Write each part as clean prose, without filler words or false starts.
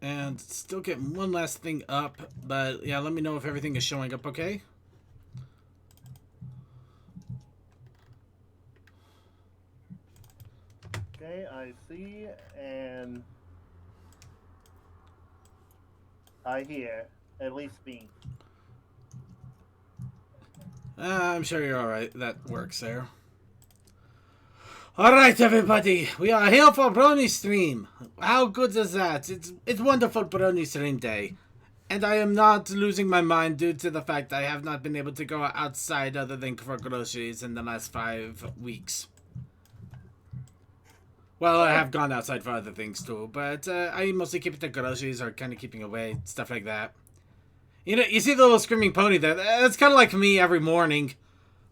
And still getting one last thing up. But yeah, let me know if everything is showing up okay. Okay, I see, and I hear, at least me. I'm sure you're alright. That works there. Alright, everybody. We are here for Brony Stream. How good is that? It's wonderful Brony Stream day. And I am not losing my mind due to the fact I have not been able to go outside other than for groceries in the last 5 weeks. Well, I have gone outside for other things too, but I mostly keep it to groceries or kind of keeping away, stuff like that. You know, you see the little screaming pony there? That's kind of like me every morning.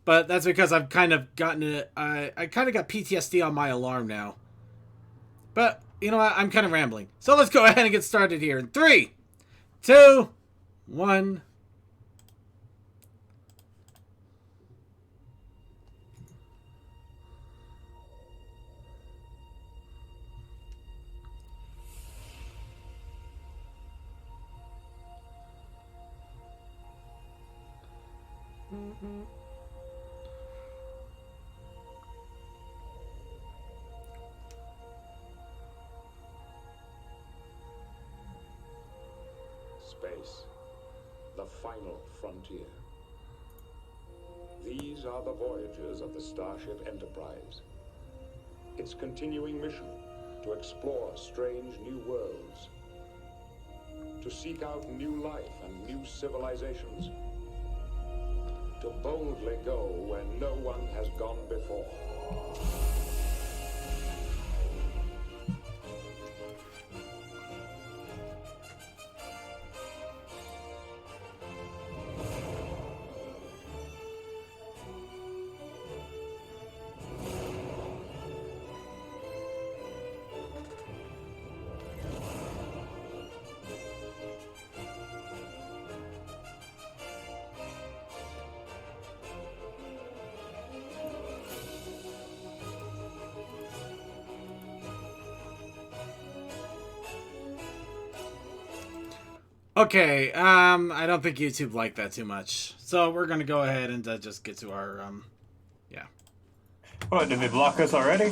But that's because I've kind of gotten it. I kind of got PTSD on my alarm now. But, you know what? I'm kind of rambling. So let's go ahead and get started here in 3, 2, 1. Space, the final frontier. These are the voyages of the Starship Enterprise. Its continuing mission to explore strange new worlds, to seek out new life and new civilizations, to boldly go where no one has gone before. Okay, I don't think YouTube liked that too much. So we're going to go ahead and just get to our, yeah. What, did they block us already?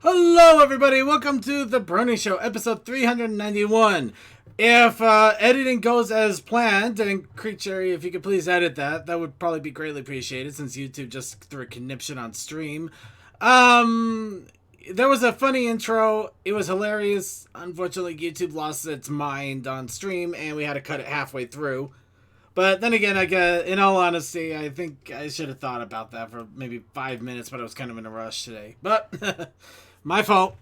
Hello, everybody. Welcome to the Brony Show, episode 391. If editing goes as planned, and Creature, if you could please edit that, that would probably be greatly appreciated since YouTube just threw a conniption on stream. There was a funny intro. It was hilarious. Unfortunately, YouTube lost its mind on stream, and we had to cut it halfway through. But then again, in all honesty, I think I should have thought about that for maybe 5 minutes, but I was kind of in a rush today. But my fault.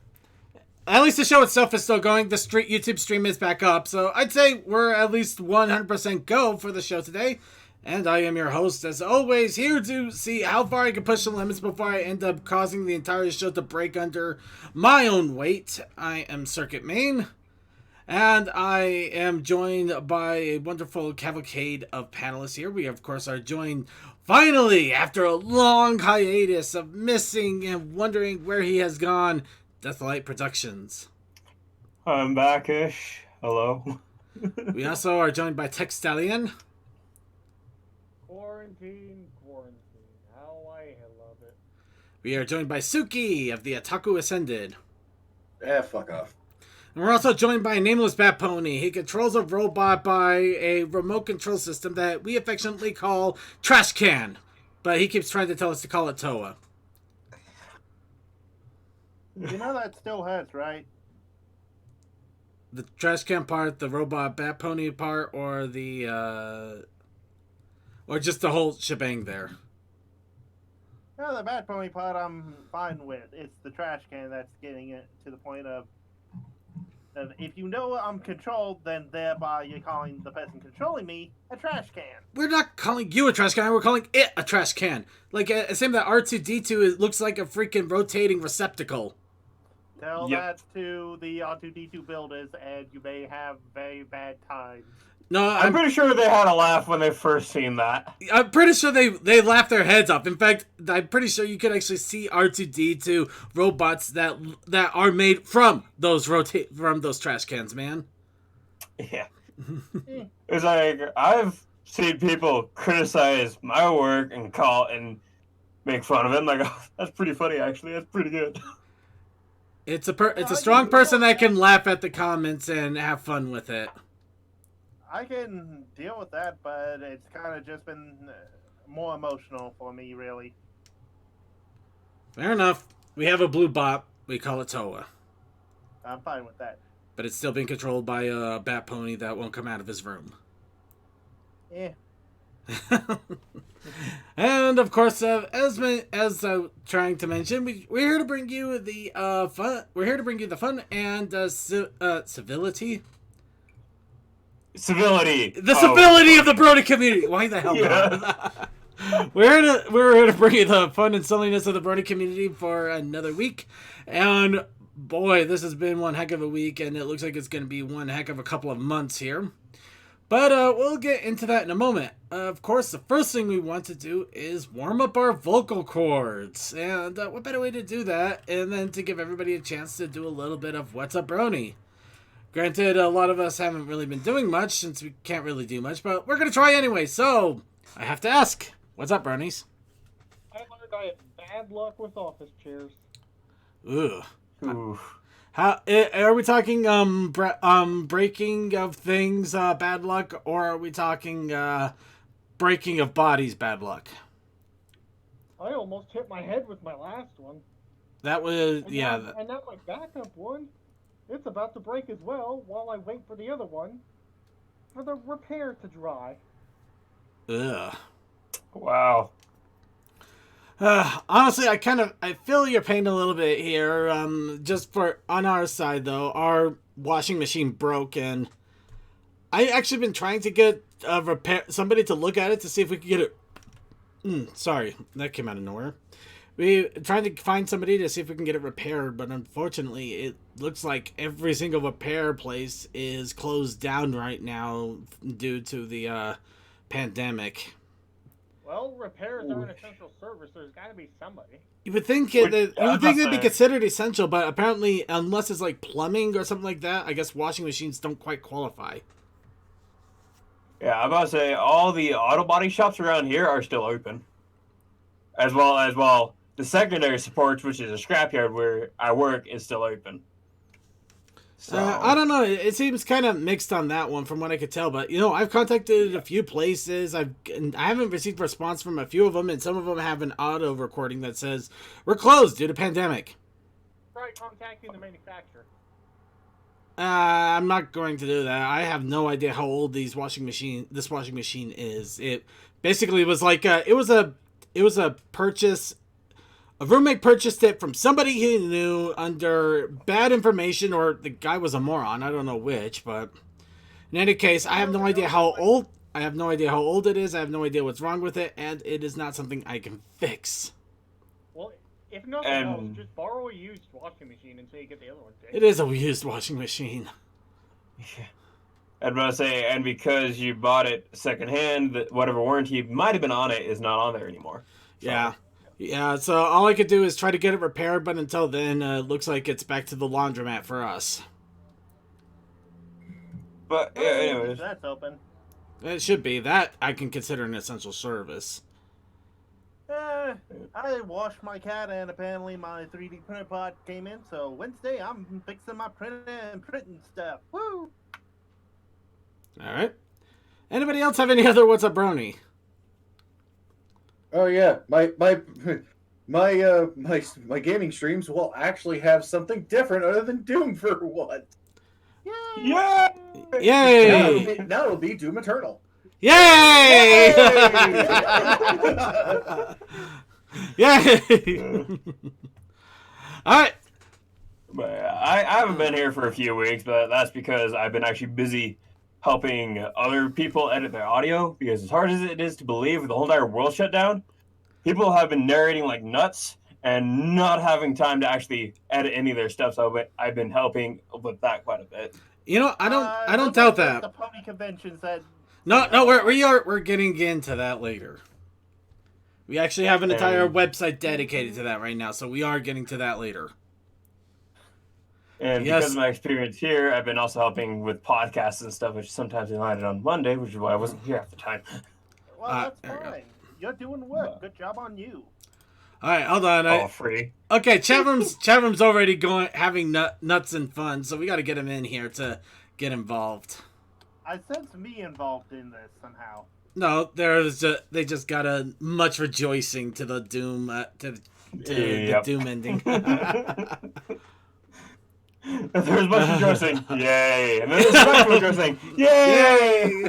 At least the show itself is still going. The YouTube stream is back up. So I'd say we're at least 100% go for the show today. And I am your host, as always, here to see how far I can push the limits before I end up causing the entire show to break under my own weight. I am Circuit Main. And I am joined by a wonderful cavalcade of panelists here. We, of course, are joined finally after a long hiatus of missing and wondering where he has gone. Deathlight Productions. I'm back-ish. Hello. We also are joined by Tech Stallion. Quarantine. How I love it. We are joined by Suki of the Otaku Ascended. Fuck off. And we're also joined by a nameless bat pony. He controls a robot by a remote control system that we affectionately call Trash Can. But he keeps trying to tell us to call it Toa. You know that still hurts, right? The Trash Can part, the robot bat pony part, or the, or just the whole shebang there? No, the bad pony part I'm fine with. It's the trash can that's getting it to the point of If you know I'm controlled, then thereby you're calling the person controlling me a trash can. We're not calling you a trash can. We're calling it a trash can. Like, same that R2D2 it looks like a freaking rotating receptacle. Tell Yep. that to the R2D2 builders, and you may have very bad times. No, I'm pretty sure they had a laugh when they first seen that. I'm pretty sure they laughed their heads off. In fact, I'm pretty sure you could actually see R2D2 robots that are made from those trash cans, man. Yeah. It's like, I've seen people criticize my work and call and make fun of it. I'm like, oh, that's pretty funny, actually. That's pretty good. It's a strong person that can laugh at the comments and have fun with it. I can deal with that, but it's kind of just been more emotional for me, really. Fair enough. We have a blue bot. We call it Toa. I'm fine with that. But it's still being controlled by a bat pony that won't come out of his room. Yeah. And of course, as trying to mention, we're here to bring you the fun. We're here to bring you the fun and civility. Civility. The civility of the Brony community. Why the hell not? We're here to bring you the fun and silliness of the Brony community for another week, and boy, this has been one heck of a week, and it looks like it's going to be one heck of a couple of months here. But we'll get into that in a moment. Of course, the first thing we want to do is warm up our vocal cords. And what better way to do that and then to give everybody a chance to do a little bit of What's Up Brony. Granted, a lot of us haven't really been doing much since we can't really do much, but we're going to try anyway. So, I have to ask, what's up, Bronies? I learned I have bad luck with office chairs. Ooh. Oof. How are we talking breaking of things bad luck, or are we talking breaking of bodies bad luck? I almost hit my head with my last one. That was And yeah. Now, and now my backup one, it's about to break as well while I wait for the other one for the repair to dry. Ugh. Wow. Honestly, I feel your pain a little bit here. Just for on our side though, our washing machine broke, and I actually been trying to get somebody to look at it to see if we could get it. Sorry, that came out of nowhere. We tried to find somebody to see if we can get it repaired, but unfortunately, it looks like every single repair place is closed down right now due to the pandemic. Well, repairs are an essential service. There's got to be somebody. You would think Would- they'd I was be about to say. considered essential, but apparently, unless it's like plumbing or something like that, I guess washing machines don't quite qualify. Yeah, I'm about to say, all the auto body shops around here are still open. As well, the secondary supports, which is a scrapyard where I work, is still open. So, I don't know. It seems kind of mixed on that one, from what I could tell. But I've contacted a few places. I haven't received a response from a few of them, and some of them have an auto recording that says we're closed due to pandemic. Try contacting the manufacturer. I'm not going to do that. I have no idea how old this washing machine is. It basically was like it was a purchase. A roommate purchased it from somebody he knew under bad information, or the guy was a moron. I don't know which, but in any case, I have no idea how old. I have no idea how old it is. I have no idea what's wrong with it, and it is not something I can fix. Well, if nothing else, just borrow a used washing machine until you get the other one fixed. It is a used washing machine. I'd about to say, and because you bought it secondhand, whatever warranty might have been on it is not on there anymore. So. Yeah, so all I could do is try to get it repaired, but until then, it looks like it's back to the laundromat for us. But, yeah, anyways. That's open. It should be. That I can consider an essential service. I washed my cat, and apparently my 3D printer pod came in, so Wednesday I'm fixing my printer and printing stuff. Woo! Alright. Anybody else have any other What's Up Brony? Oh yeah, my gaming streams will actually have something different other than Doom for once. Yeah! Yay! Now it'll be Doom Eternal. Yay! Yay! Alright. But I haven't been here for a few weeks, but that's because I've been actually busy helping other people edit their audio. Because as hard as it is to believe, with the whole entire world shut down, people have been narrating like nuts and not having time to actually edit any of their stuff. So I've been helping with that quite a bit. You know, I don't doubt that. The pony convention said. No, we're getting into that later. We actually have an entire website dedicated to that right now, so we are getting to that later. And because of my experience here, I've been also helping with podcasts and stuff, which sometimes they landed on Monday, which is why I wasn't here at the time. Well, that's fine. You're doing work. Good job on you. All right, hold on. All free. Okay, Chatroom's already having nuts and fun, so we got to get him in here to get involved. I sense me involved in this somehow. No, they just got a much rejoicing to the doom the doom ending. There's much rejoicing, yay! And then there's much rejoicing, yay!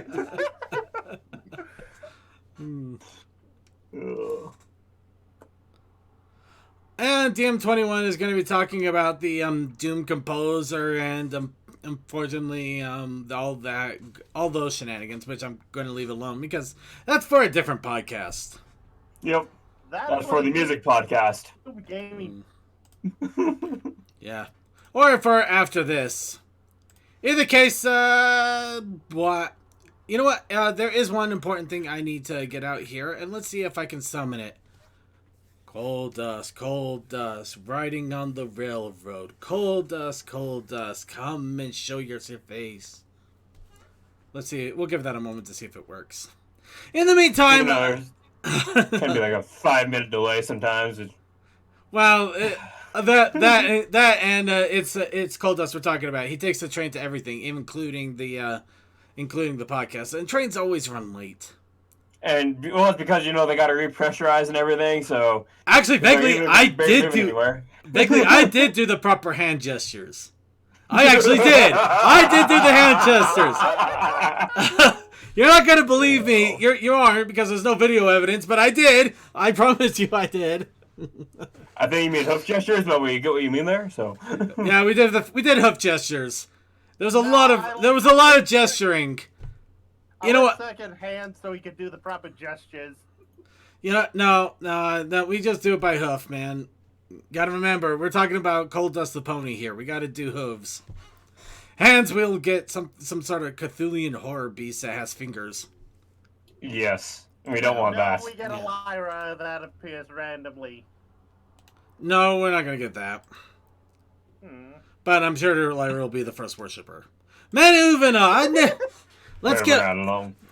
And DM21 is going to be talking about the Doom Composer and unfortunately all those shenanigans, which I'm going to leave alone because that's for a different podcast. Yep, that's for the music podcast. Gaming. Yeah, or for after this. Either case, what? You know what? There is one important thing I need to get out here, and let's see if I can summon it. Coal dust, riding on the railroad. Coal dust, come and show your face. Let's see, we'll give that a moment to see if it works. In the meantime... Can be like a 5-minute delay sometimes. Well, it's Coal Dust we're talking about. He takes the train to everything, including the podcast. And trains always run late. And well, it's because they got to repressurize and everything. So actually, Begley, I did do the proper hand gestures. I actually did. I did do the hand gestures. You're not gonna believe me. You aren't because there's no video evidence. But I did. I promise you, I did. I think you mean hoof gestures, but we get what you mean there. So yeah, we did hoof gestures. There was a lot of gesturing. You know what? Second hand so he could do the proper gestures. No, we just do it by hoof, man. Gotta remember, we're talking about Coal Dust the Pony here. We gotta do hooves. Hands, we'll get some sort of Cthulhian horror beast that has fingers. Yes, we don't want that. We get a Lyra that appears randomly. No, we're not gonna get that. But I'm sure Lyra will be the first worshiper. Moving on. Let's get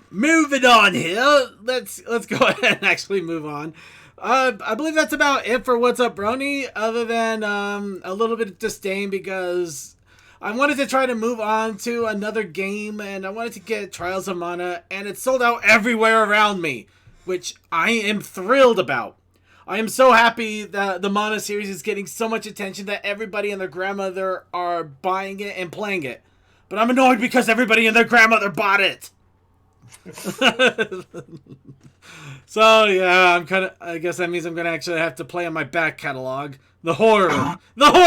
moving on here. Let's go ahead and actually move on. I believe that's about it for What's Up, Brony, other than a little bit of disdain because I wanted to try to move on to another game and I wanted to get Trials of Mana and it's sold out everywhere around me, which I am thrilled about. I am so happy that the Mana series is getting so much attention that everybody and their grandmother are buying it and playing it. But I'm annoyed because everybody and their grandmother bought it. So yeah, I guess that means I'm gonna actually have to play on my back catalog. The horror. There's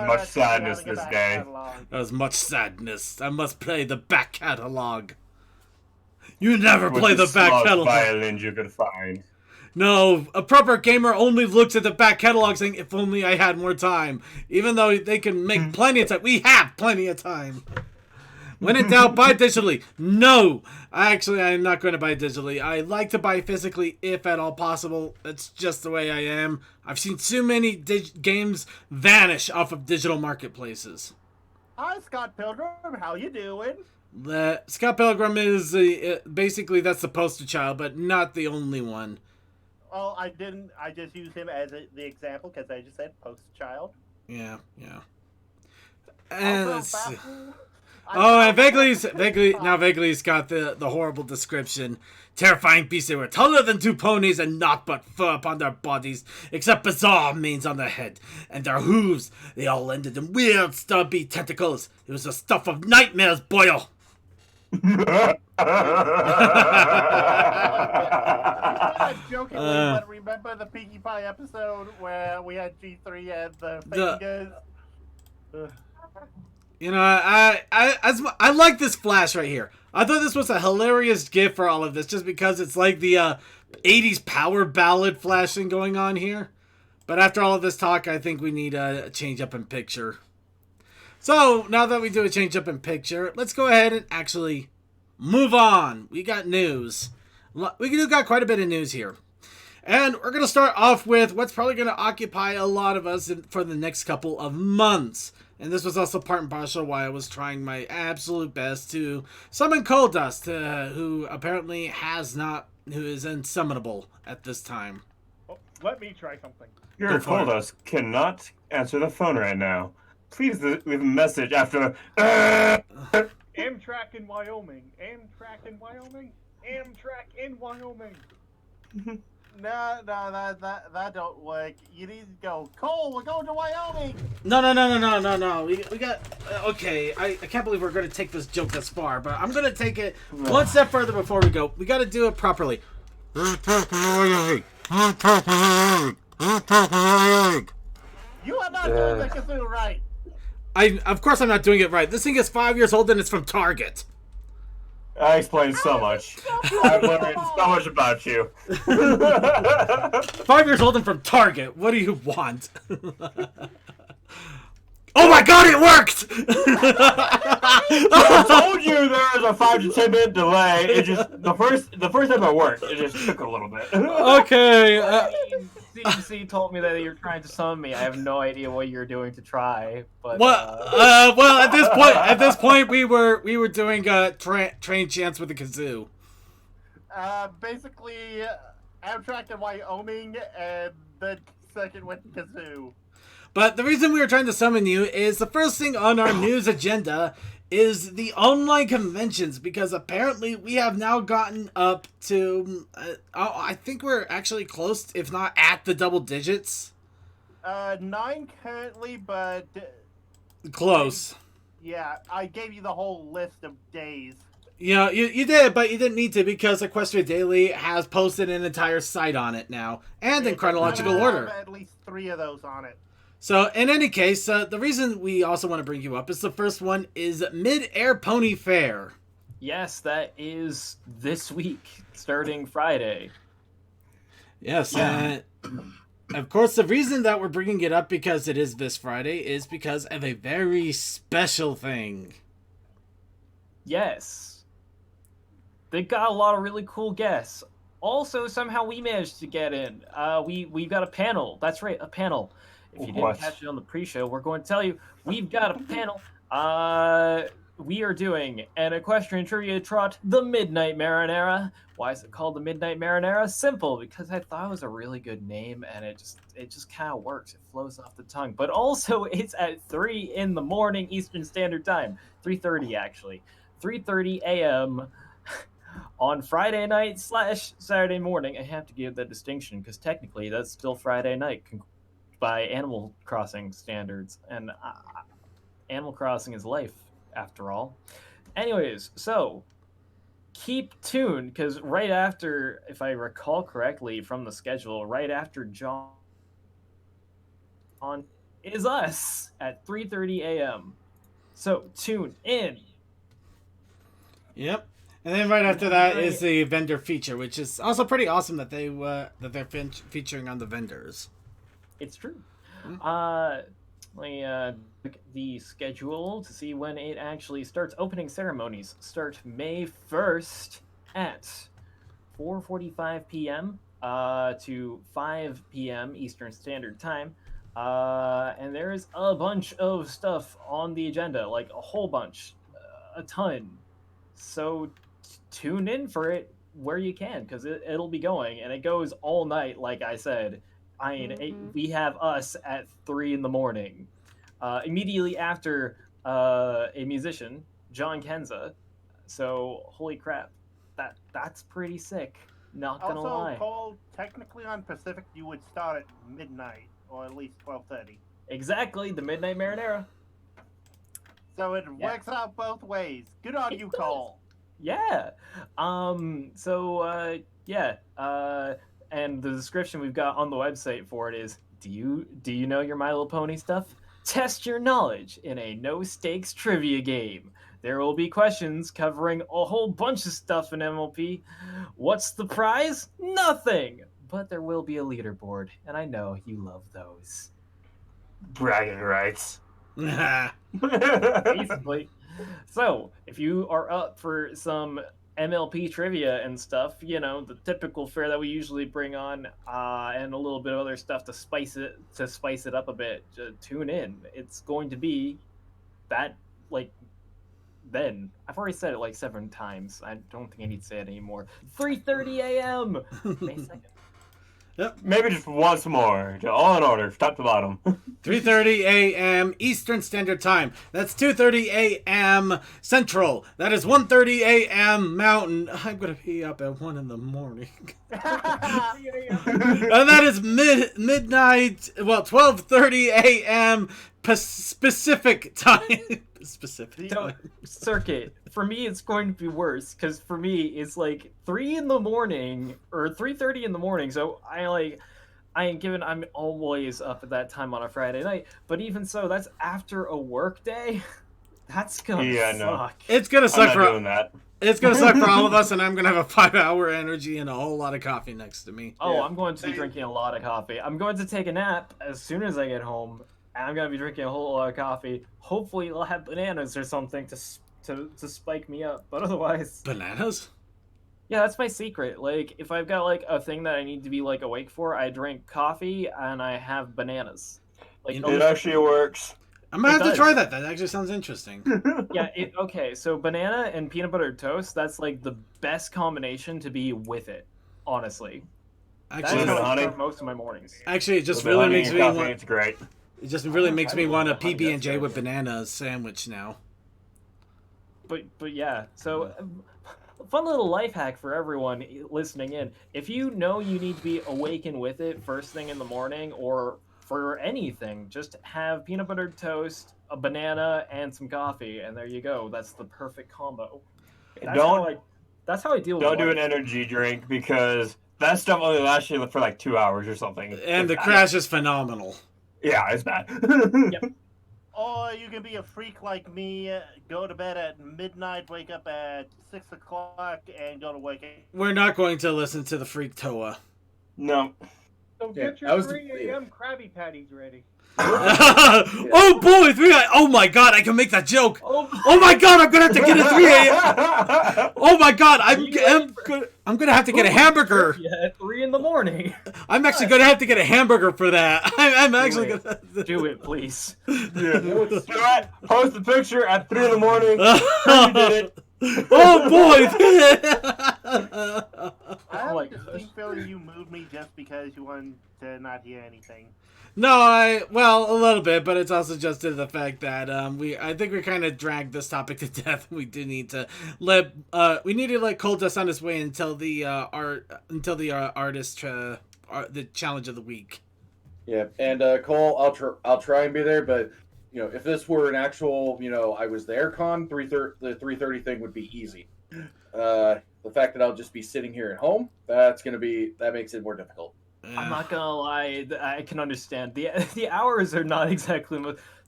much sadness this day. There's much sadness. I must play the back catalog. You never play the back catalog. Violins you could find. No, a proper gamer only looks at the back catalog saying, if only I had more time. Even though they can make plenty of time. We have plenty of time. When in doubt, buy digitally. No, I'm not going to buy digitally. I like to buy physically if at all possible. That's just the way I am. I've seen so many games vanish off of digital marketplaces. Hi, Scott Pilgrim. How you doing? Scott Pilgrim is basically that's the poster child, but not the only one. Well, I didn't. I just used him as the example because I just said poster child. Yeah. And and Vaguely's got the horrible description. Terrifying beasts, they were taller than 2 ponies and naught but fur upon their bodies, except bizarre manes on their head. And their hooves, they all ended in weird, stubby tentacles. It was the stuff of nightmares, Boyle. Jokingly, but remember the Pinkie Pie episode where we had G3 and the fingers? You know, I like this flash right here. I thought this was a hilarious gif for all of this, just because it's like the 80s power ballad flashing going on here. But after all of this talk, I think we need a change up in picture. So, now that we do a change up in picture, let's go ahead and actually move on. We got news. We got quite a bit of news here. And we're going to start off with what's probably going to occupy a lot of us for the next couple of months. And this was also part and parcel why I was trying my absolute best to summon Coal Dust, who apparently who is unsummonable at this time. Oh, let me try something. Your Coal Dust cannot answer the phone right now. Please leave a message after Amtrak in Wyoming. Amtrak in Wyoming. Amtrak in Wyoming. No, that don't work. You need to go. Cole, we're going to Wyoming. No. We got okay. I can't believe we're going to take this joke this far, but I'm going to take it one step further before we go. We got to do it properly. You are not doing the kazoo right. Of course I'm not doing it right. This thing is 5 years old and it's from Target. I explained so much. I've learned so much about you. 5 years old and from Target. What do you want? Oh my god, it worked! I told you there was a 5 to 10 minute delay. It just the first time it worked, it just took a little bit. Okay. CMC told me that you're trying to summon me. I have no idea what you're doing to try. But well, at this point, we were doing train chants with the kazoo. Basically, Amtrak in Wyoming, and then second with kazoo. But the reason we were trying to summon you is the first thing on our news agenda is the online conventions, because apparently we have now gotten up to, I think we're actually close, if not at the double digits. 9 currently, but... Close. Yeah, I gave you the whole list of days. You know, you did, but you didn't need to, because Equestria Daily has posted an entire site on it now, and in chronological order. I have at least 3 of those on it. So, in any case, the reason we also want to bring you up is the first one is Mid-Air Pony Fair. yes, that is this week, starting Friday. Yes, of course, the reason that we're bringing it up because it is this Friday is because of a very special thing. Yes. They got a lot of really cool guests. Also, somehow we managed to get in. We've got a panel. That's right, a panel. If you didn't catch it on the pre-show, we're going to tell you we've got a panel. We are doing an equestrian trivia trot, the Midnight Marinara. Why is it called the Midnight Marinara? Simple, because I thought it was a really good name, and it just kind of works. It flows off the tongue. But also, it's at 3 in the morning Eastern Standard Time, 3:30 actually, 3:30 a.m. on Friday night / Saturday morning. I have to give that distinction because technically that's still Friday night by Animal Crossing standards, and Animal Crossing is life, after all. Anyways, so keep tuned, because right after, if I recall correctly from the schedule, right after John is us at 3:30 a.m. So tune in. Yep. And then right after that is the vendor feature, which is also pretty awesome that they're featuring on the vendors. It's true. Let me look at the schedule to see when it actually starts. Opening ceremonies start May 1st at 4:45 p.m. To 5 p.m. Eastern Standard Time. And there's a bunch of stuff on the agenda, like a whole bunch, a ton. So tune in for it where you can, because it'll be going, and it goes all night, like I said. I mean, we have us at 3 in the morning, immediately after a musician, John Kenza. So, holy crap, that's pretty sick. Not gonna lie. Also, Cole, technically on Pacific, you would start at midnight, or at least 12:30. Exactly, the Midnight Marinara. So it works out both ways. Good on you, Cole. Yeah. And the description we've got on the website for it is, do you know your My Little Pony stuff? Test your knowledge in a no-stakes trivia game. There will be questions covering a whole bunch of stuff in MLP. What's the prize? Nothing! But there will be a leaderboard, and I know you love those. Bragging rights. Basically. So, if you are up for some MLP trivia and stuff, you know, the typical fare that we usually bring on, and a little bit of other stuff to spice it up a bit, tune in. It's going to be that, like, then. I've already said it like 7 times. I don't think I need to say it anymore. 3:30 a.m. May 2nd. Yep. Maybe just once more. All in order, top to bottom. 3:30 a.m. Eastern Standard Time. That's 2:30 a.m. Central. That is 1:30 a.m. Mountain. I'm going to be up at 1 in the morning. And that is midnight, well, 12:30 a.m. Pacific Time. Circuit. For me, it's going to be worse, because for me, it's like 3 in the morning, or 3:30 in the morning, so I'm always up at that time on a Friday night, but even so, that's after a work day. That's gonna suck. No. It's gonna suck doing that. It's gonna suck for all of us, and I'm gonna have a 5-hour energy and a whole lot of coffee next to me. Oh, yeah. I'm going to be drinking a lot of coffee. I'm going to take a nap as soon as I get home, and I'm gonna be drinking a whole lot of coffee. Hopefully, I'll have bananas or something to spike me up, but otherwise... Bananas? Yeah, that's my secret. Like, if I've got, like, a thing that I need to be, like, awake for, I drink coffee and I have bananas. Like, it actually works. I'm gonna have to try that. That actually sounds interesting. Yeah, okay, so banana and peanut butter toast, that's, like, the best combination to be with it, honestly. Actually, that's how I start most of my mornings. Actually, it just really makes me want... It's great. It just really makes me want a PB&J with banana sandwich now. But yeah, so fun little life hack for everyone listening in. If you know you need to be awakened with it first thing in the morning, or for anything, just have peanut butter toast, a banana, and some coffee, and there you go. That's the perfect combo. That's how I deal with Don't do an energy drink, because that stuff only lasts you for like 2 hours or something. And the crash is phenomenal. Yeah, it's bad. Yep. Or you can be a freak like me, go to bed at midnight, wake up at 6 o'clock, and go to work. We're not going to listen to the freak Toa. No. So get your 3 a.m. Krabby Patties ready. Oh boy, 3 a.m. Oh my god, I can make that joke. Oh my god, I'm gonna have to get a 3 a.m. Oh my god, I'm gonna have to get a hamburger. Yeah, at 3 in the morning. I'm actually gonna have to get a hamburger for that. I'm actually gonna do it, please. Yeah. Post the picture at 3 in the morning. You did it. Oh boy! I have a distinct feeling you moved me just because you wanted to not hear anything. No, well, a little bit, but it's also just to the fact that I think we kind of dragged this topic to death. We do need to let Cold Dust on his way until the artist the challenge of the week. Yeah, and Cole, I'll try and be there, but you know, if this were an actual, you know, I was there con, the 3:30 thing would be easy. The fact that I'll just be sitting here at home, that makes it more difficult. I'm not gonna lie, I can understand. The hours are not exactly...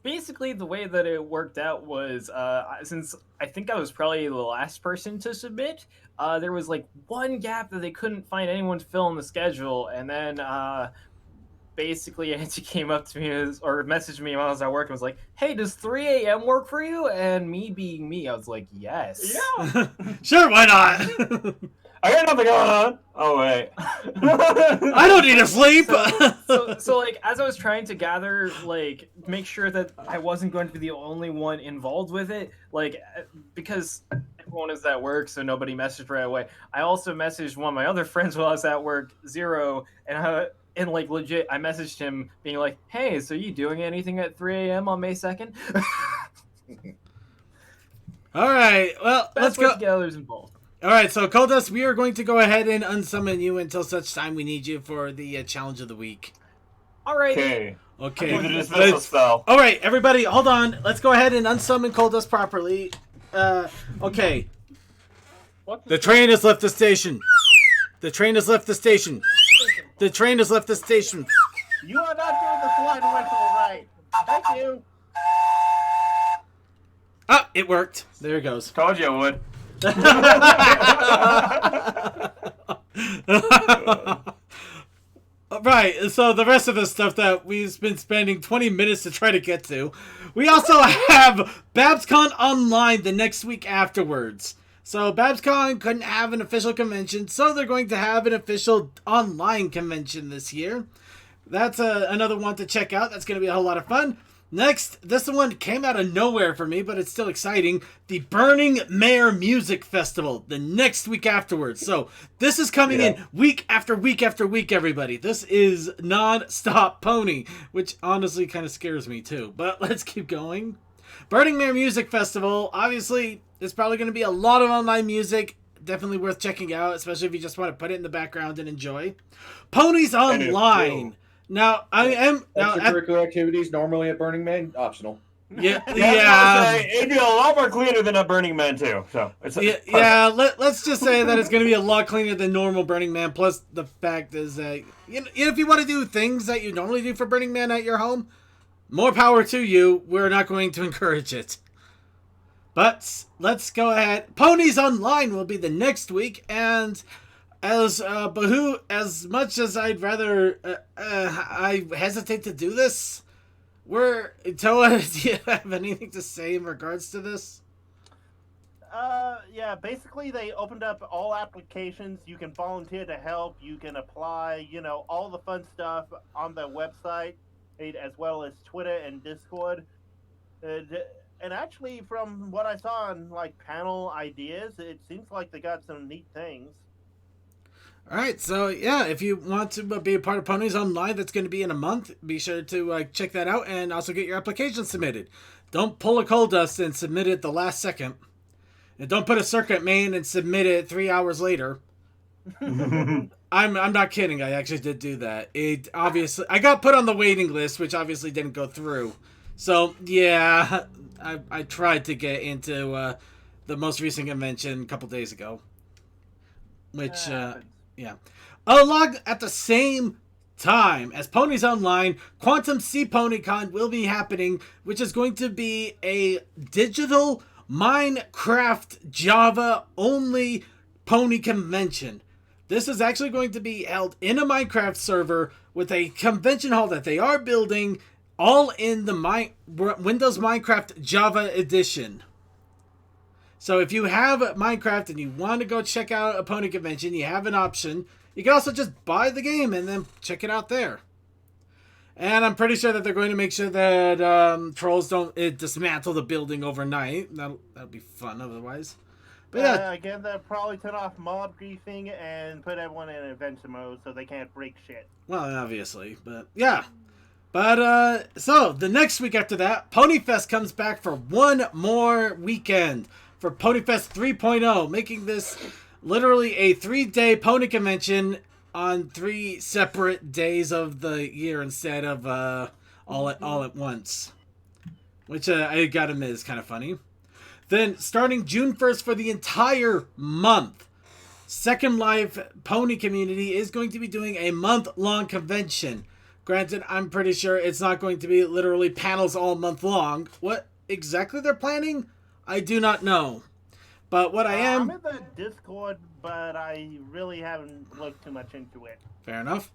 Basically, the way that it worked out was, since I think I was probably the last person to submit, there was like one gap that they couldn't find anyone to fill in the schedule, and then basically Angie came up to me or messaged me while I was at work and was like, hey, does 3 a.m. work for you? And me being me, I was like, yes. Yeah. Sure, why not? I got nothing going on. Oh, wait. I don't need to sleep. So, like, as I was trying to gather, like, make sure that I wasn't going to be the only one involved with it, like, because everyone is at work, so nobody messaged right away. I also messaged one of my other friends while I was at work, Zero, and like, legit, I messaged him being like, hey, so you doing anything at 3 a.m. on May 2nd? All right, well, let's go. Together's involved. All right, so Coldust, we are going to go ahead and unsummon you until such time we need you for the challenge of the week. All right. Okay. All right, everybody, hold on. Let's go ahead and unsummon Coldust properly. Okay. What's The train has left the station. The train has left the station. The train has left the station. You are not doing the slide whistle right. Thank you. Ah, it worked. There it goes. Told you it would. Right, so the rest of the stuff that we've been spending 20 minutes to try to get to. We also have BabsCon Online the next week afterwards. So BabsCon couldn't have an official convention, so they're going to have an official online convention this year. That's another one to check out. That's going to be a whole lot of fun. Next, this one came out of nowhere for me, but it's still exciting. The Burning Mare Music Festival, the next week afterwards. So this is coming in week after week after week, everybody. This is non-stop pony, which honestly kind of scares me too. But let's keep going. Burning Mare Music Festival, obviously, there's probably going to be a lot of online music. Definitely worth checking out, especially if you just want to put it in the background and enjoy. Ponies Online. Now, I am... Extracurricular activities normally at Burning Man, optional. Yeah. It'd be a lot more cleaner than a Burning Man too. So it's let's just say that it's going to be a lot cleaner than normal Burning Man. Plus, the fact is that if you want to do things that you normally do for Burning Man at your home, more power to you. We're not going to encourage it. But let's go ahead. Ponies Online will be the next week, and as Bahoo, as much as I'd rather, I hesitate to do this. Toa, do you have anything to say in regards to this? Yeah, basically they opened up all applications. You can volunteer to help. You can apply, all the fun stuff on the website, as well as Twitter and Discord. And actually, from what I saw on, panel ideas, it seems like they got some neat things. All right, so yeah, if you want to be a part of Ponies Online, that's going to be in a month. Be sure to check that out and also get your application submitted. Don't pull a coal dust and submit it the last second. And don't put a circuit main and submit it 3 hours later. I'm not kidding. I actually did do that. I got put on the waiting list, which obviously didn't go through. So yeah, I tried to get into the most recent convention a couple days ago, which. Yeah. Along at the same time as Ponies Online, Quantum Sea PonyCon will be happening, which is going to be a digital Minecraft Java only pony convention. This is actually going to be held in a Minecraft server with a convention hall that they are building, all in the Windows Minecraft Java edition. So if you have Minecraft and you want to go check out a pony convention, you have an option. You can also just buy the game and then check it out there. And I'm pretty sure that they're going to make sure that trolls don't dismantle the building overnight. That'll be fun otherwise. But yeah. Again, they'll probably turn off mod griefing and put everyone in adventure mode so they can't break shit. Well, obviously. But yeah. But so the next week after that, Ponyfest comes back for one more weekend. For Ponyfest 3.0, making this literally a 3-day pony convention on 3 separate days of the year instead of all at once. Which I gotta admit is kind of funny. Then, starting June 1st for the entire month, Second Life Pony Community is going to be doing a month-long convention. Granted, I'm pretty sure it's not going to be literally panels all month long. What exactly they're planning? I do not know. But what I am... I'm in the Discord, but I really haven't looked too much into it. Fair enough.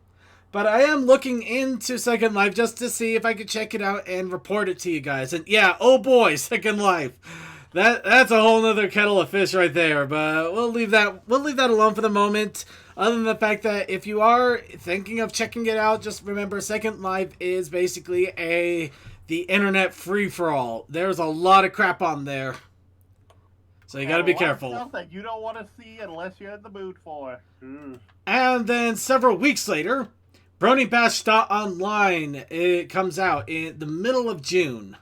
But I am looking into Second Life just to see if I could check it out and report it to you guys. And yeah, oh boy, Second Life. That's a whole nother kettle of fish right there. But we'll leave that alone for the moment. Other than the fact that if you are thinking of checking it out, just remember Second Life is basically the internet free-for-all. There's a lot of crap on there. So you gotta be careful. Stuff that you don't want to see unless you're in the mood for. And then several weeks later, Brony Bash Online, it comes out in the middle of June.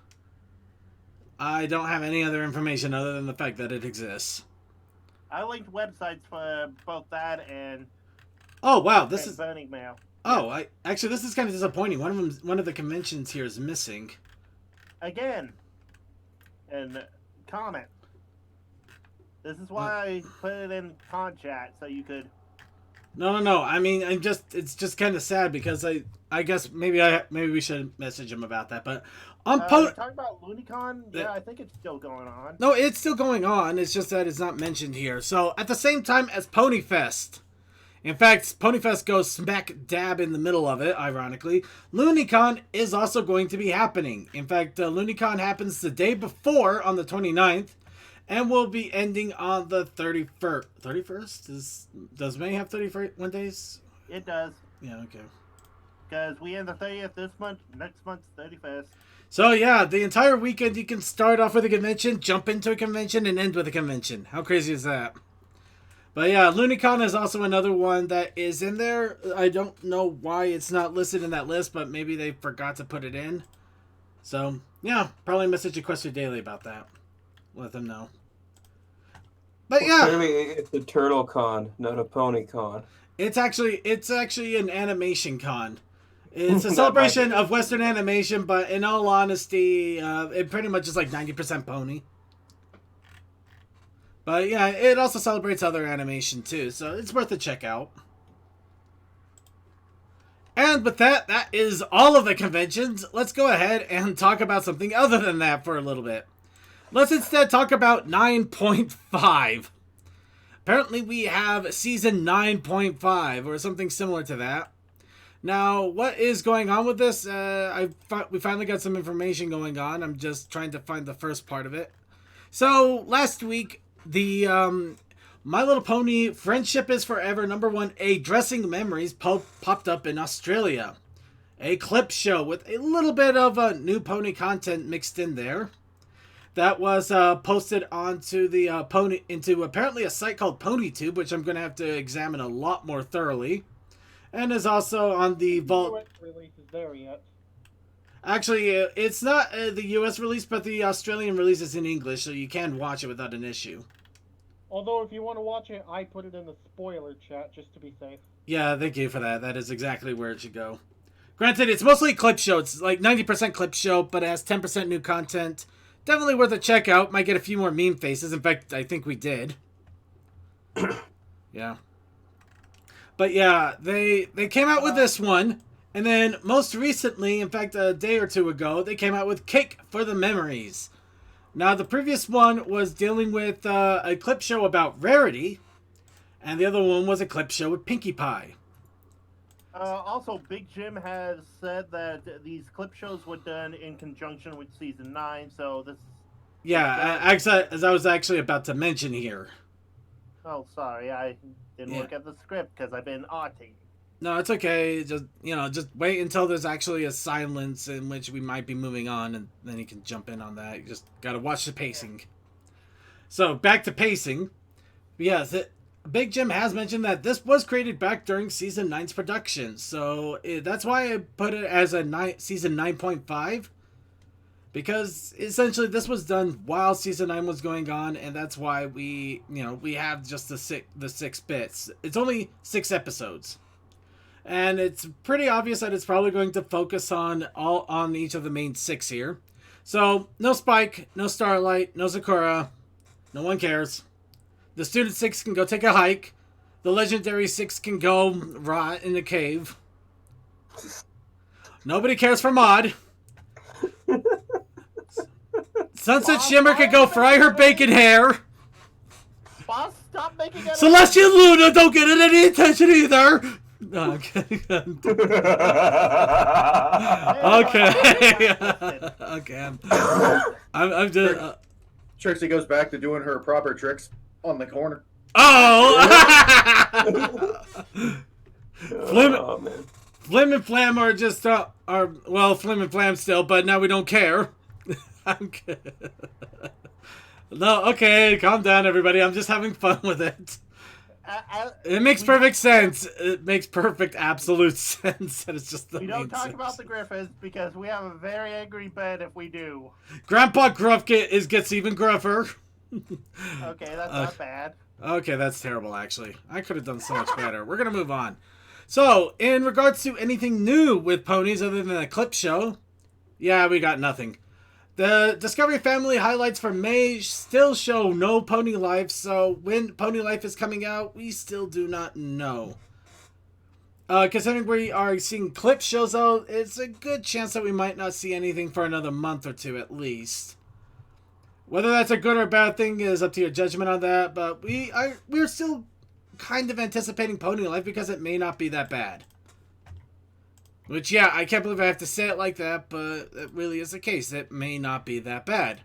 I don't have any other information other than the fact that it exists. I linked websites for both that and. Oh wow, this is Burning Mail. Oh, actually this is kind of disappointing. One of the conventions here is missing. Again, and comment. This is why I put it in con chat so you could. No. I mean, it's just kind of sad because I guess maybe we should message him about that. But on Talking about LunyCon, yeah, I think it's still going on. No, it's still going on. It's just that it's not mentioned here. So at the same time as Ponyfest. In fact, Ponyfest goes smack dab in the middle of it, ironically. LunyCon is also going to be happening. In fact, LunyCon happens the day before on the 29th and will be ending on the 31st. 31st? Does May have 31 days? It does. Yeah, okay. Because we end the 30th this month, next month's 31st. So yeah, the entire weekend you can start off with a convention, jump into a convention, and end with a convention. How crazy is that? But yeah, LunyCon is also another one that is in there. I don't know why it's not listed in that list, but maybe they forgot to put it in. So yeah, probably message Equestria Daily about that. Let them know. But yeah, Clearly it's a turtle con, not a pony con. it's actually an animation con. It's a celebration of Western animation, but in all honesty, it pretty much is like 90% pony. But yeah, it also celebrates other animation too, so it's worth a check out. And with that, that is all of the conventions. Let's go ahead and talk about something other than that for a little bit. Let's instead talk about 9.5. Apparently we have season 9.5 or something similar to that. Now, what is going on with this? We finally got some information going on. I'm just trying to find the first part of it. So, last week, the My Little Pony Friendship is Forever #1 A Dressing Memories popped up in Australia. A clip show with a little bit of new pony content mixed in there. That was posted onto the into apparently a site called PonyTube, which I'm going to have to examine a lot more thoroughly. And is also on the Vault. The US release is there yet. Actually, it's not the US release, but the Australian release is in English, so you can watch it without an issue. Although, if you want to watch it, I put it in the spoiler chat just to be safe. Yeah, thank you for that. That is exactly where it should go. Granted, it's mostly a clip show. It's like 90% clip show, but it has 10% new content. Definitely worth a check out. Might get a few more meme faces. In fact, I think we did. Yeah. But yeah, they came out with this one, and then most recently, in fact a day or two ago, they came out with Cake for the Memories. Now the previous one was dealing with a clip show about Rarity, and the other one was a clip show with Pinkie Pie. Also, Big Jim has said that these clip shows were done in conjunction with Season 9, so this... Yeah, as I was actually about to mention here. Oh, sorry, I didn't look at the script because I've been arting. No, it's okay. Just wait until there's actually a silence in which we might be moving on, and then you can jump in on that. You just gotta watch the pacing. So, back to pacing. Yes, Big Jim has mentioned that this was created back during Season 9's production. So, that's why I put it as a Season 9.5. Because, essentially, this was done while Season 9 was going on, and that's why we have just the six bits. It's only 6 episodes. And it's pretty obvious that it's probably going to focus on each of the main 6 here. So, no Spike, no Starlight, no Sakura. No one cares. The Student 6 can go take a hike. The Legendary 6 can go rot in a cave. Nobody cares for Maud. Sunset Shimmer could go fry her bacon hair. Boss, stop making it. Celestial Luna don't get any attention either. Okay. Okay. I'm just. Trixie goes back to doing her proper tricks on the corner. Oh! Man. Flim and Flam are just Flim and Flam still, but now we don't care. Okay. No, okay, calm down, everybody. I'm just having fun with it. It makes perfect sense. It makes perfect absolute sense. That it's just the We don't talk about the Griffins because we have a very angry bed if we do. Grandpa Gruff gets even gruffer. Okay, that's not bad. Okay, that's terrible, actually. I could have done so much better. We're going to move on. So, in regards to anything new with ponies other than a clip show, yeah, we got nothing. The Discovery Family highlights for May still show no Pony Life, so when Pony Life is coming out, we still do not know. Considering we are seeing clip shows out, it's a good chance that we might not see anything for another month or two at least. Whether that's a good or bad thing is up to your judgment on that, but we're still kind of anticipating Pony Life because it may not be that bad. Which, yeah, I can't believe I have to say it like that, but it really is the case. It may not be that bad.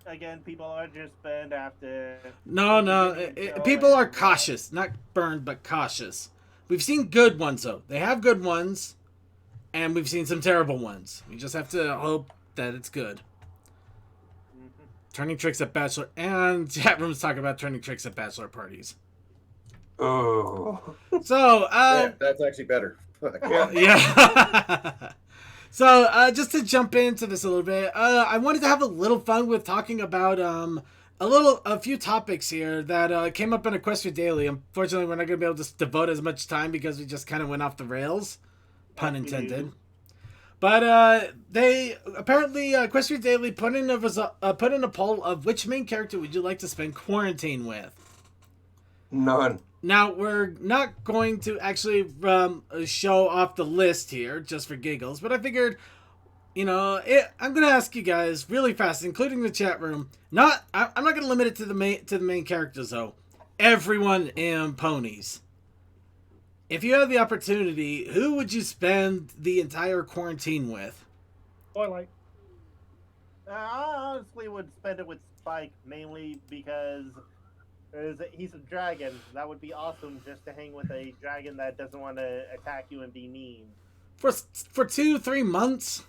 Again, people are just burned after... No, people are cautious. Not burned, but cautious. We've seen good ones, though. They have good ones, and we've seen some terrible ones. We just have to hope that it's good. Mm-hmm. Turning tricks at bachelor... And chat rooms talk about turning tricks at bachelor parties. Oh. So, yeah, that's actually better. yeah. So, just to jump into this a little bit, I wanted to have a little fun with talking about a few topics here that came up in Equestria Daily. Unfortunately, we're not going to be able to devote as much time because we just kind of went off the rails, pun intended. But they apparently Equestria Daily put in a poll of which main character would you like to spend quarantine with. None. Now, we're not going to actually show off the list here, just for giggles, but I figured, I'm going to ask you guys really fast, including the chat room. I'm not going to limit it to the main characters, though. Everyone in Ponies. If you had the opportunity, who would you spend the entire quarantine with? Twilight. I honestly would spend it with Spike, mainly because... he's a dragon. That would be awesome just to hang with a dragon that doesn't want to attack you and be mean. For 2-3 months?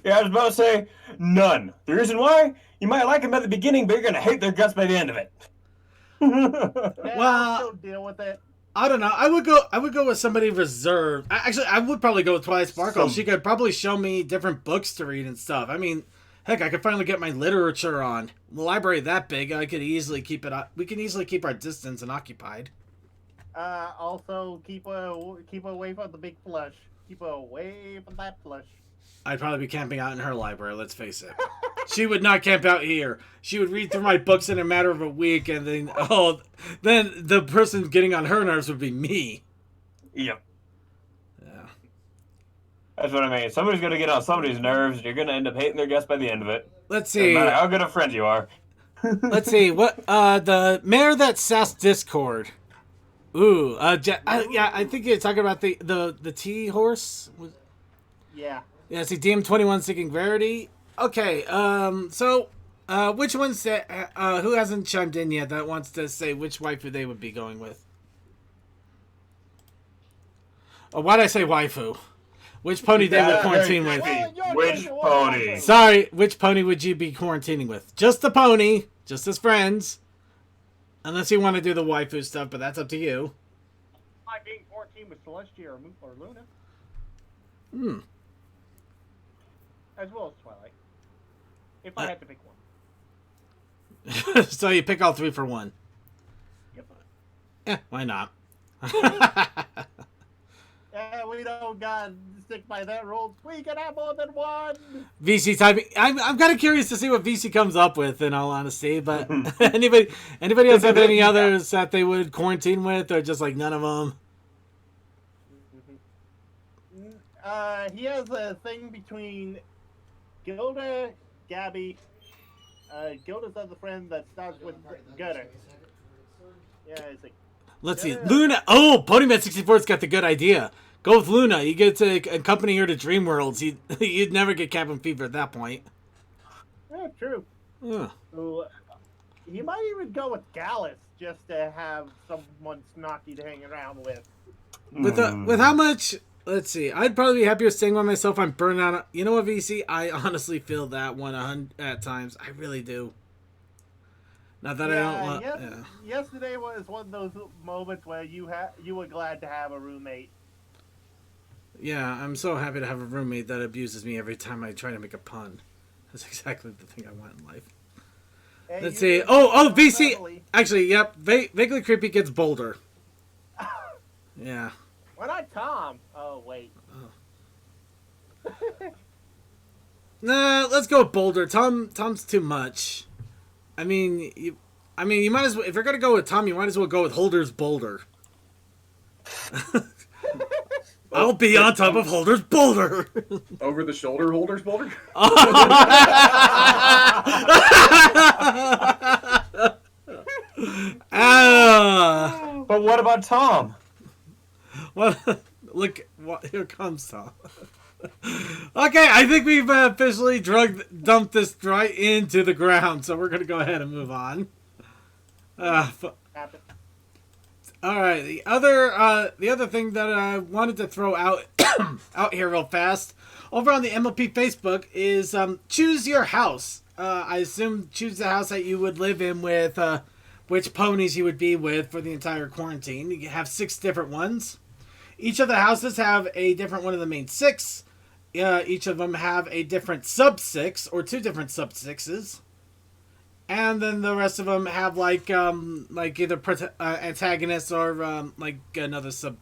Yeah, I was about to say none. The reason why? You might like them at the beginning, but you're going to hate their guts by the end of it. Yeah, well, I'll still deal with it. I don't know. I would go with somebody reserved. Actually, I would probably go with Twilight Sparkle. She could probably show me different books to read and stuff. I mean... Heck, I could finally get my literature on. The library that big, I could easily keep it. We can easily keep our distance and occupied. Also keep away from the big flush. Keep away from that flush. I'd probably be camping out in her library. Let's face it. She would not camp out here. She would read through my books in a matter of a week, and then the person getting on her nerves would be me. Yep. That's what I mean. Somebody's going to get on somebody's nerves, and you're going to end up hating their guts by the end of it. Let's see. No matter how good a friend you are. Let's see. What the mayor that sassed Discord. Ooh. Yeah, I think you're talking about the T horse. Yeah. Yeah. See, DM21 seeking rarity. Okay. So, which one's that? Who hasn't chimed in yet that wants to say which waifu they would be going with? Oh, why'd I say waifu? Which pony they would quarantine with? Which pony? Sorry, which pony would you be quarantining with? Just the pony, just as friends. Unless you want to do the waifu stuff, but that's up to you. I'm being 14 with Celestia or Luna. As well as Twilight. If I had to pick one. So you pick all three for one. Yep. Why not? Yeah, we don't gotta stick by that rule. We can have more than one. VC typing. I'm kind of curious to see what VC comes up with, in all honesty. But anybody else have any others that they would quarantine with, or just like none of them? He has a thing between Gilda, Gabby, Gilda's other friend that starts with Gutter. Yeah, it's like. Let's see. Luna. Oh, Ponyman64's got the good idea. Go with Luna. You get to accompany her to Dream Worlds. You'd never get cabin fever at that point. Yeah, true. Yeah. So, you might even go with Gallus just to have someone snarky to hang around with. With how much... Let's see. I'd probably be happier staying by myself. I'm burning out. You know what, VC? I honestly feel that one at times. I really do. Not that I don't want... Yesterday was one of those moments where you were glad to have a roommate. Yeah, I'm so happy to have a roommate that abuses me every time I try to make a pun. That's exactly the thing I want in life. Hey, let's see. Oh, VC! Actually, yep. Vaguely Creepy gets bolder. Yeah. Why not Tom? Oh, wait. Nah, let's go with Boulder. Tom's too much. I mean, you might as well, if you're gonna go with Tom, you might as well go with Holder's Boulder. I'll be on top of Holder's Boulder. Over the shoulder Holder's Boulder? But what about Tom? Well, look, here comes Tom. Okay, I think we've officially dumped this right into the ground, so we're gonna go ahead and move on. All right, the other thing that I wanted to throw out out here real fast over on the MLP Facebook is choose your house. I assume choose the house that you would live in with which ponies you would be with for the entire quarantine. You have 6 different ones. Each of the houses have a different one of the main 6. Each of them have a different sub 6 or 2 different sub 6s. And then the rest of them have like either antagonists or like another sub.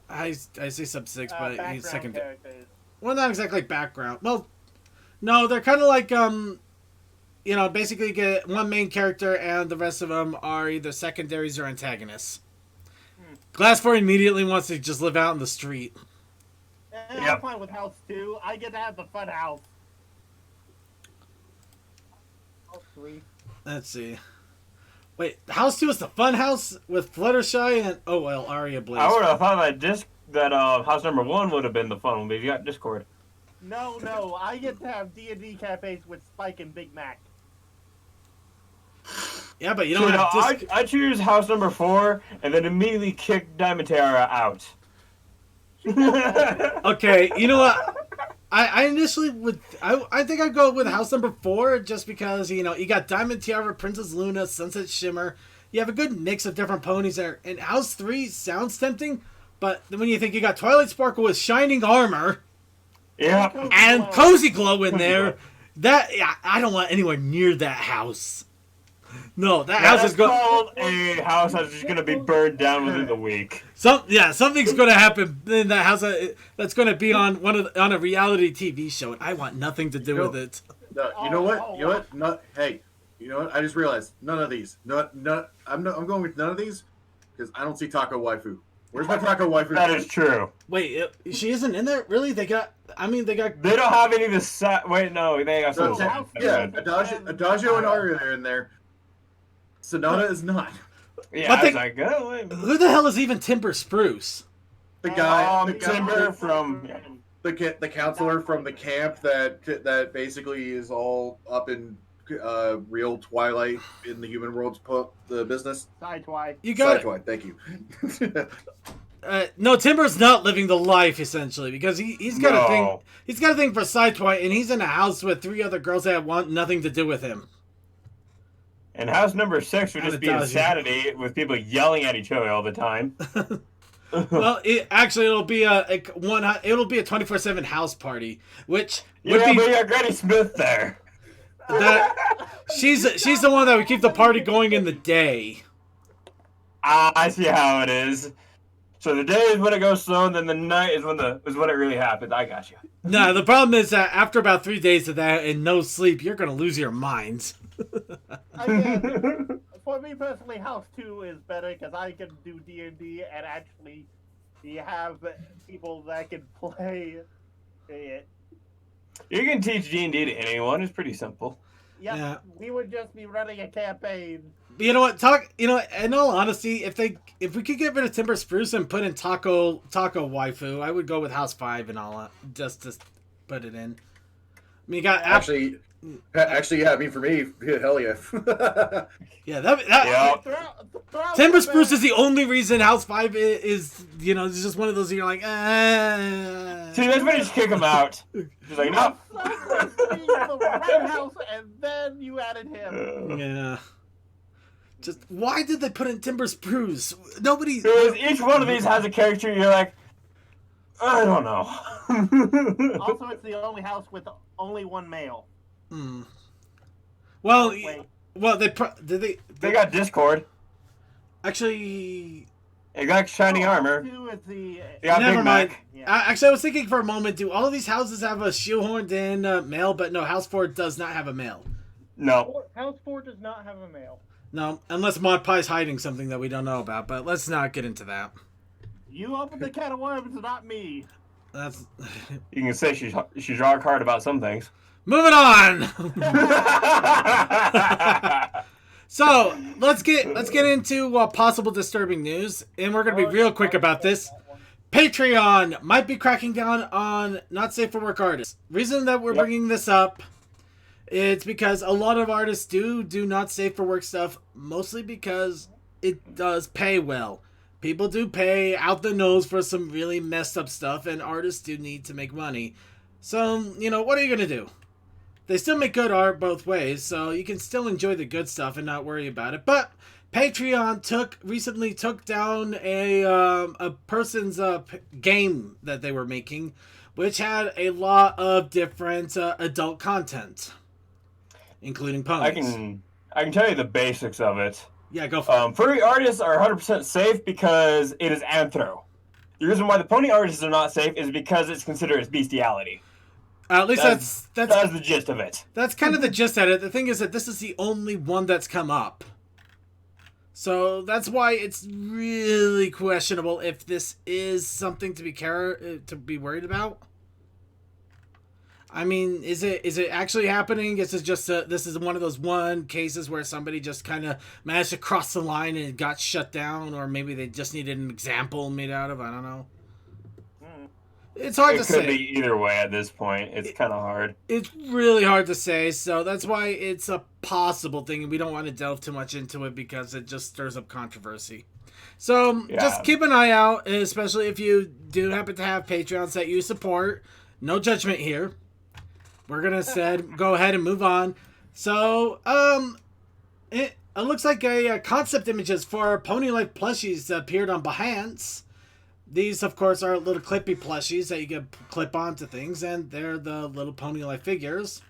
I say sub 6, but he's second. Characters. Well, not exactly background. Well, no, they're kind of like basically get one main character and the rest of them are either secondaries or antagonists. Glass 4 immediately wants to just live out in the street. I'm fine with House 2. I get to have the fun house. House 3. Let's see. Wait, House 2 is the fun house with Fluttershy and Aria Blaze. I would have thought that house number 1 would have been the fun one, but you got Discord. No, I get to have D&D cafes with Spike and Big Mac. Yeah, but you don't have I choose house number 4 and then immediately kick Diamond Tiara out. Okay, you know what? I initially would. I think I'd go with house number 4 just because you got Diamond Tiara, Princess Luna, Sunset Shimmer. You have a good mix of different ponies there. And house 3 sounds tempting, but when you think you got Twilight Sparkle with shining armor, and Cozy Glow in there, I don't want anywhere near that house. No, that house is going. Called a house that's just going to be burned down within the week. Something's going to happen in that house that's going to be on on a reality TV show, and I want nothing to do with it. No, you know what? You know what? No, hey, you know what? I just realized none of these. No, I'm going with none of these because I don't see Taco Waifu. Where's my Taco Waifu? That is true. Wait, she isn't in there? Really? They don't have any of the Wait, no, they got some. Yeah, Adagio and Aria are in there. Sonata is not. Yeah, but I was like, oh, wait. Who the hell is even Timber Spruce? The guy, Timber from the counselor from the camp that basically is all up in real Twilight in the human world's the business. Sidewise. You got Sidewise, thank you. No, Timber's not living the life essentially because he's got a thing. He's got a thing for Sidewise, and he's in a house with 3 other girls that want nothing to do with him. And house number 6 would just be insanity with people yelling at each other all the time. Well, it'll be a 24/7 house party, which would be. But you got Granny Smith there. She's the one that would keep the party going in the day. I see how it is. So the day is when it goes slow, and then the night is when it really happens. I got you. No, the problem is that after about 3 days of that and no sleep, you're gonna lose your minds. Again, for me personally, House 2 is better because I can do D&D and actually have people that can play it. You can teach D&D to anyone. It's pretty simple. Yeah, we would just be running a campaign. You know what? In all honesty, if we could get rid of Timber Spruce and put in Taco Waifu, I would go with House 5 and all just to put it in. I mean, you got actually, yeah. I mean, for me, hell yeah. Yeah, Timber Spruce is the only reason House 5 is it's just one of those you're like, See, that's when you just kick him out. He's like, no. The right house, and then you added him. Yeah. Just why did they put in Timber Spruce? Nobody. Because each one of these has a character. You're like, I don't know. Also, it's the only house with only one male. Hmm. Well, they got Discord. Actually, You got shiny armor. Two is the. You got Never Big mind. Mac. Yeah. Actually, I was thinking for a moment, do all of these houses have a shoehorned in mail? But no, House 4 does not have a mail. No. House 4 does not have a mail. No, unless Mod Pie's hiding something that we don't know about. But let's not get into that. You opened the can of worms, not me. That's You can say she's rock hard about some things. moving on. So let's get into possible disturbing news, and we're gonna be real quick about this. Patreon might be cracking down on not safe for work artists. Reason that we're bringing this up, it's because a lot of artists do not safe for work stuff, mostly because it does pay well. People do pay out the nose for some really messed up stuff, and artists do need to make money. So, what are you gonna do? They still make good art both ways, so you can still enjoy the good stuff and not worry about it. But Patreon recently took down a person's game that they were making, which had a lot of different adult content, including ponies. I can tell you the basics of it. Yeah, go for it. Furry artists are 100% safe because it is anthro. The reason why the pony artists are not safe is because it's considered as bestiality. At least that's the gist of it. That's kind of the gist of it. The thing is that this is the only one that's come up. So that's why it's really questionable if this is something to be worried about. I mean, is it actually happening? Is it just this is one of those cases where somebody just kind of managed to cross the line and it got shut down, or maybe they just needed an example made out of? I don't know. It's hard to say. It could be either way at this point. It's kind of hard. It's really hard to say, so that's why it's a possible thing, and we don't want to delve too much into it because it just stirs up controversy. So just keep an eye out, especially if you do happen to have Patreons that you support. No judgment here. We're gonna go ahead and move on. So it looks like a concept images for Pony Life plushies appeared on Behance. These, of course, are little clippy plushies that you can clip onto things, and they're the little Pony Life figures.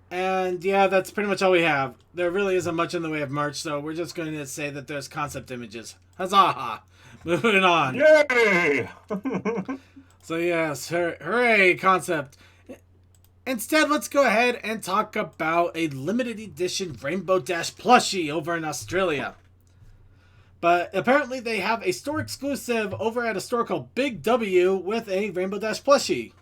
And yeah, that's pretty much all we have. There really isn't much in the way of merch, so we're just going to say that there's concept images. Huzzah! Moving on. Yay! So yes, hooray, concept. Instead, let's go ahead and talk about a limited edition Rainbow Dash plushie over in Australia. But apparently they have a store exclusive over at a store called Big W with a Rainbow Dash plushie.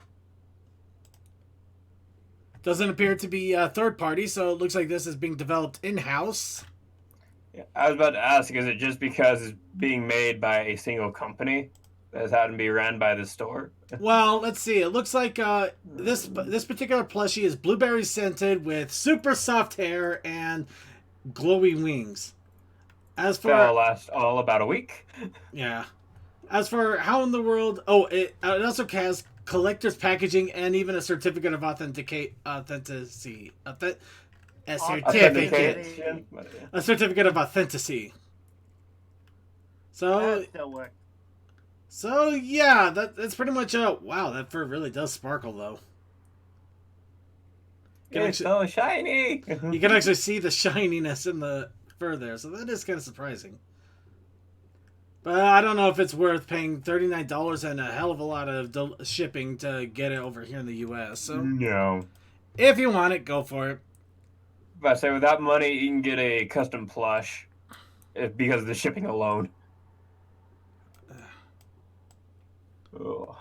Doesn't appear to be third party, so it looks like this is being developed in-house. Yeah, I was about to ask, is it just because it's being made by a single company that's had to be run by the store? Well, let's see. It looks like this particular plushie is blueberry scented with super soft hair and glowy wings. As for That'll last all about a week. Yeah. As for how in the world, it also has collector's packaging and even a certificate of authenticity. A certificate of authenticity. So yeah, that's pretty much wow, that fur really does sparkle though. It's so shiny. You can actually see the shininess in the fur there, so that is kind of surprising. But I don't know if it's worth paying $39 and a hell of a lot of shipping to get it over here in the U.S. So no. If you want it, go for it. But I say with that money, you can get a custom plush because of the shipping alone. Ugh.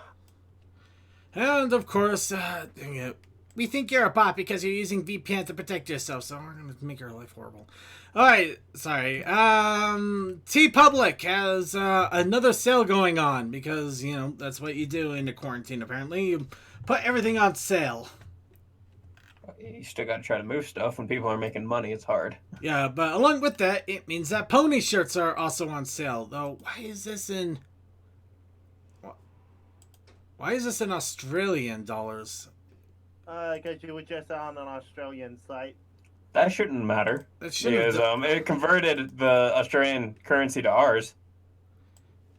And of course, dang it. We think you're a bot because you're using VPN to protect yourself, so we're going to make your life horrible. Alright, sorry. T-Public has another sale going on because, that's what you do in the quarantine, apparently. You put everything on sale. You still got to try to move stuff. When people are making money, it's hard. Yeah, but along with that, it means that pony shirts are also on sale. Though, why is this in Australian dollars? Because you were just on an Australian site. That shouldn't matter. That shouldn't. Because it converted the Australian currency to ours.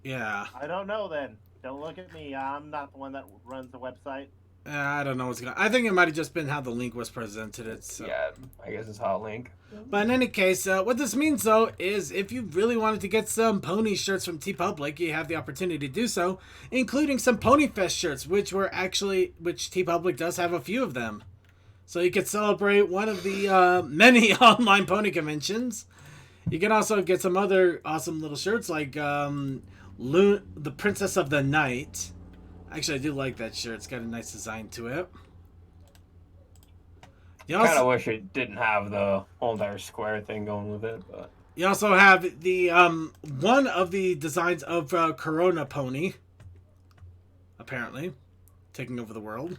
Yeah. I don't know then. Don't look at me. I'm not the one that runs the website. I don't know what's going on. I think it might have just been how the link was presented. So. Yeah, I guess it's Hot Link. But in any case, what this means, though, is if you really wanted to get some pony shirts from TeePublic, you have the opportunity to do so, including some Pony Fest shirts, which TeePublic does have a few of them. So you could celebrate one of the many online pony conventions. You can also get some other awesome little shirts, like the Princess of the Night. Actually, I do like that shirt. It's got a nice design to it. I kind of wish it didn't have the whole entire square thing going with it. But you also have the one of the designs of Corona Pony, apparently, taking over the world.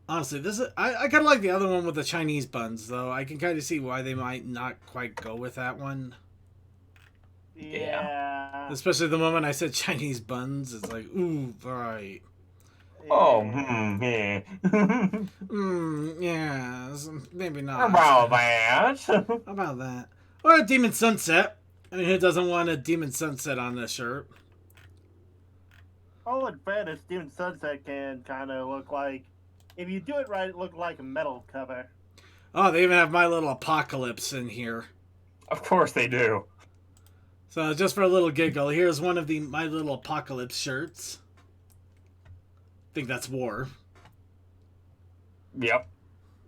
Honestly, I kind of like the other one with the Chinese buns, though. I can kind of see why they might not quite go with that one. Yeah. Especially the moment I said Chinese buns, it's like, ooh, right. Oh, yeah. Yeah, maybe not. How about that? How about that? Or a Demon Sunset. I mean, who doesn't want a Demon Sunset on the shirt? Oh, in fairness, Demon Sunset can kind of look like, if you do it right, it looks like a metal cover. Oh, they even have My Little Apocalypse in here. Of course they do. So, just for a little giggle, here's one of the My Little Apocalypse shirts. I think that's War. Yep.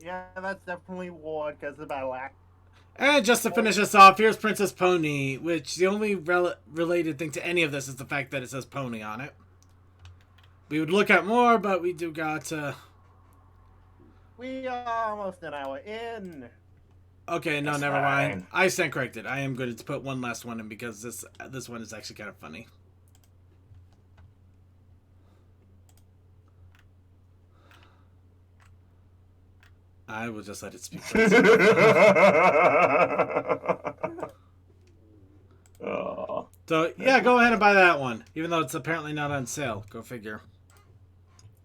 Yeah, that's definitely War because of the battle act. And just to finish us off, here's Princess Pony, which the only related thing to any of this is the fact that it says Pony on it. We would look at more, but we do got... We are almost an hour in. Okay, no, That's never fine. mind. I stand corrected. I am going to put one last one in because this one is actually kind of funny. I will just let it speak for itself. Oh. So, yeah, go ahead and buy that one. Even though it's apparently not on sale. Go figure.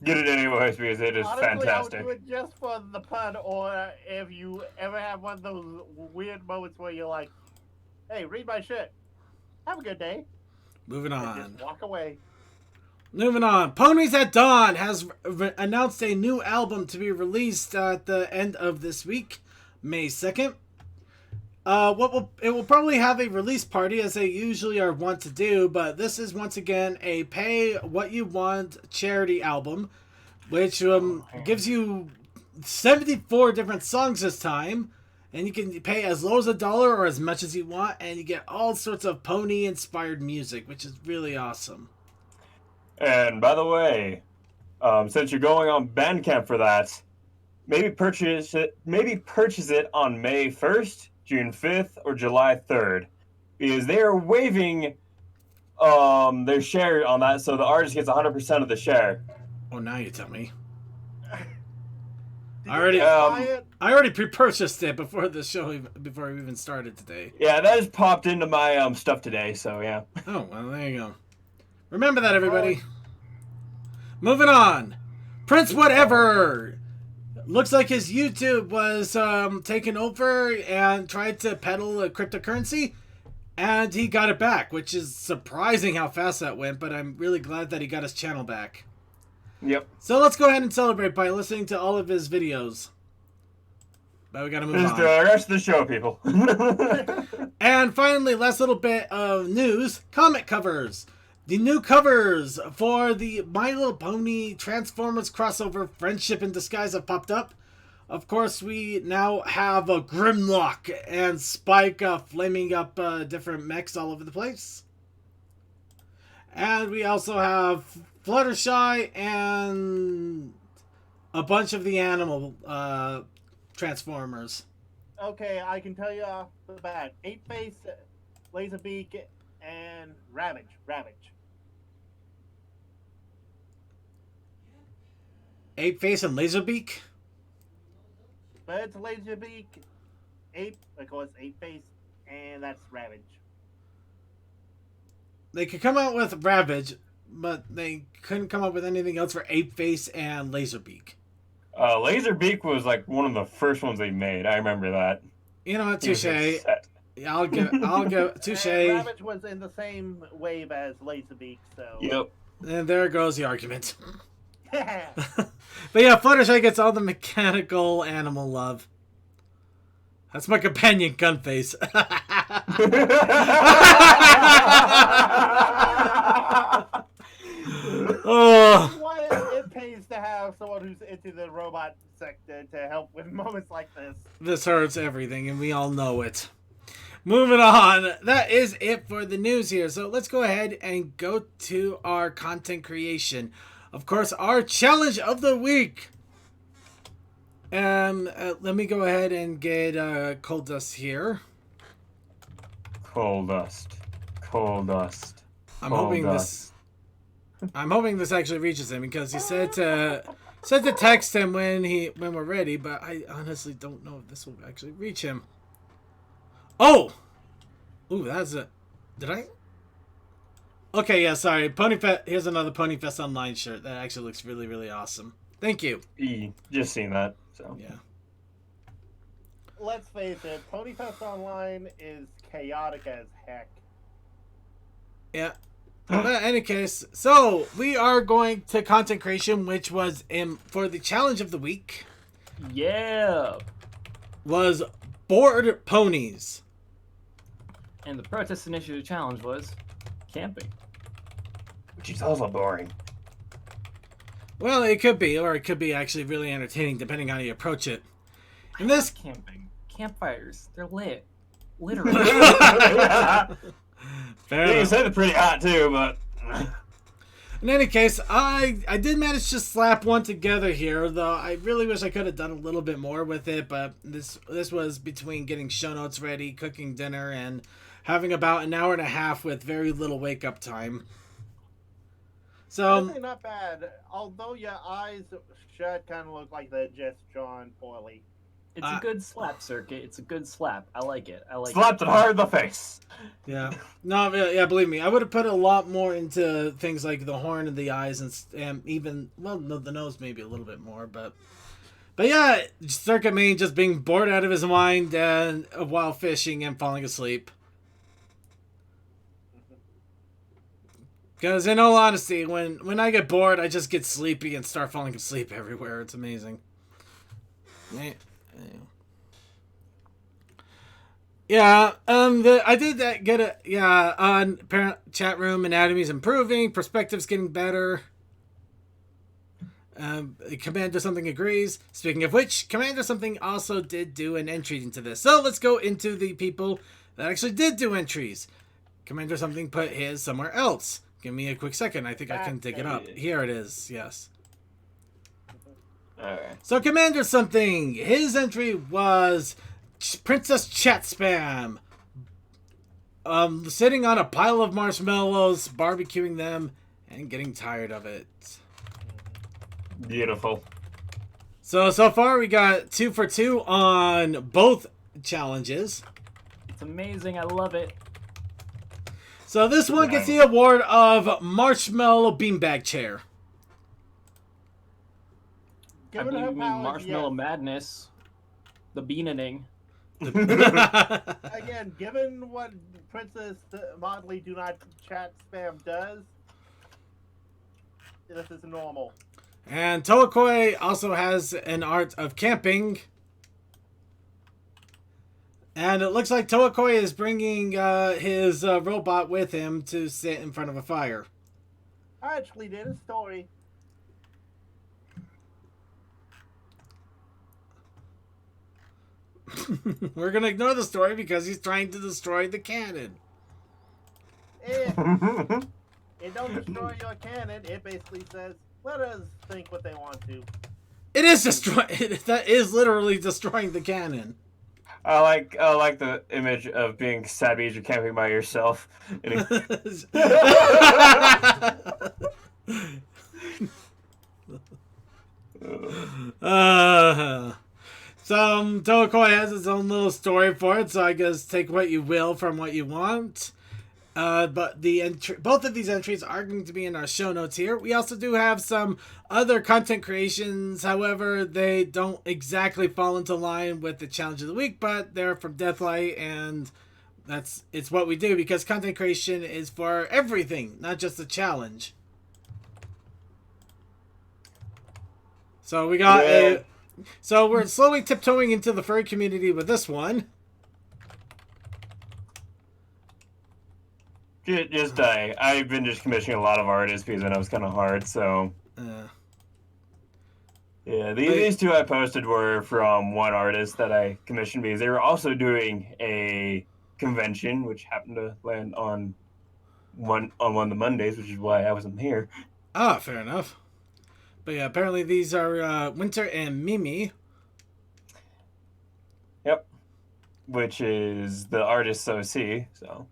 Get it anyways because it is Honestly, fantastic. I would do it just for the pun, or if you ever have one of those weird moments where you're like, hey, read my shit. Have a good day. Moving And on. just walk away. Moving on. Ponies at Dawn has announced a new album to be released at the end of this week, May 2nd. It will probably have a release party as they usually are wont to do, but this is once again a pay what you want charity album, which gives you 74 different songs this time, and you can pay as low as $1 or as much as you want, and you get all sorts of pony inspired music, which is really awesome. And by the way, since you're going on Bandcamp for that, maybe purchase it on May 1st. June 5th or July 3rd, because they are waiving their share on that, so the artist gets 100% of the share. Oh, now you tell me. Did I already, you buy it? I already pre-purchased it before the show, before we even started today. Yeah, that just popped into my stuff today, so yeah. Oh, well, there you go. Remember that, everybody. Moving on. Prince Whatever. Looks like his YouTube was taken over and tried to peddle a cryptocurrency, and he got it back, which is surprising how fast that went, but I'm really glad that he got his channel back. Yep. So let's go ahead and celebrate by listening to all of his videos. But we gotta move This is on. the rest of the show, people. And finally, last little bit of news, comic covers. The new covers for the My Little Pony Transformers crossover Friendship in Disguise have popped up. Of course, we now have a Grimlock and Spike flaming up different mechs all over the place. And we also have Fluttershy and a bunch of the animal Transformers. Okay, I can tell you off the bat. 8-Face, Laserbeak, and Ravage. Ape-Face and Laserbeak? But it's Laserbeak, Ape, of course, 8-Face, and that's Ravage. They could come out with Ravage, but they couldn't come up with anything else for Ape-Face and Laserbeak. Laserbeak was like one of the first ones they made. I remember that. You know what, He was touche. upset. I'll give touche. And Ravage was in the same wave as Laserbeak, so... Yep. And there goes the argument. But yeah, Fluttershy gets all the mechanical animal love. That's my companion, Gunface. Oh. That's why it pays to have someone who's into the robot sector to help with moments like this. This hurts everything, and we all know it. Moving on. That is it for the news here. So let's go ahead and go to our content creation. Of course, our challenge of the week. Let me go ahead and get Cold Dust here. Coal dust. Coal dust. I'm Coal hoping dust. I'm hoping this actually reaches him because he said to text him when we're ready, but I honestly don't know if this will actually reach him. Oh! Ooh, that's a... Did I? Okay, yeah, sorry. Ponyfest. Here's another Ponyfest Online shirt. That actually looks really, really awesome. Thank you. Just seen that, so. Yeah. Let's face it, Ponyfest Online is chaotic as heck. Yeah. But in any case, so we are going to content creation, which was for the challenge of the week. Yeah. Was board ponies. And the protest initiative challenge was camping. Which is also boring. Well, it could be, or it could be actually really entertaining, depending on how you approach it. And this Camping. Campfires. They're lit. Literally. Fair You enough. said it pretty hot too, but In any case, I did manage to slap one together here, though I really wish I could have done a little bit more with it, but this was between getting show notes ready, cooking dinner, and having about an hour and a half with very little wake-up time. So, Honestly, not bad. Although your eyes should kind of look like they're just drawn poorly. It's a good slap circuit. It's a good slap. I like it. I like slapped it hard in the face. yeah. No, yeah, believe me, I would have put a lot more into things like the horn and the eyes and even, well, no, the nose maybe a little bit more, but yeah, Circuit Main just being bored out of his mind and while fishing and falling asleep. Because in all honesty, when I get bored, I just get sleepy and start falling asleep everywhere. It's amazing. Yeah, I did get on parent chat room. Anatomy's improving, perspective's getting better. Commander Something agrees. Speaking of which, Commander Something also did do an entry into this. So let's go into the people that actually did do entries. Commander Something put his somewhere else. Give me a quick second. I think I can dig it up. Here it is. Yes. Alright. So Commander Something, his entry was Princess Chat Spam. Sitting on a pile of marshmallows, barbecuing them, and getting tired of it. Beautiful. So far we got 2 for 2 on both challenges. It's amazing. I love it. So this one gets the award of Marshmallow Beanbag Chair. I Given believe her you mean powers, Marshmallow yes. Madness. The beanening. Again, given what Princess Motley Do Not Chat Spam does, this is normal. And Toakoi also has an art of camping. And it looks like Toakoi is bringing his robot with him to sit in front of a fire. I actually did a story. We're going to ignore the story because he's trying to destroy the cannon. It don't destroy your cannon. It basically says, let us think what they want to. It is that is literally destroying the cannon. I like the image of being savage or camping by yourself. Toakoi has his own little story for it, so I guess take what you will from what you want. But both of these entries are going to be in our show notes here. We also do have some other content creations. However, they don't exactly fall into line with the challenge of the week, but they're from Deathlight, and it's what we do because content creation is for everything, not just the challenge. So we got Yeah. So we're slowly tiptoeing into the furry community with this one. I've been just commissioning a lot of artists because I know it's kind of hard. So yeah, these two I posted were from one artist that I commissioned because they were also doing a convention, which happened to land on one of the Mondays, which is why I wasn't here. Ah, fair enough. But yeah, apparently these are Winter and Mimi. Yep, which is the artist's OC. So.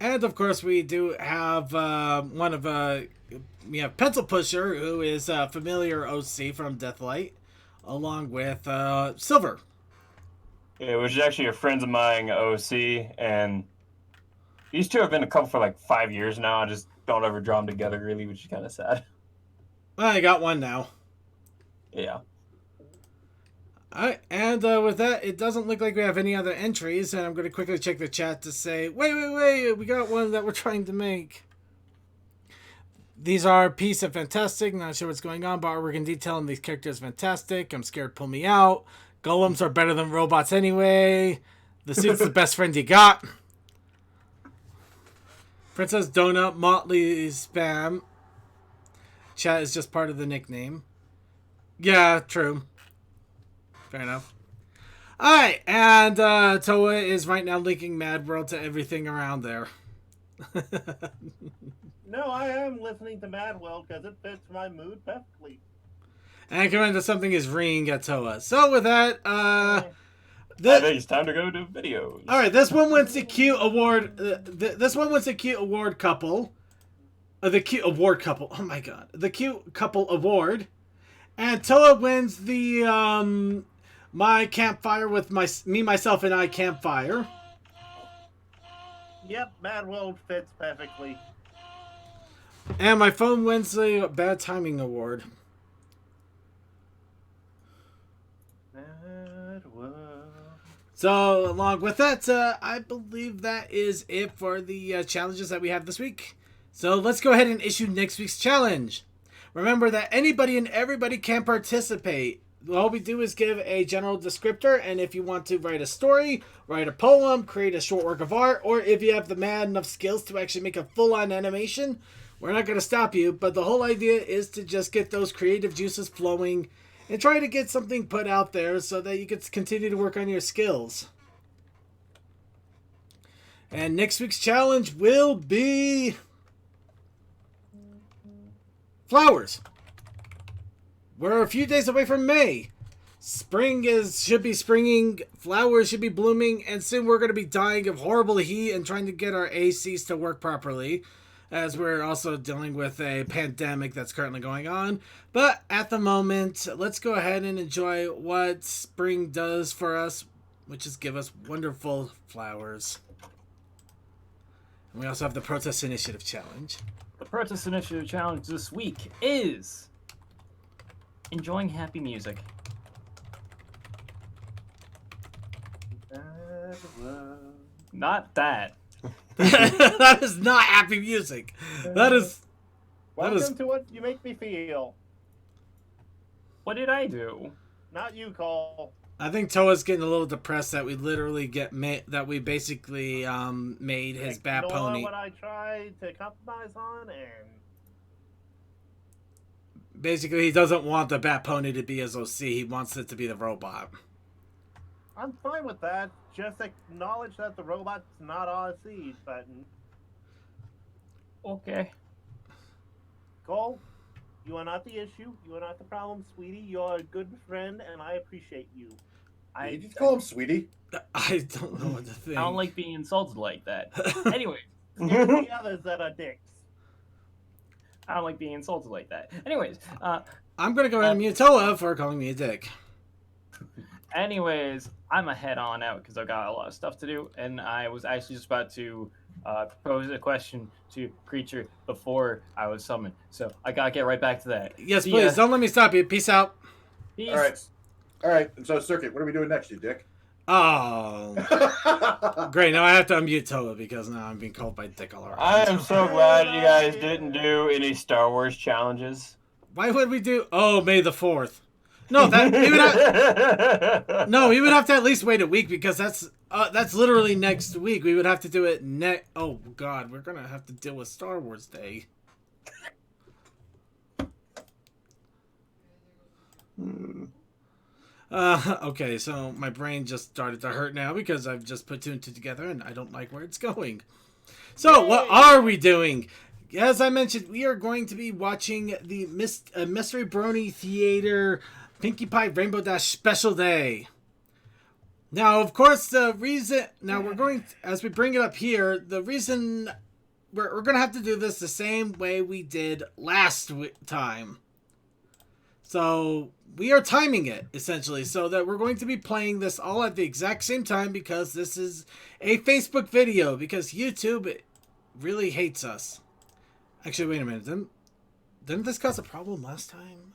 And of course, we do have we have Pencil Pusher, who is a familiar OC from Deathlight, along with Silver. Yeah, which is actually a friend of mine, OC, and these two have been a couple for like 5 years now. I just don't ever draw them together, really, which is kind of sad. Well, I got one now. Yeah. Alright, and with that, it doesn't look like we have any other entries, and I'm going to quickly check the chat to say, wait, we got one that we're trying to make. These are Peace and Fantastic, not sure what's going on, but artwork and detail on these characters is fantastic. I'm scared, pull me out. Golems are better than robots anyway. The suit's the best friend you got. Princess Donut, Motley Spam. Chat is just part of the nickname. Yeah, true. Fair enough. Alright, and Toa is right now linking Mad World to everything around there. No, I am listening to Mad World because it fits my mood perfectly. And coming to something is ringing at Toa. So with that, I think it's time to go to videos. Alright, this one wins the cute award. This one wins the cute award couple. The cute award couple. Oh my god. The cute couple award. And Toa wins the my campfire with me, myself, and I campfire. Yep, Mad World fits perfectly. And my phone wins the bad timing award. Mad World. So along with that, I believe that is it for the challenges that we have this week. So let's go ahead and issue next week's challenge. Remember that anybody and everybody can participate. All we do is give a general descriptor, and if you want to write a story, write a poem, create a short work of art, or if you have the mad enough skills to actually make a full-on animation, we're not going to stop you. But the whole idea is to just get those creative juices flowing and try to get something put out there so that you can continue to work on your skills. And next week's challenge will be flowers. We're a few days away from May. Spring should be springing, flowers should be blooming, and soon we're going to be dying of horrible heat and trying to get our ACs to work properly, as we're also dealing with a pandemic that's currently going on. But at the moment, let's go ahead and enjoy what spring does for us, which is give us wonderful flowers. And we also have the Protest Initiative Challenge. The Protest Initiative Challenge this week is enjoying happy music. Mad World. Not that. That is not happy music. That is... Welcome to What You Make Me Feel. What did I do? Not you, Cole. I think Toa's getting a little depressed that we literally that we basically made his bad Ignore pony. what I tried to compromise on, and Basically, he doesn't want the bat pony to be his OC. He wants it to be the robot. I'm fine with that. Just acknowledge that the robot's not RC button. Okay. Cole, you are not the issue. You are not the problem, sweetie. You are a good friend, and I appreciate you. You just call him sweetie. I don't know what to think. I don't like being insulted like that. Anyway, Here's the others that are dicks. I don't like being insulted like that. Anyways, I'm going to go ahead and mute Toa for calling me a dick. Anyways, I'm a head on out because I've got a lot of stuff to do, and I was actually just about to pose a question to Creature before I was summoned. So I gotta get right back to that. Yes, See please. ya. Don't let me stop you. Peace out. Peace. All right. And so, Circuit, what are we doing next, you dick? Oh. Great. Now I have to unmute Toa because now I'm being called by dick all around. I am so glad you guys didn't do any Star Wars challenges. Why would we do... Oh, May the 4th. No, that we would have, no, we would have to at least wait a week because that's literally next week. We would have to do it Oh God, we're gonna have to deal with Star Wars Day. Okay, so my brain just started to hurt now because I've just put two and two together and I don't like where it's going. So, what are we doing? As I mentioned, we are going to be watching the Mystery Brony Theater Pinkie Pie Rainbow Dash Special Day. Now, of course, the reason... Now, we're going... As we bring it up here, the reason... We're going to have to do this the same way we did last time. So, we are timing it, essentially, so that we're going to be playing this all at the exact same time because this is a Facebook video, because YouTube really hates us. Actually, wait a minute. Didn't this cause a problem last time?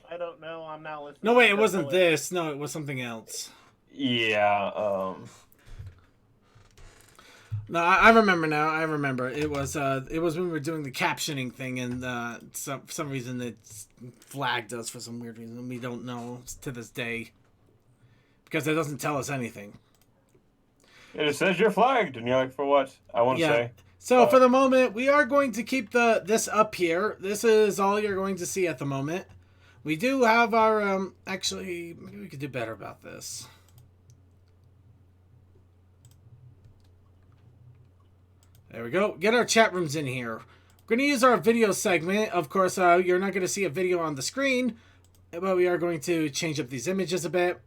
I don't know. I'm not listening. No, wait, it wasn't this. No, it was something else. Yeah, No, I remember now. I remember. It was when we were doing the captioning thing, and for some reason it flagged us for some weird reason. We don't know to this day because it doesn't tell us anything. it says you're flagged, and you're like, for what? I want to say. So for the moment, we are going to keep this up here. This is all you're going to see at the moment. We do have our actually, maybe we could do better about this. There we go. Get our chat rooms in here. We're going to use our video segment. Of course, you're not going to see a video on the screen, but we are going to change up these images a bit.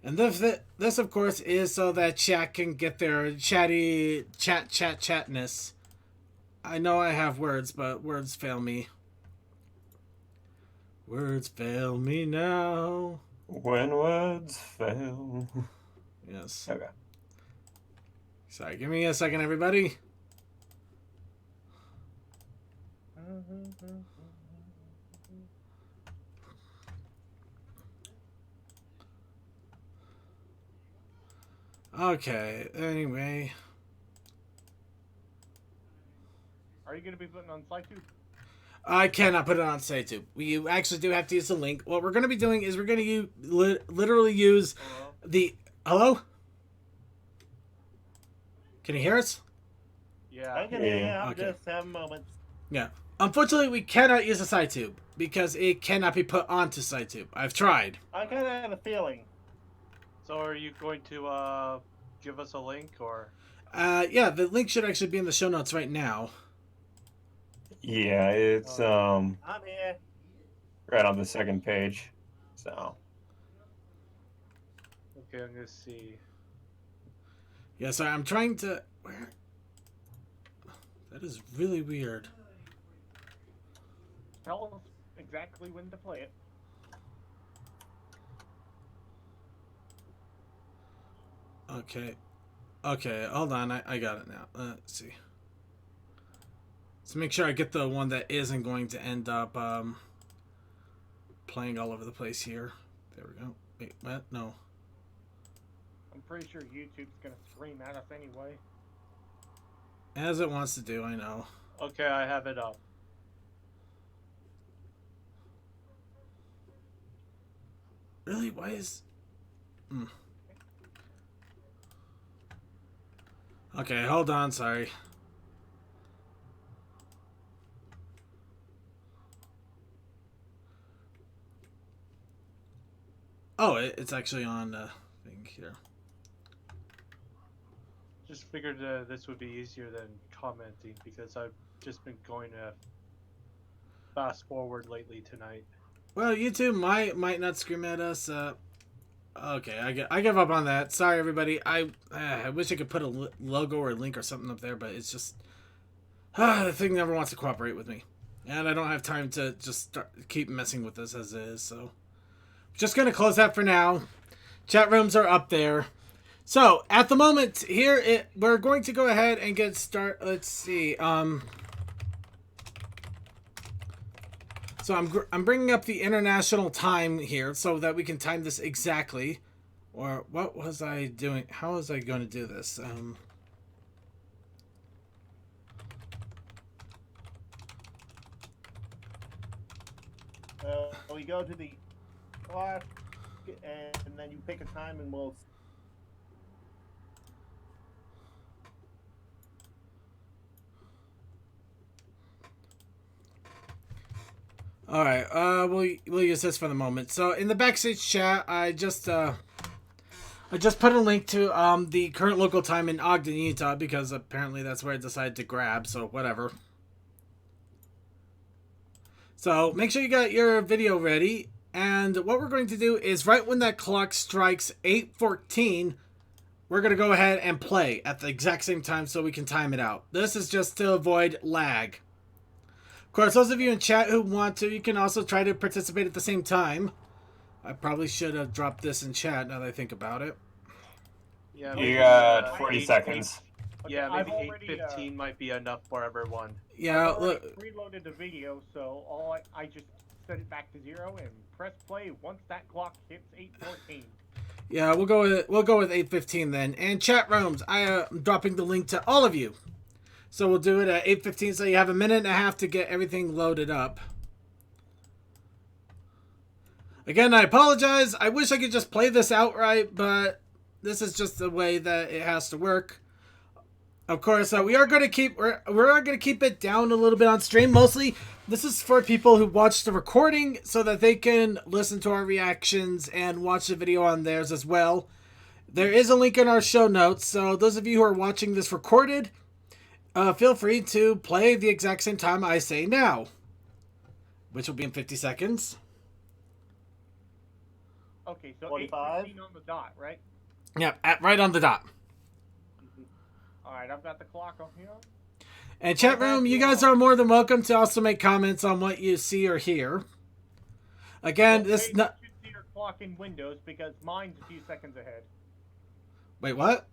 And this of course, is so that chat can get their chatness. I know I have words, but words fail me. Words fail me now. When words fail. Yes. Okay. Sorry, give me a second, everybody. Okay, anyway. Are you going to be putting on SciTube? I cannot put it on SciTube. We actually do have to use the link. What we're going to be doing is we're going to literally use the... Hello? Can you hear us? Yeah. I can hear you. I'm Okay. just having moments. Yeah. Unfortunately, we cannot use a SciTube because it cannot be put onto SciTube. I've tried. I kind of had a feeling. So are you going to give us a link or? Yeah, the link should actually be in the show notes right now. Yeah, it's I'm here. right on the second page. So Okay, I'm gonna see. Yeah, sorry, I'm trying to... Where? That is really weird. Tell us exactly when to play it. Okay. Okay, hold on. I got it now. Let's see. Let's make sure I get the one that isn't going to end up playing all over the place here. There we go. Wait, what? No. I'm pretty sure YouTube's going to scream at us anyway. As it wants to do, I know. Okay, I have it up. Really? Why is... Okay, hold on. Sorry. Oh, it's actually on the thing here. Just figured this would be easier than commenting because I've just been going to fast forward lately tonight. Well, YouTube might not scream at us. Okay, I give up on that. Sorry, everybody. I wish I could put a logo or a link or something up there, but it's just the thing never wants to cooperate with me, and I don't have time to just keep messing with this as is. So, just gonna close that for now. Chat rooms are up there. So at the moment here, we're going to go ahead and get started. Let's see. So I'm bringing up the international time here so that we can time this exactly. Or what was I doing? How was I going to do this? We go to the clock, and then you pick a time, and we'll. All right. We'll use this for the moment. So in the backstage chat, I just put a link to the current local time in Ogden, Utah, because apparently that's where I decided to grab. So whatever. So make sure you got your video ready. And what we're going to do is right when that clock strikes 8:14, we're going to go ahead and play at the exact same time so we can time it out. This is just to avoid lag. Of course, those of you in chat who want to, you can also try to participate at the same time. I probably should have dropped this in chat now that I think about it. Yeah, You got 40 8, seconds. Yeah, I've maybe already, 8:15 might be enough for everyone. Yeah, I've already look. preloaded the video, so I just set it back to 0 and press play once that clock hits 8:14. Yeah, we'll go with 8:15 then. And chat rooms, I am dropping the link to all of you. So we'll do it at 8:15, so you have a minute and a half to get everything loaded up. Again, I apologize. I wish I could just play this outright, but this is just the way that it has to work. Of course, we are going to keep we're going to keep it down a little bit on stream. Mostly, this is for people who watch the recording so that they can listen to our reactions and watch the video on theirs as well. There is a link in our show notes, so those of you who are watching this recorded, feel free to play the exact same time I say now, which will be in 50 seconds. Okay, so 45? 8:15 on the dot, right? Yep, right on the dot. All right, I've got the clock on here. And chat room, you guys are more than welcome to also make comments on what you see or hear. Again, Well, this you not. should see your clock in Windows because mine's a few seconds ahead. Wait, what?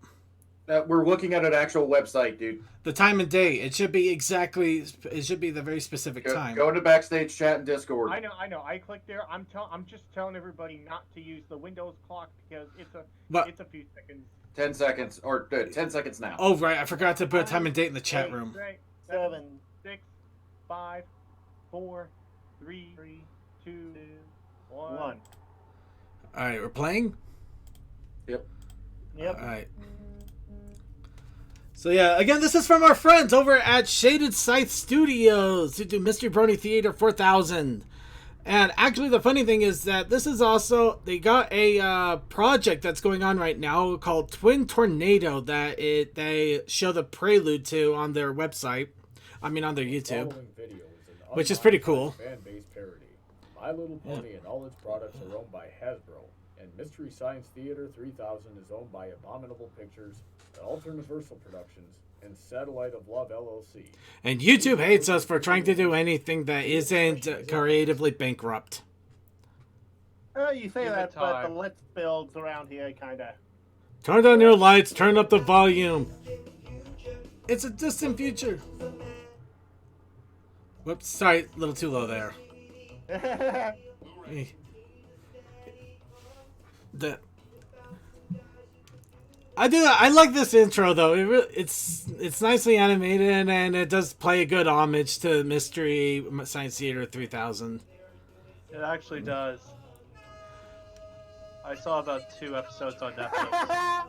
We're looking at an actual website, dude. The time and date. It should be exactly. It should be the very specific time. Go into backstage chat and Discord. I know. I clicked there. I'm just telling everybody not to use the Windows clock because it's a few seconds. 10 seconds, or 10 seconds now. Oh, right. I forgot to put time and date in the chat room. 7, 6, 5, 4, 3, 2, 1. All right, we're playing? Yep. All right. So, yeah, again, this is from our friends over at Shaded Scythe Studios who do Mystery Brony Theater 4000. And actually, the funny thing is that this is also, they got a project that's going on right now called Twin Tornado that they show the prelude to on their website. I mean, on their YouTube. Which is pretty cool. Fan-based parody. My Little Pony and all its products are owned by Hasbro, and Mystery Science Theater 3000 is owned by Abominable Pictures, Alterniversal Productions, and Satellite of Love LLC. And YouTube hates us for trying to do anything that isn't creatively bankrupt. You say that, but the Let's Builds around here kind of. Turn down your lights, turn up the volume. It's a distant future. Whoops, sorry, a little too low there. I like this intro though. It's nicely animated and it does play a good homage to Mystery Science Theater 3000. It actually does. I saw about 2 episodes on Netflix.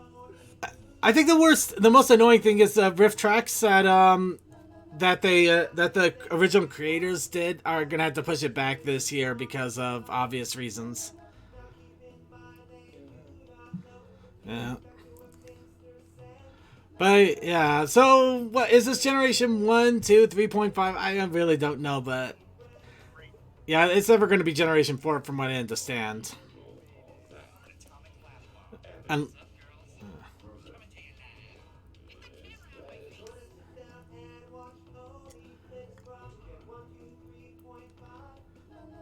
I think the most annoying thing is the riff tracks that the original creators did are gonna have to push it back this year because of obvious reasons. Yeah. But yeah, so what is this generation 1, 2, 3.5? I really don't know, but yeah, it's never going to be generation 4 from what I understand. And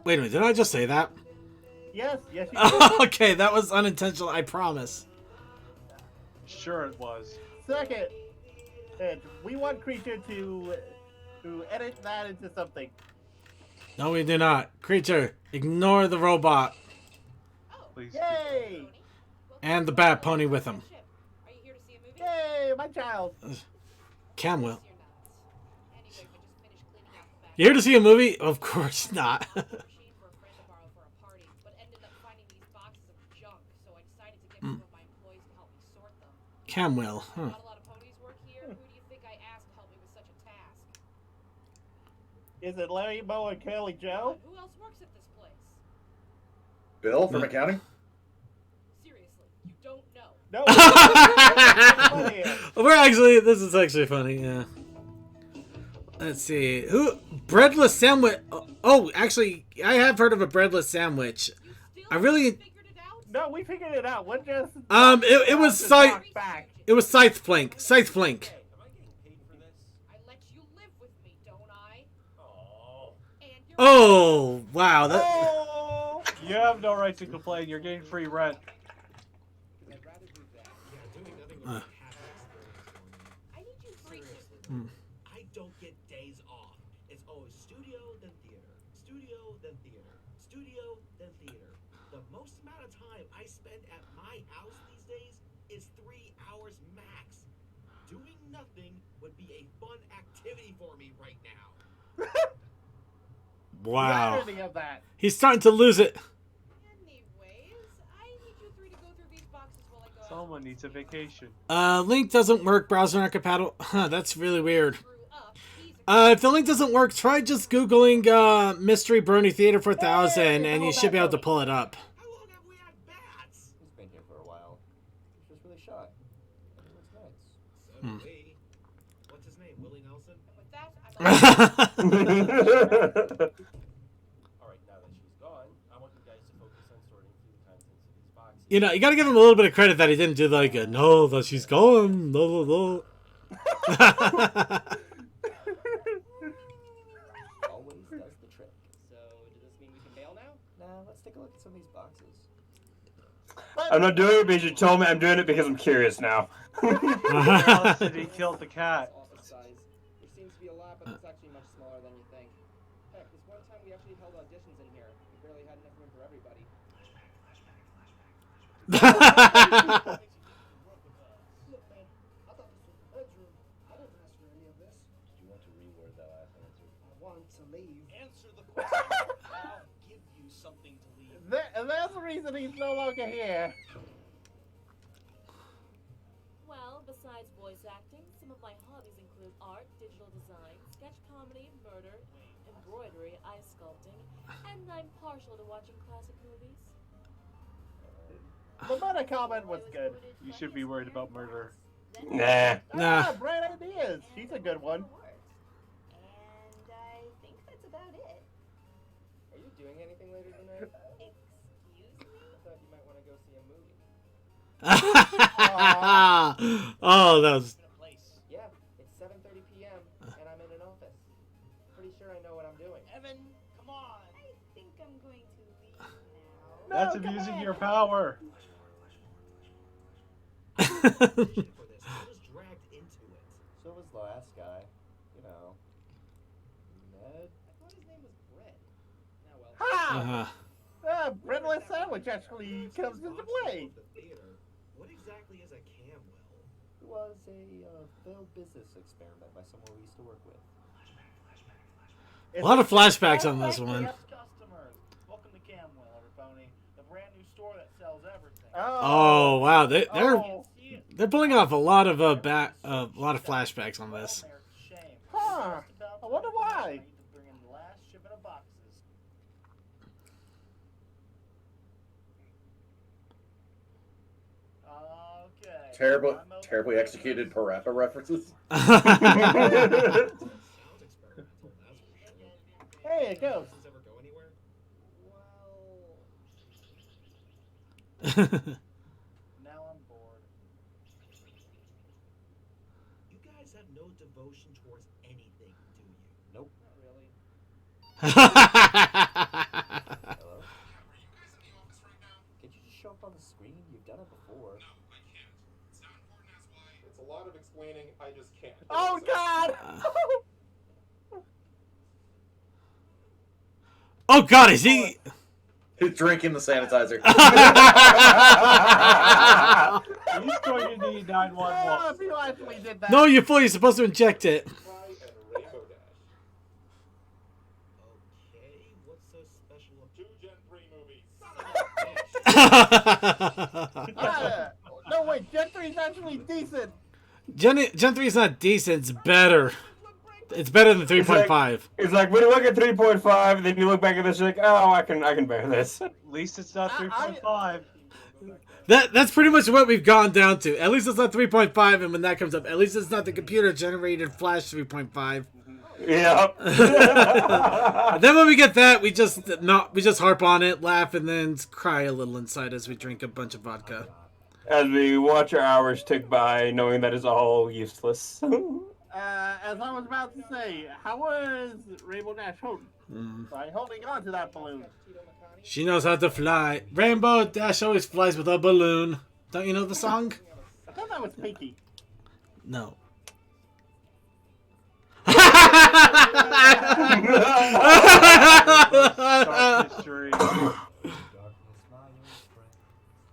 wait a minute, did I just say that? Yes, you did. Okay, that was unintentional, I promise. Sure it was. Second, we want Creature to edit that into something. No, we do not. Creature, ignore the robot. Please. Yay! And the bad pony with him. Yay, my child. Cam will. You here to see a movie? Of course not. Camwell, huh? Not a lot of ponies work here. Who do you think I asked to help me with such a task? Is it Larry Moe and Kelly Joe? Who else works at this place? Bill from accounting? Seriously, you don't know. No. This is actually funny, yeah. Let's see. Breadless sandwich. Oh, actually, I have heard of a breadless sandwich. I really. No, we figured it out. What just? It was Scythe. It was Scythe Plank. Scythe Plank. I let you live with me, don't I? Oh, wow. That. Oh! You have no right to complain. You're getting free rent. I need you three to. I don't get days off. It's always studio, then theater. Studio, then theater. Studio, then theater. The most amount of time I spend at my house these days is 3 hours max. Doing nothing would be a fun activity for me right now. Wow. Irony of that. He's starting to lose it. Anyways, I need you three to go through these boxes while I go. Someone needs a vacation. Link doesn't work. Browser not compatible. Huh, that's really weird. If the link doesn't work, try just Googling Mystery Brony Theater 4000 and you should be able to pull it up. How long have we had bats? He's been here for a while. He's just really shy. And he looks nice. So do we. What's his name? Willie Nelson? And with that, Alright, now that she's gone, I want you guys to focus on sorting through the contents of these boxes. You know, you gotta give him a little bit of credit that he didn't do like a no, that she's gone. No. Always does the trick. So, does this mean we can bail now? Nah, let's take a look at some of these boxes. I'm not doing it because you told me. I'm doing it because I'm curious now. He killed the cat. Office size. There seems to be a lot, but it's actually much smaller than you think. Heck, this one time we actually held auditions in here. We barely had enough room for everybody. Look, man, I thought this was a bedroom. I didn't ask for any of this. Did you want to reword that last answer? I want to leave. Answer the question. I'll give you something to leave. That's the reason he's no longer here. Well, besides voice acting, some of my hobbies include art, digital design, sketch comedy, murder, embroidery, ice sculpting, and I'm partial to watching classic movies. The meta comment was good. You should be worried about murder. Nah. Ah, bright ideas. She's a good one. And I think that's about it. Are you doing anything later tonight? Excuse me? I thought you might want to go see a movie. Oh, that was. Yeah, it's 7:30 p.m. and I'm in an office. Pretty sure I know what I'm doing. Evan, come on. I think I'm going to leave now. That's abusing your power. For this, I was dragged into it. So was the last guy. You know. Ned? I thought his name was Brett. Now, well, Ha! Breadless sandwich actually comes into play. the theater. What exactly is a Camwell? It was a failed business experiment by someone we used to work with. A lot of flashbacks on this one. Yes, Customers, welcome to Camwell, Everybody. The brand new store that sells everything. Oh wow, they're pulling off a lot of flashbacks on this. Huh. I wonder why. I need to bring in the last shipment of boxes. Okay. Terribly executed Parappa references. Hey, it goes. Does this ever go anywhere? Now I'm bored. You guys have no devotion towards anything, do you? Nope. Not really. Hello? Could you just show up on the screen? You've done it before. It's a lot of explaining. I just can't. Oh God! Oh God, is he? He's drinking the sanitizer. He's going to need 911. Oh, if you actually did that. No, you're full. You're supposed to inject it. Okay, what's so special about 2 Gen 3 movies. No, wait, Gen 3 is actually decent. Gen 3 is not decent. It's better. It's better than 3.5. It's like when you look at 3.5, then you look back at this, you're like, oh, I can bear this. At least it's not 3.5. That's pretty much what we've gone down to. At least it's not 3.5, and when that comes up, at least it's not the computer-generated Flash 3.5. Yeah. Then when we get that, we just harp on it, laugh, and then cry a little inside as we drink a bunch of vodka. As we watch our hours tick by, knowing that it's all useless. As I was about to say, how was Rainbow Dash holding? By holding on to that balloon. She knows how to fly. Rainbow Dash always flies with a balloon. Don't you know the song? I thought that was Pinky. No. Dark history.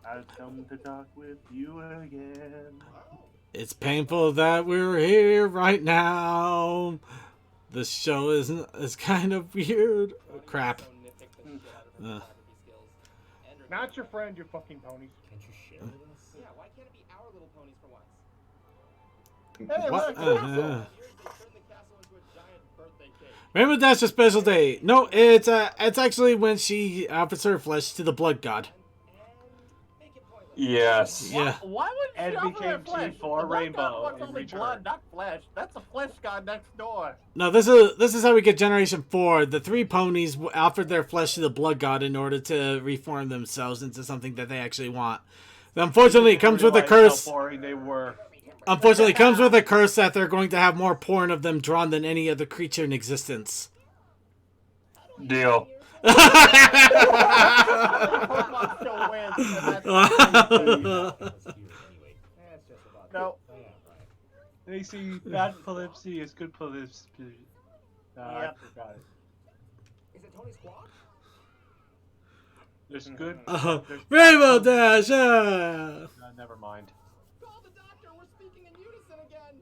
I've come to talk with you again. It's painful that we're here right now. The show is kind of weird. Crap. Not your friend, you fucking ponies. Can't you share with us? Yeah, why can't it be our little ponies for once? Hey, What? look, Rainbow Dash a special day. No, it's actually when she offers her flesh to the blood god. Yes. Yeah. Why would And she offer became her flesh? Chief for The blood Rainbow god wants in only return. blood, not flesh. That's a flesh god next door. No, this is how we get Generation 4. The 3 ponies offered their flesh to the blood god in order to reform themselves into something that they actually want. Unfortunately, it comes with a curse. How boring they were. Unfortunately, it comes with a curse that they're going to have more porn of them drawn than any other creature in existence. Deal. No. They see bad polypsy is good polypsy. No, I Yep. forgot it. Is it Tony Squawk? There's good. There's Rainbow Dash! never mind. Call the doctor, we're speaking in unison again!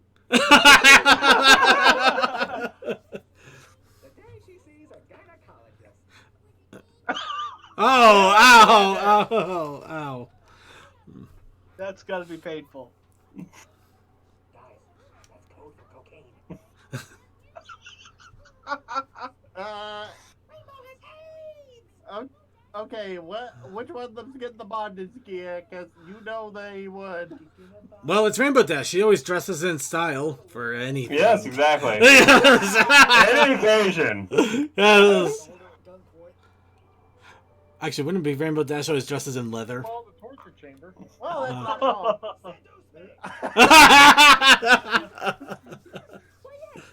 The day she sees a gynecologist. Oh, ow, ow, ow. That's gotta be painful. Guys, that's code for cocaine. Okay, which one of them's getting the bondage gear? Because you know they would. Well, it's Rainbow Dash. She always dresses in style for anything. Yes, exactly. Any occasion. Yes. Actually, wouldn't it be Rainbow Dash always dresses in leather? Call the torture chamber. Well, that's not wrong.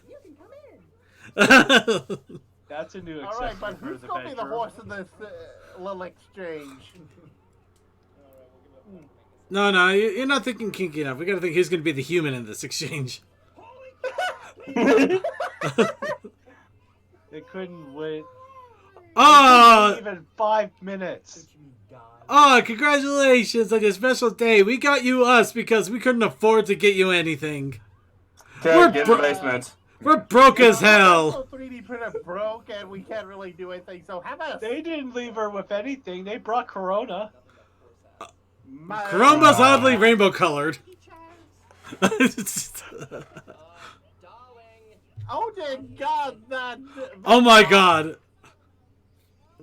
You can come in. That's a new All exception right, but for who's the going to be the adventure. horse in this little exchange? No, you're not thinking kinky enough. We gotta think who's gonna be the human in this exchange. They couldn't wait. Oh! Even 5 minutes. Oh, congratulations on your special day. We got you us because we couldn't afford to get you anything. Okay, get in the basement. We're broke as hell. 3D printer broke and we can't really do anything. So how about They didn't leave her with anything. They brought Corona. Corona's oddly rainbow colored. Oh dear God! That. Oh my God.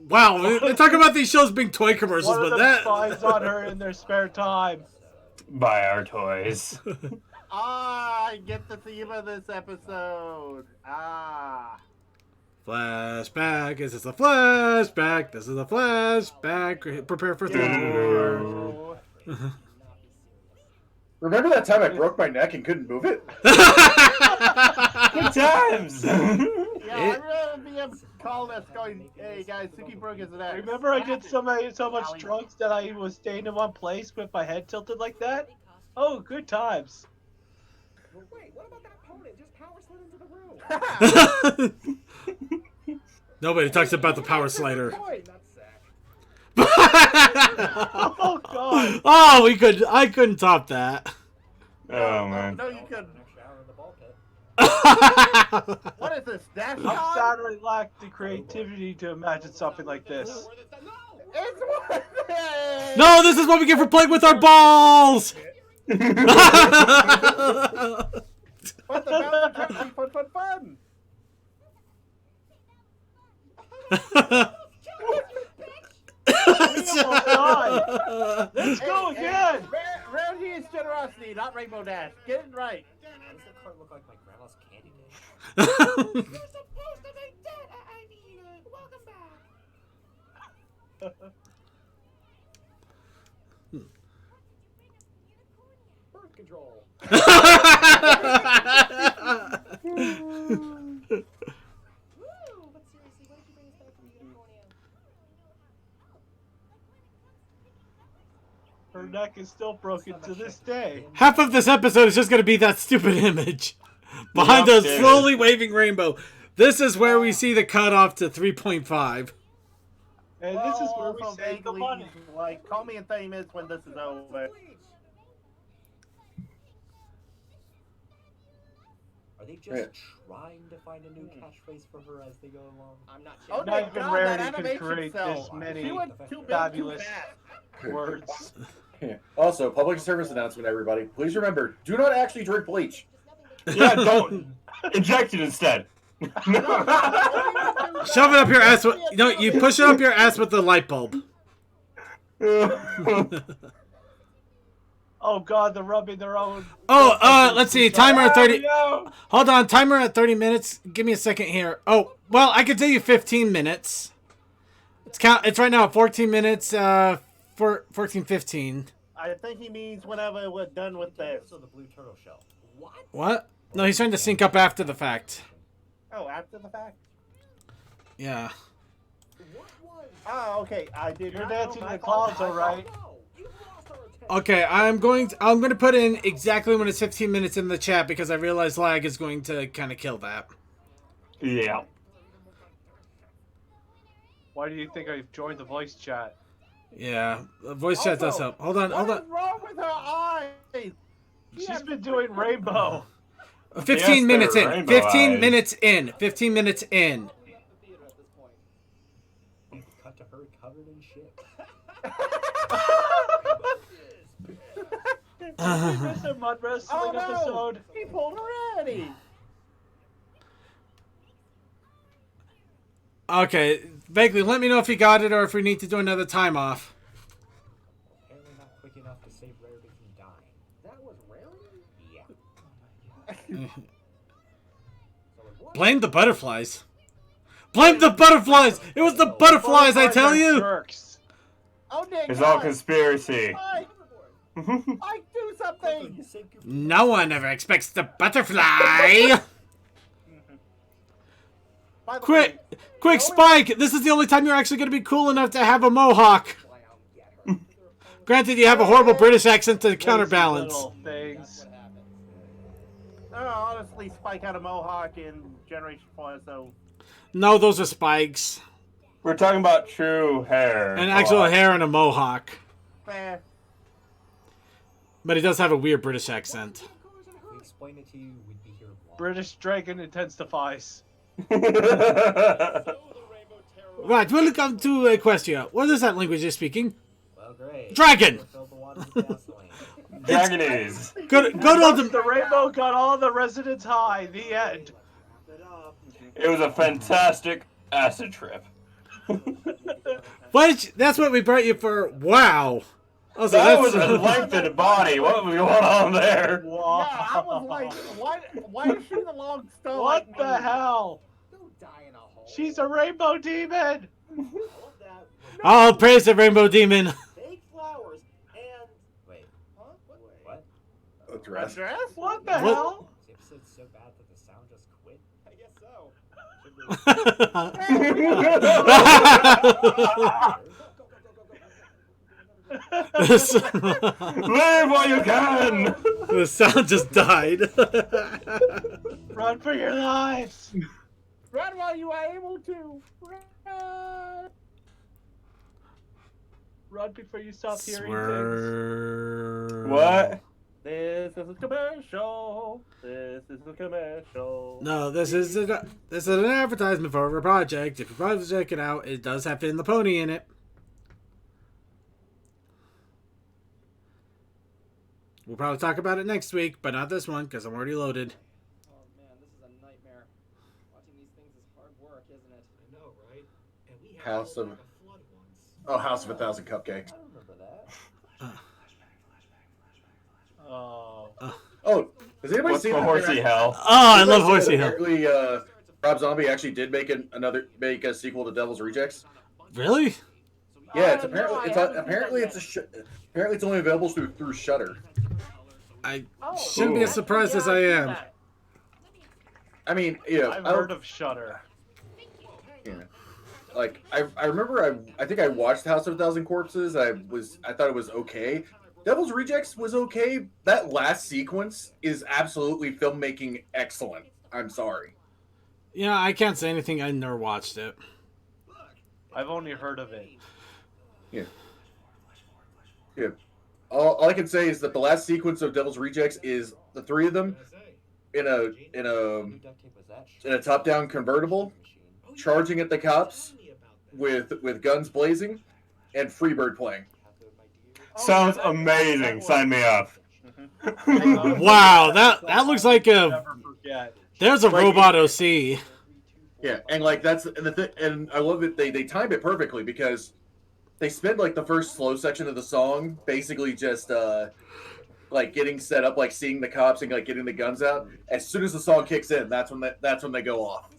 Wow, they talk about these shows being toy commercials, One of but them that spies on her in their spare time. Buy our toys. I get the theme of this episode. flashback. This is a flashback. This is a flashback. Prepare for Thor. Remember that time I broke my neck and couldn't move it? Good times. Yeah, I remember being called us going, "Hey guys, Suki broke his neck." Remember I did so much drugs that I was staying in one place with my head tilted like that? Oh, good times. Wait, what about that pony? Just power slid into the room. Nobody talks about the power slider. Oh God! Oh, I couldn't top that. Oh man. No, you couldn't. What is this? Dash I sadly lack the creativity to imagine something like this. It's what? No, this is what we get for playing with our balls. But the mountain can be fun. Oh God! Let's go again! Round here is generosity, not Rainbow Dash. Get it right. Why does the card look like my grandma's candy dish? You're supposed to be dead. I mean, welcome back. Birth control. Woo! But seriously, why did you bring us back from Unicornia? Her neck is still broken to this day. Half of this episode is just going to be that stupid image behind a slowly waving rainbow. This is where we see the cutoff to 3.5. And this is where we also save the vaguely, money. like, call me in 30 minutes when this is over. Are they just trying to find a new catchphrase for her as they go along? I'm not Oh checking. my Not even God, Rarity that could animation create cell. this many She went too big, fabulous too fast. words. Also, public service announcement, everybody. Please remember, do not actually drink bleach. Yeah, don't. Inject it instead. Shove it up your ass. No, you push it up your ass with the light bulb. Oh God, they're rubbing their own. Oh, let's see. Timer at 30. No. Hold on. Timer at 30 minutes. Give me a second here. Oh, well, I could tell you 15 minutes. It's right now at 14 minutes. 14:15. I think he means whenever we're done with this. So the blue turtle shell. What? What? No, he's trying to sync up after the fact. Oh, after the fact? Yeah. Oh, okay. I did. You're not dancing know in the my fault. clouds, all right. Okay, I'm going to put in exactly when it's 15 minutes in the chat because I realize lag is going to kind of kill that. Yeah. Why do you think I've joined the voice chat? Yeah, the voice chat does help. Hold on. What is wrong with her eyes? She's been doing rainbow. 15 minutes in. rainbow 15 eyes. minutes in. 15 minutes in. Cut to her covered in shit. We missed a mud wrestling episode. He pulled Rarity. Okay, vaguely, let me know if you got it or if we need to do another time off. Apparently not quick enough to save Rarity from dying. That was Rarity? Yeah. Blame the butterflies. Blame the butterflies! It was the butterflies, I tell you! Jerks. Oh, dear It's God. all conspiracy. Mike, Mike, do something. No one ever expects the butterfly! Quick, Spike! This is the only time you're actually going to be cool enough to have a mohawk. Granted, you have a horrible British accent to counterbalance. Little things. Honestly, Spike had a mohawk in Generation 4, so... No, those are spikes. We're talking about true hair. An actual hair and a mohawk. Fair. But he does have a weird British accent. If we explain it to you, we'd be here long. British dragon intensifies. Right, welcome to Equestria. What is that language you're speaking? Well, great. Dragon! Fill the water with gasoline. Dragonese. Good old... The rainbow got all the residents high. The end. It was a fantastic acid trip. That's what we brought you for. Wow. Also, That was a lengthened body. What was going on there? Wow. Yeah, I was like, why is she the long stone? What like the me? hell? Don't die in a hole. She's a rainbow demon. All praise the Rainbow Demon. Fake flowers and... Wait. Huh? What? A dress. A dress? What the hell? The episode's so bad that the sound just quit? I guess so. Live while you can! The sound just died. Run for your lives. Run while you are able to. Run. Run before you stop hearing Swerve. What? This is a commercial. This is a commercial. No, this is an advertisement for a project. If you probably check it out, it does have Finn the Pony in it. We'll probably talk about it next week, but not this one because I'm already loaded. Oh man, this is a nightmare. Watching these things is hard work, isn't it? I know, right? And we had House of a flood once. Oh, House of a Thousand Cupcakes. I remember that. Oh. Oh, has anybody What's seen the that? Horsey Hell? Oh, I Has love anybody Horsey seen Hell. that apparently, Rob Zombie actually did make a sequel to Devil's Rejects. Really? Yeah, it's No, apparently I it's haven't seen apparently that it's apparently it's only available through Shudder. I Oh, shouldn't be as surprised as I am. I mean, yeah, I've heard of Shudder. Yeah. Like I remember I think I watched House of a Thousand Corpses. I thought it was okay. Devil's Rejects was okay. That last sequence is absolutely filmmaking excellent. I'm sorry. Yeah, I can't say anything. I never watched it. I've only heard of it. Yeah. Yeah. All I can say is that the last sequence of Devil's Rejects is the three of them in a top-down convertible, charging at the cops with guns blazing, and Freebird playing. Sounds amazing. Sign me up. Wow, that looks like a. Never forget. There's a robot OC. Yeah, and like and I love it. They timed it perfectly because they spend like the first slow section of the song basically just like getting set up, like seeing the cops and like getting the guns out. As soon as the song kicks in, that's when they go off.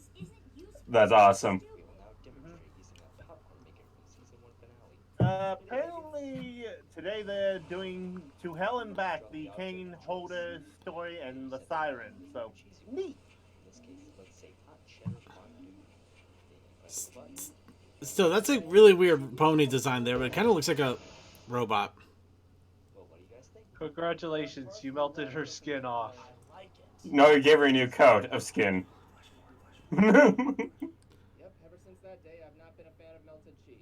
That's awesome. Apparently today they're doing To Hell and Back, the Kane Holder story and the Siren. So neat. Still, that's a really weird pony design there, but it kind of looks like a robot. Congratulations, you melted her skin off. No, you gave her a new coat of skin. Yep, ever since that day, I've not been a fan of melted cheese.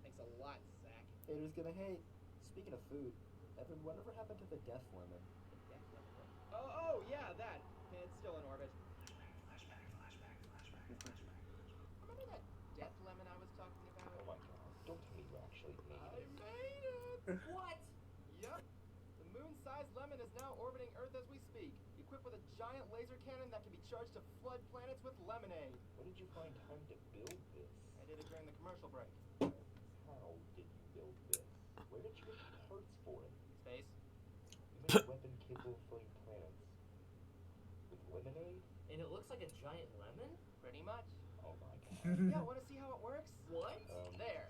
Thanks a lot, Zach. Haters gonna hate. Speaking of food, Evan, whatever happened to the death lemon? Oh, yeah, that. It's still in orbit. Remember that death lemon I was talking about? Oh my god, don't tell me you actually made I it. made it! What? Yep. The moon-sized lemon is now orbiting Earth as we speak, equipped with a giant laser cannon that can be charged to flood planets with lemonade. Where did you find time to build this? I did it during the commercial break. How did you build this? Where did you get the parts for it? Space. You made a weapon capable of flooding planets. With lemonade? And it looks like a giant lemon? Pretty much. Oh my god. Yeah, want to see how it works? What? There.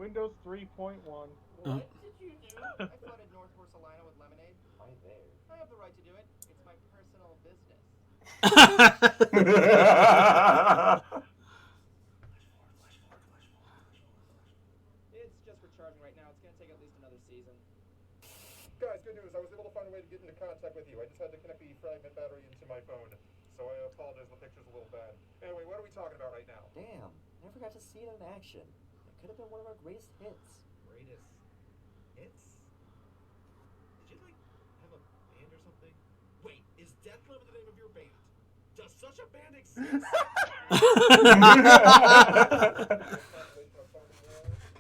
Windows 3.1. What did you do? I flooded North Horsalina with lemonade. Why there? I have the right to do it. It's my personal business. It's just recharging right now. It's going to take at least another season. Guys, good news. I was able to find a way to get into contact with you. I just had to connect the fragment battery into my phone. So I apologize, the picture's a little bad. Anyway, what are we talking about right now? Damn, never got to see it in action. It could have been one of our greatest hits. Greatest hits? Did you, like, have a band or something? Wait, is Death Lemon the name of your band? Does such a band exist?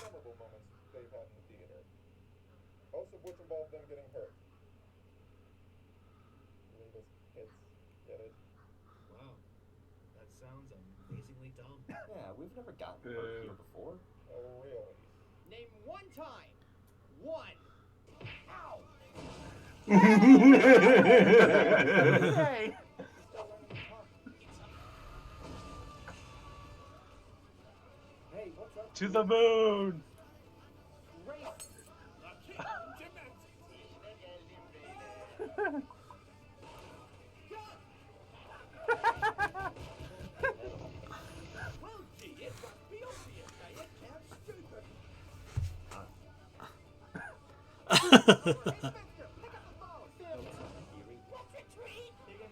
Memorable moments they've had in the theater. Most of which involve them getting hurt. Latest hits. Get it? Wow, that sounds amazingly dumb. Yeah, we've never gotten hurt here before. Oh, really? Name one time. One. Ow! Hey! Hey, what's up? To the moon!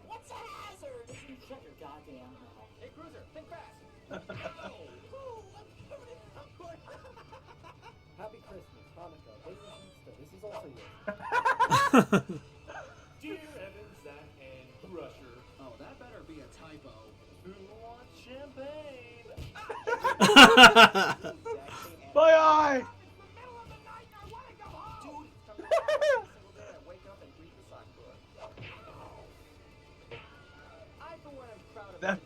What's a hazard? Shut your goddamn mouth. Hey, Cruiser, think fast. Happy Christmas, Hanukkah, Baby Easter. This is all for you. Dear Evan, Zach, and Crusher. Oh, that better be a typo. Who wants champagne? My eye! That,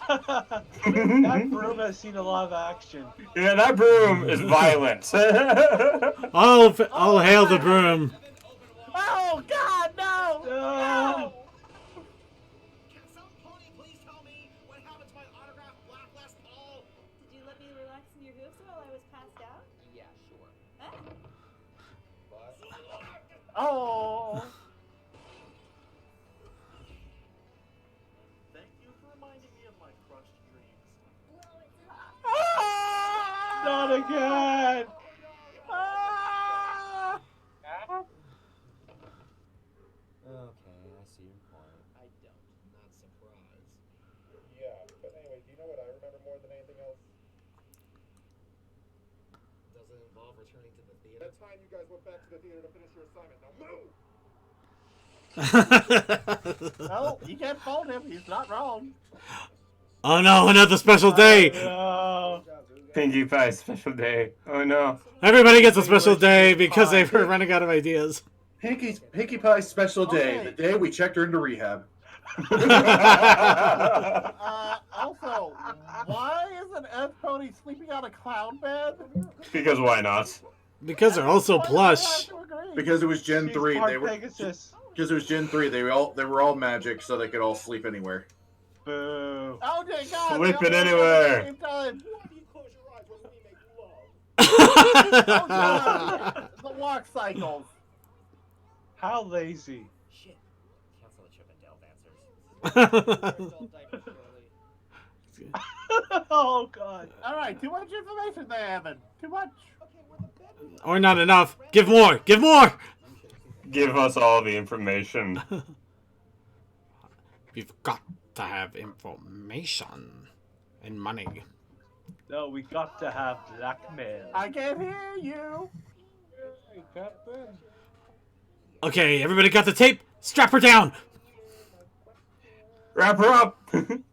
that broom has seen a lot of action. Yeah, that broom is violent. I'll hail the broom. Oh God, no! No! Can some pony please tell me what happened to my autograph blacklist poll? Did you let me relax in your hoofs while I was passed out? Yeah, sure. Oh. Thank you for reminding me of my crushed dreams. Not again! Okay, I see your point. I don't. Not surprised. Yeah, but anyway, do you know what I remember more than anything else? Does it involve returning to the theater? That time you guys went back to the theater to finish your assignment. Now move! No, you can't fault him. He's not wrong. Oh no, another special day. No. Pinkie Pie special day. Oh no. Everybody gets a special day because they were running out of ideas. Pinkie Pie's special day, the day we checked her into rehab. Also, why is an F pony sleeping on a clown bed? Because why not? Because they're also plush. Because it was Gen 3. Part They were Pegasus. because it was Gen 3. They were all magic, so they could all sleep anywhere. Boo. Oh my God! Sleep they it all anywhere. at the same time. Why do you close your eyes when we make love? Oh God! The walk cycles. How lazy. Shit. Cancel the Chip and Dale dancers. Oh god. All right, too much information there, Evan. Too much. Or not enough. Give more. Give more. Give us all the information. You've got to have information and money. No, we got to have blackmail. I can hear you. Hey, Captain. Okay, everybody got the tape? Strap her down. Wrap her up.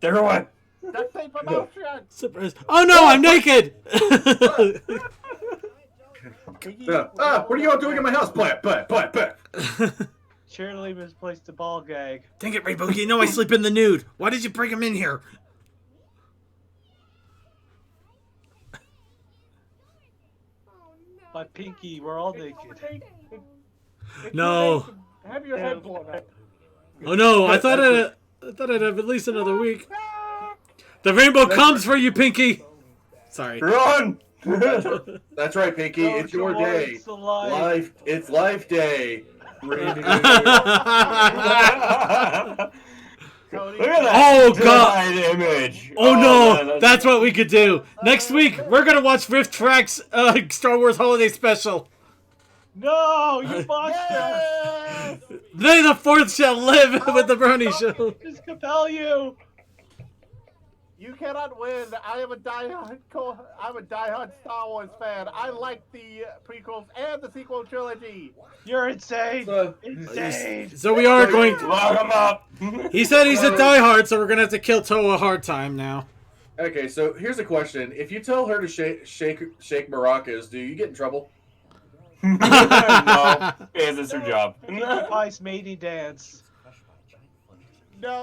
Everyone. Duct tape emotion. Surprise. Oh no, I'm naked. What are you all doing in my house? But. Surely misplaced the ball gag. Dang it, Rainbow. You know I sleep in the nude. Why did you bring him in here? My pinky, we're all naked. No. Have your head blown out. Oh no, I thought I'd have at least another week. The rainbow comes for you, Pinky. Sorry. Run! That's right, Pinky. Go It's your day. towards the light. It's life day. Look at that Oh god! image. Oh no! man, That's what we could do. Next week, we're gonna watch Rift Tracks Star Wars Holiday Special. No, you monster! They the Fourth shall live with the Brony Show. Just compel you. You cannot win. I'm a diehard Star Wars fan. I like the prequels and the sequel trilogy. You're insane. So- Insane. So we are going to. Lock him up. He said he's a diehard, so we're gonna have to kill Toa hard time now. Okay, so here's a question: if you tell her to shake maracas, do you get in trouble? No, because it's her job. Pinkie Pie's matey dance. No,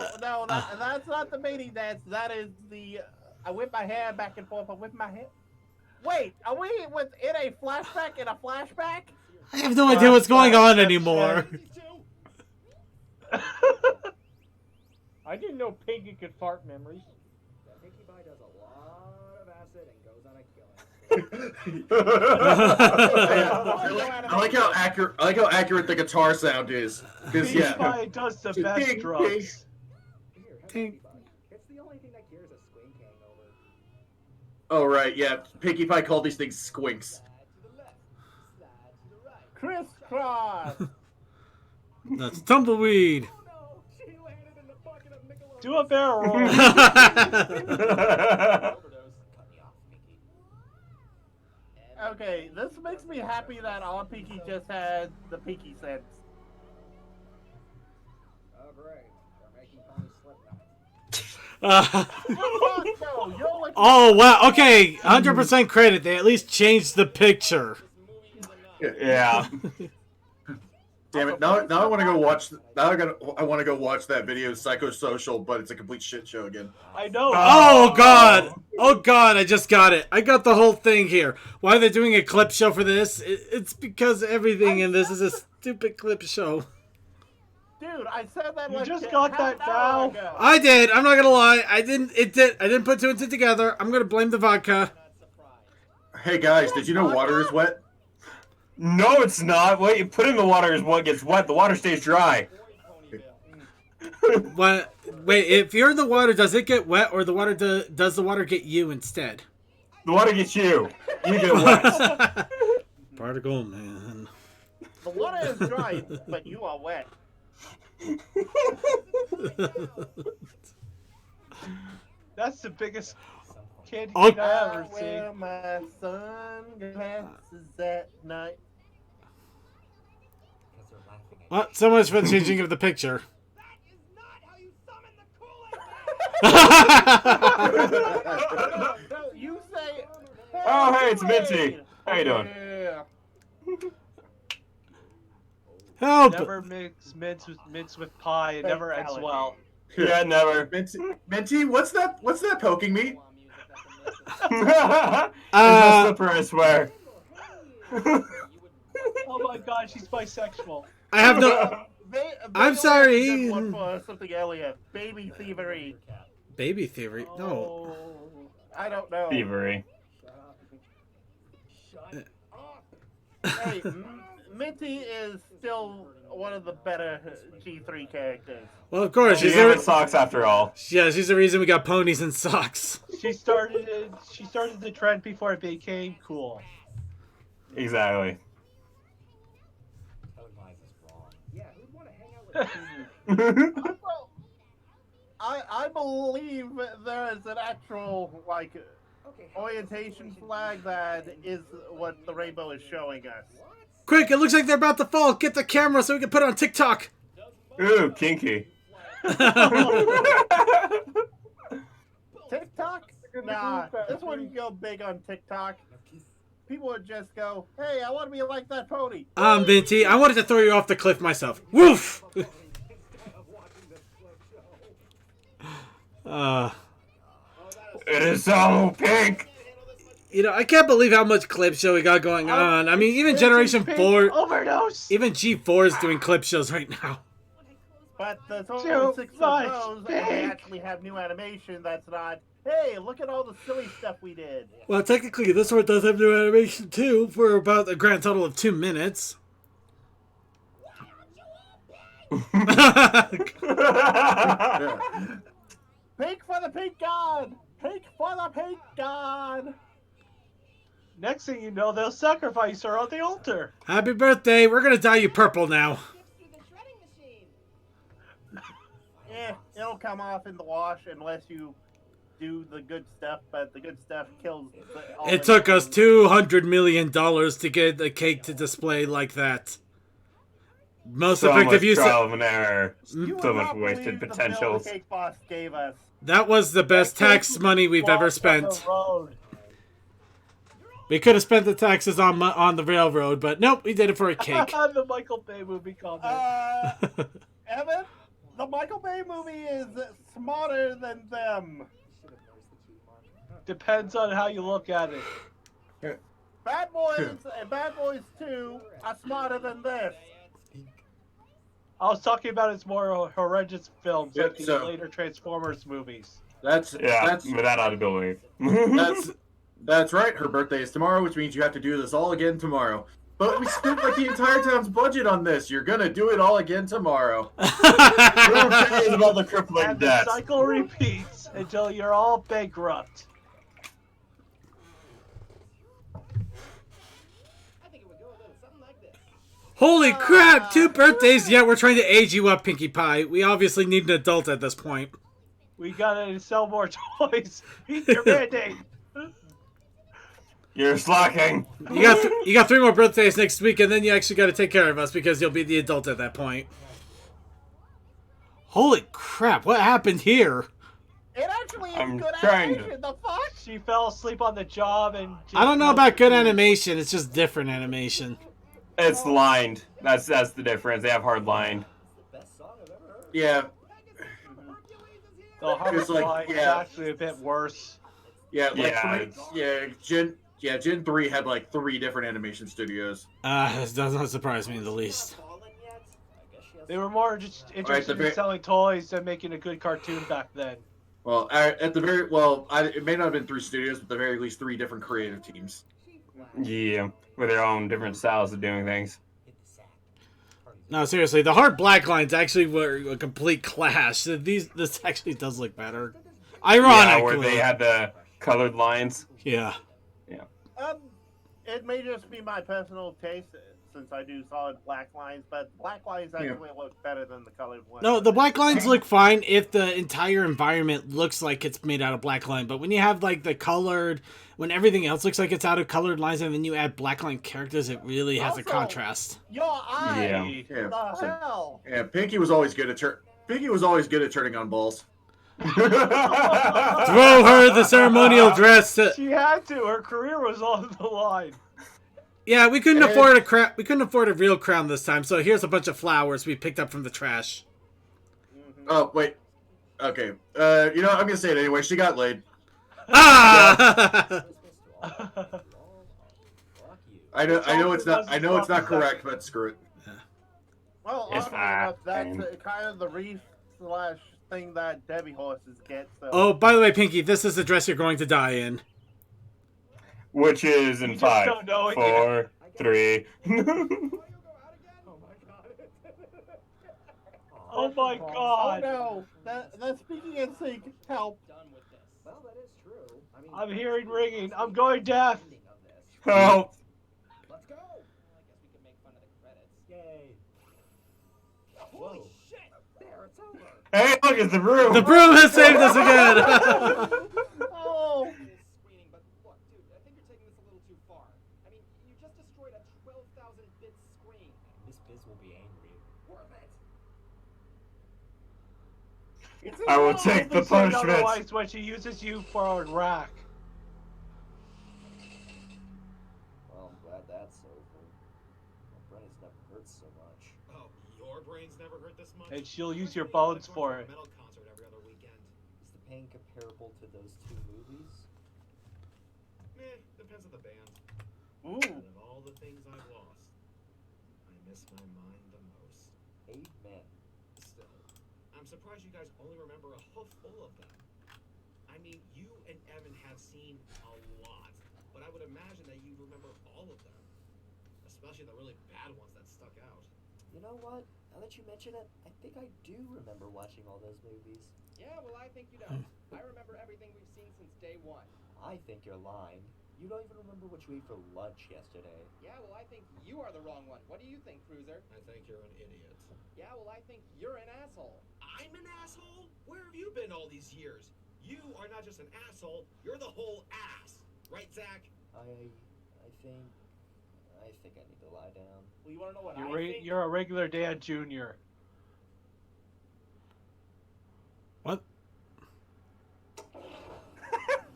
that's not the mating dance. That is the. I whip my hair back and forth. I whip my hair. Wait, are we in a flashback in a flashback? I have no idea what's going on anymore. I didn't know Pinky could fart memories. Pinkie Pie does a lot of acid and goes on a killing. I like how accurate the guitar sound is. Because Pinkie yeah, Pie does the best drugs. Here, have Pinkie Pie. It's the only thing that cures a squink hangover. oh right, yeah. Pinkie Pie called these things squinks. Crisscross. That's tumbleweed. Do a barrel roll. Okay, this makes me happy that our Pinky just had the Pinky sense. Oh great, they're making ponies slip now. Oh, wow. Okay, 100% credit. They at least changed the picture. Yeah. Damn it! Now I want to go watch. Now I want to go watch that video, Psychosocial, but it's a complete shit show again. I know. Oh, God. Oh, God, I just got it. I got the whole thing here. Why are they doing a clip show for this? It's because everything in this is a stupid clip show. Dude, I said that You like just got that now. ago. I did. I'm not gonna lie. I didn't put two and two together. I'm gonna blame the vodka. Hey guys, did you know water is wet? No, it's not. What you put in the water is what gets wet. The water stays dry. What? Wait, if you're in the water, does it get wet, or does the water get you instead? The water gets you. You get wet. Particle man. The water is dry, but you are wet. That's the biggest candy Oh. cane I ever I wear seen. my sunglasses at night. Well, so much for the changing of the picture. No, you say. Oh, hey, it's Minty. How you doing? Yeah. Help! Never mix mince with pie. It never ends well. Yeah, never. Minty, what's that poking me? It's a slipper, I swear. Oh my god, she's bisexual. I have no. I'm sorry. Did one for something earlier. Baby thievery. Baby theory? No. I don't know. Thievery. Hey, Minty is still one of the better G3 characters. Well, of course. She's She's wearing the, socks after all. yeah, she's the reason we got ponies and socks. She started the trend before it became cool. Exactly. I believe there is an actual like orientation flag that is what the rainbow is showing us. Quick, it looks like they're about to fall. Get the camera so we can put it on TikTok. Ooh, kinky. TikTok? Nah, this wouldn't go big on TikTok. People would just go, "Hey, I want to be like that pony." Minty, I wanted to throw you off the cliff myself. Woof! It is so pink. You know, I can't believe how much clip show we got going on. I mean, even Generation 4, overdose. even G4 is doing clip shows right now. But there's Too only 6 of much those, and pink. they actually have new animation that's not, "Hey, look at all the silly stuff we did." Well, technically, this one does have new animation too, for about a grand total of 2 minutes. Pink for the pink god! Pink for the pink god! Next thing you know, they'll sacrifice her on the altar. Happy birthday! We're gonna dye you purple now. Yeah, it'll come off in the wash unless you do the good stuff, but the good stuff kills all It the- took us $200 million to get the cake to display like that. Most So effective much use. trial and error. You would So much not wasted believe the bill potentials. the cake boss gave us. That was the best tax money we've ever spent. Road. We could have spent the taxes on the railroad, but nope, we did it for a cake. The Michael Bay movie comment. Evan, the Michael Bay movie is smarter than them. Depends on how you look at it. Bad Boys and Bad Boys 2 are smarter than this. I was talking about its more horrendous films, Yep, like the so- later Transformers movies. That's without audibility. That's right. Her birthday is tomorrow, which means you have to do this all again tomorrow. But we spent like the entire town's budget on this. You're gonna do it all again tomorrow. Who cares about the crippling And the debt? cycle repeats until you're all bankrupt. Holy crap! 2 birthdays, yet we're trying to age you up, Pinkie Pie. We obviously need an adult at this point. We gotta sell more toys. Meet your mandate. You're slacking. You got 3 more birthdays next week, and then you actually got to take care of us because you'll be the adult at that point. Holy crap! What happened here? It actually is I'm good trying to- animation. The fuck? She fell asleep on the job and. I don't know about good animation. It's just different animation. It's lined. That's the difference. They have hard lined. Yeah. The hard It's like, line is yeah. actually a bit worse. Yeah, like Yeah, Gen 3 had like 3 different animation studios. It does not surprise me in the least. They were more just interested in selling toys than making a good cartoon back then. Well, it may not have been 3 studios, but at the very least 3 different creative teams. Yeah, with their own different styles of doing things. No, seriously, the hard black lines actually were a complete clash. This actually does look better. Ironically. Yeah, where they had the colored lines. Yeah. Yeah. It may just be my personal taste since I do solid black lines, but black lines actually look better than the colored ones. No, the black lines look fine if the entire environment looks like it's made out of black line. But when you have like the colored, when everything else looks like it's out of colored lines, and then you add black line characters, it really has a contrast. Your eye. Yeah. The hell. Yeah, Pinky was always good at turning on balls. Throw her the ceremonial dress. She had to. Her career was on the line. Yeah, we couldn't afford a crown. We couldn't afford a real crown this time. So here's a bunch of flowers we picked up from the trash. Oh wait, okay. You know, I'm gonna say it anyway. She got laid. Ah! I know it's not correct, but screw it. Well, It's oddly enough, that's fine. kind of the reef / thing that Debbie horses get. So. Oh, by the way, Pinky, this is the dress you're going to die in. Which is in 5, don't know it 4, 3. Oh my god. Oh no! That's speaking in sync. Help! Well, that is true. I mean, I'm hearing ringing. I'm going deaf. Help! let's go. I guess we could make fun of the credits. Yay! Holy shit! There, it's over. Hey, look, it's the broom! The broom has saved us again! Oh! Screening, but look, dude, I think you're taking this a little too far. I mean, you just destroyed a 12,000-bit screen. Miss Biz will be angry. Worth it. I will take the punishment. Otherwise, when she uses you for a rack. Well, I'm glad that's over. My brain's never hurt so much. Oh, your brain's never hurt this much? And she'll use your bones for it. Metal concert every other weekend. Is the pain comparable to those 2 movies? Depends on the band. Ooh. Out of all the things I've lost, I miss my mind the most. Amen. Still, I'm surprised you guys only remember a hoofful of them. I mean, you and Evan have seen a lot, but I would imagine that you remember all of them. Especially the really bad ones that stuck out. You know what? Now that you mention it, I think I do remember watching all those movies. Yeah, well, I think you don't. I remember everything we've seen since day 1. I think you're lying. You don't even remember what you ate for lunch yesterday. Yeah, well, I think you are the wrong one. What do you think, Cruiser? I think you're an idiot. Yeah, well, I think you're an asshole. I'm an asshole? Where have you been all these years? You are not just an asshole, you're the whole ass. Right, Zach? I think I need to lie down. Well, you want to know what You're a regular Dan Jr. What?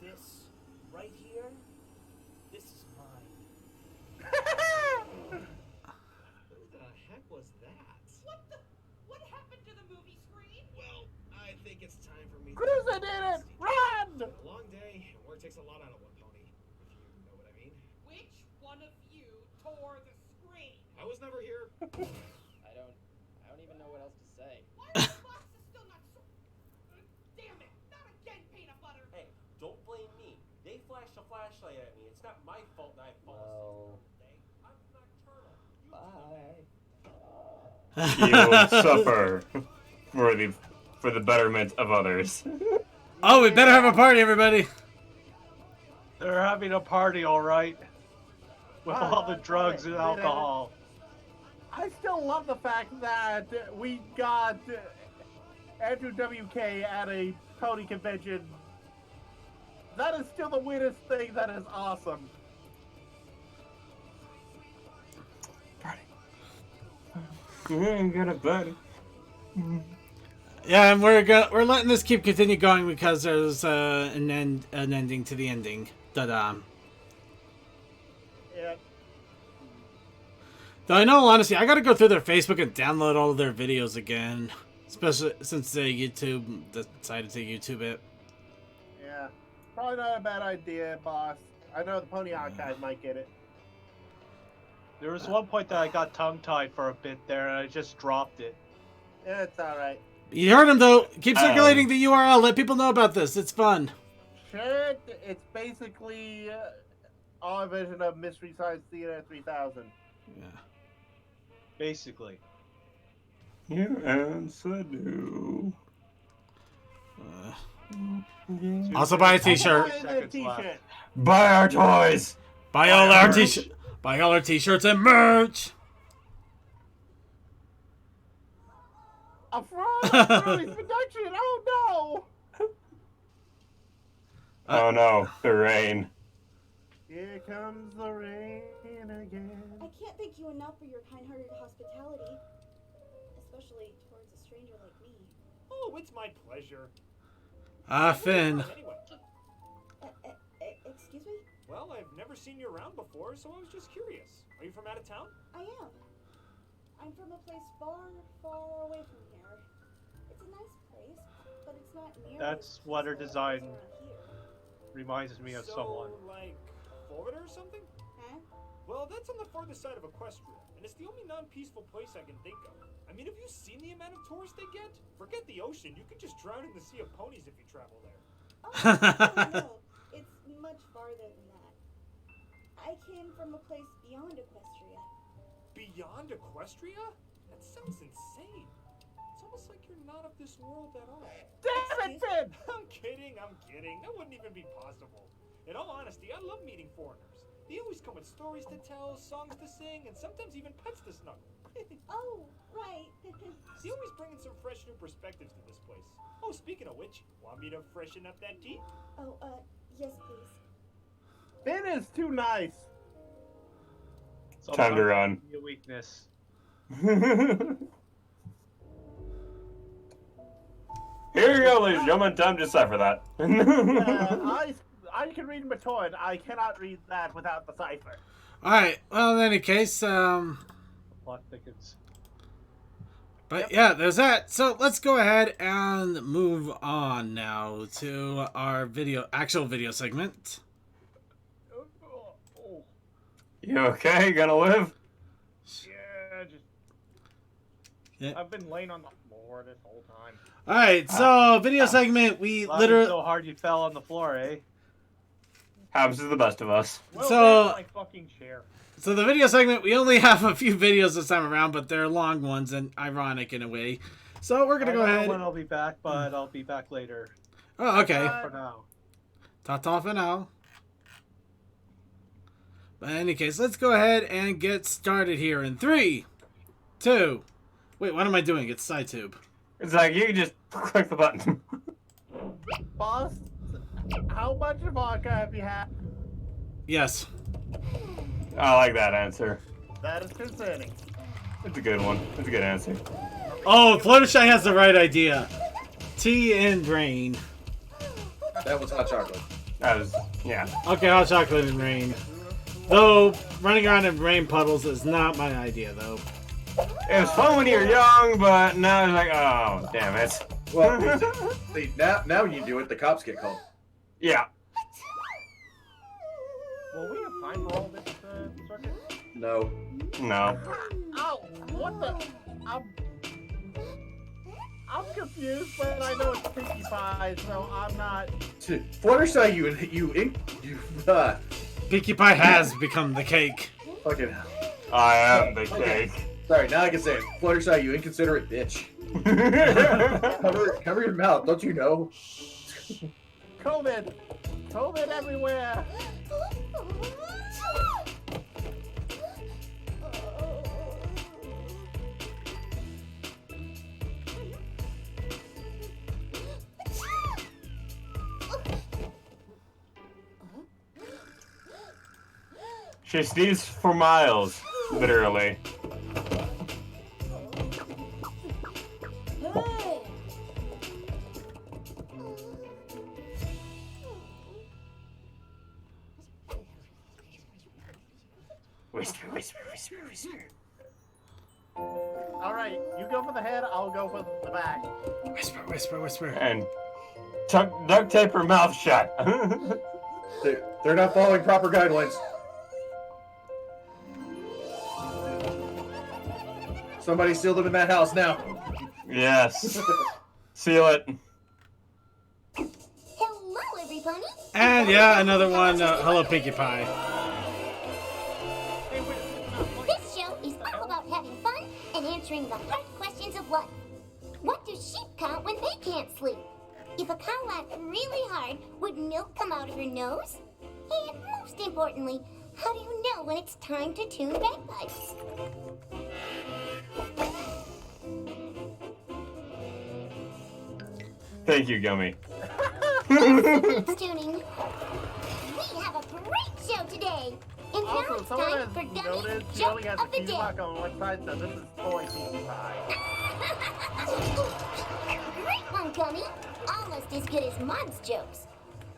This right here, this is mine. Who the heck was that? What happened to the movie screen? Well, I think it's time for me Cruiser did it! Run! A long day, and work takes a lot out of one pony, if you know what I mean. Which one of you tore the screen? I was never here. I don't even know what else to say. Why are the boxes still not so... Damn it! Not again, peanut butter! Hey, don't blame me. They flashed a flashlight at me. It's not my fault that I fall Bye. asleep. You will suffer for the betterment of others. Oh, we better have a party, everybody. They're having a party, all right. With all the drugs and alcohol. I still love the fact that we got Andrew WK at a pony convention. That is still the weirdest thing. That is awesome. You ain't got a buddy. Yeah, and we're letting this continue going because there's an ending to the ending. Da-da. Yeah. Though I know, honestly, I gotta go through their Facebook and download all of their videos again. Especially since YouTube decided to YouTube it. Yeah. Probably not a bad idea, boss. I know the Pony Archive might get it. There was one point that I got tongue-tied for a bit there, and I just dropped it. Yeah, it's alright. You heard him, though. Keep circulating the URL. Let people know about this. It's fun. Shit, it's basically our version of Mystery Science Theater 3000. Yeah. Basically. You answer no. Also buy a t-shirt. Buy our toys. Buy all our t-shirts. Buy all our t-shirts and merch. A fraud production. Oh no! Oh no, the rain. Here comes the rain again. I can't thank you enough for your kind-hearted hospitality, especially towards a stranger like me. Oh, it's my pleasure. Finn. Anyway. Excuse me? Well, I've never seen you around before, so I was just curious. Are you from out of town? I am. I'm from a place far, far away from here. It's a nice place, but it's not near. That's what her design reminds me of someone. Like Florida or something? Huh? Well, that's on the farthest side of Equestria, and it's the only non-peaceful place I can think of. I mean, have you seen the amount of tourists they get? Forget the ocean, you could just drown in the sea of ponies if you travel there. Oh, no. It's much farther than that. I came from a place beyond Equestria. Beyond Equestria? That sounds insane. It's almost like you're not of this world at all. Damn it, Finn! I'm kidding. That wouldn't even be possible. In all honesty, I love meeting foreigners. They always come with stories to tell, songs to sing, and sometimes even pets to snuggle. Oh, right. They always bring in some fresh new perspectives to this place. Oh, speaking of which, want me to freshen up that tea? Oh, yes, please. Finn is too nice. Time to run. Your weakness. Here you go, ladies and gentlemen. Time to decipher that. I can read Matoran. I cannot read that without the cipher. Alright, well, in any case, Plot thickens. but yeah, there's that. So let's go ahead and move on now to our actual video segment. You okay? Gonna live? Yeah, I've been laying on the floor this whole time. Alright, so video segment, we literally... so hard you fell on the floor, eh? Happens to the best of us. Well, So- man, my fucking chair. So the video segment, we only have a few videos this time around, but they're long ones and ironic in a way. So we're gonna go I don't ahead. know when I'll be back, but I'll be back later. Oh, okay. For now. Ta-ta for now. But in any case, let's go ahead and get started here in 3, 2... Wait, what am I doing? It's SciTube. It's like you can just click the button. Boss, how much vodka have you had? Yes. I like that answer. That is concerning. It's a good one. It's a good answer. Oh, Fluttershy has the right idea. Tea and rain. That was hot chocolate. That was, yeah. Okay, hot chocolate and rain. Though, running around in rain puddles is not my idea, though. It was fun when you were young, but now it's like, oh, damn it. Well, see, now you do it, the cops get called. Yeah. Will we have time for all this circuit? No. No. Ow! What the? I'm confused, but I know it's Pinkie Pie, so I'm not. Fluttershy, Pinkie Pie has become the cake. Fucking hell. I am the cake. Sorry, now I can say it. Fluttershy, you inconsiderate bitch. cover your mouth, don't you know? COVID! COVID everywhere! She sneezed for miles, literally. Whisper, whisper, whisper, whisper. All right, you go for the head. I'll go for the back. Whisper, whisper, whisper. And duct tape her mouth shut. They're not following proper guidelines. Somebody seal them in that house now. Yes. Seal it. Hello, everybody. And yeah, another one. Hello, Pinkie Pie. This show is all about having fun and answering the hard questions of life. What do sheep count when they can't sleep? If a cow laughed really hard, would milk come out of her nose? And most importantly, how do you know when it's time to tune bagpipes? Thank you, Gummy. It's tuning. We have a great show today. And now Also, it's someone time has for Gummy's noticed she Joke only has a of the key Day. lock on one side, so this is toy Pinkie Pie. Great one, Gummy. Almost as good as Mod's jokes.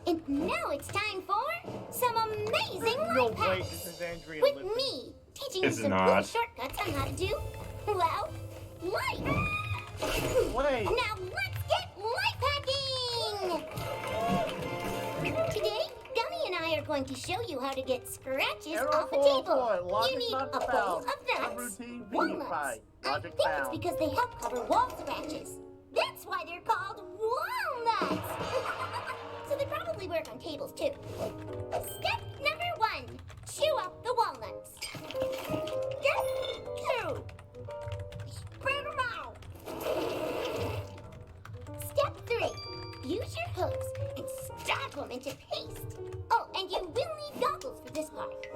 And now it's time for some amazing No life way, hacks. this is Andrea With Lippman. me, teaching It's you some not. cool shortcuts on how to do, well, life. Wait. Now let's get life hacking! Today, Gummy and I are going to show you how to get scratches off a table. Logic You need not a bowl found. of nuts, Routine Pinkie walnuts. Pie. I Logic think found. it's because they help cover wall scratches. That's why they're called walnuts. So they probably work on tables too. Step number 1, chew up the walnuts. Step 2, spread them out. Step 3, use your hooks and stab them into paste. Oh, and you will need goggles for this part.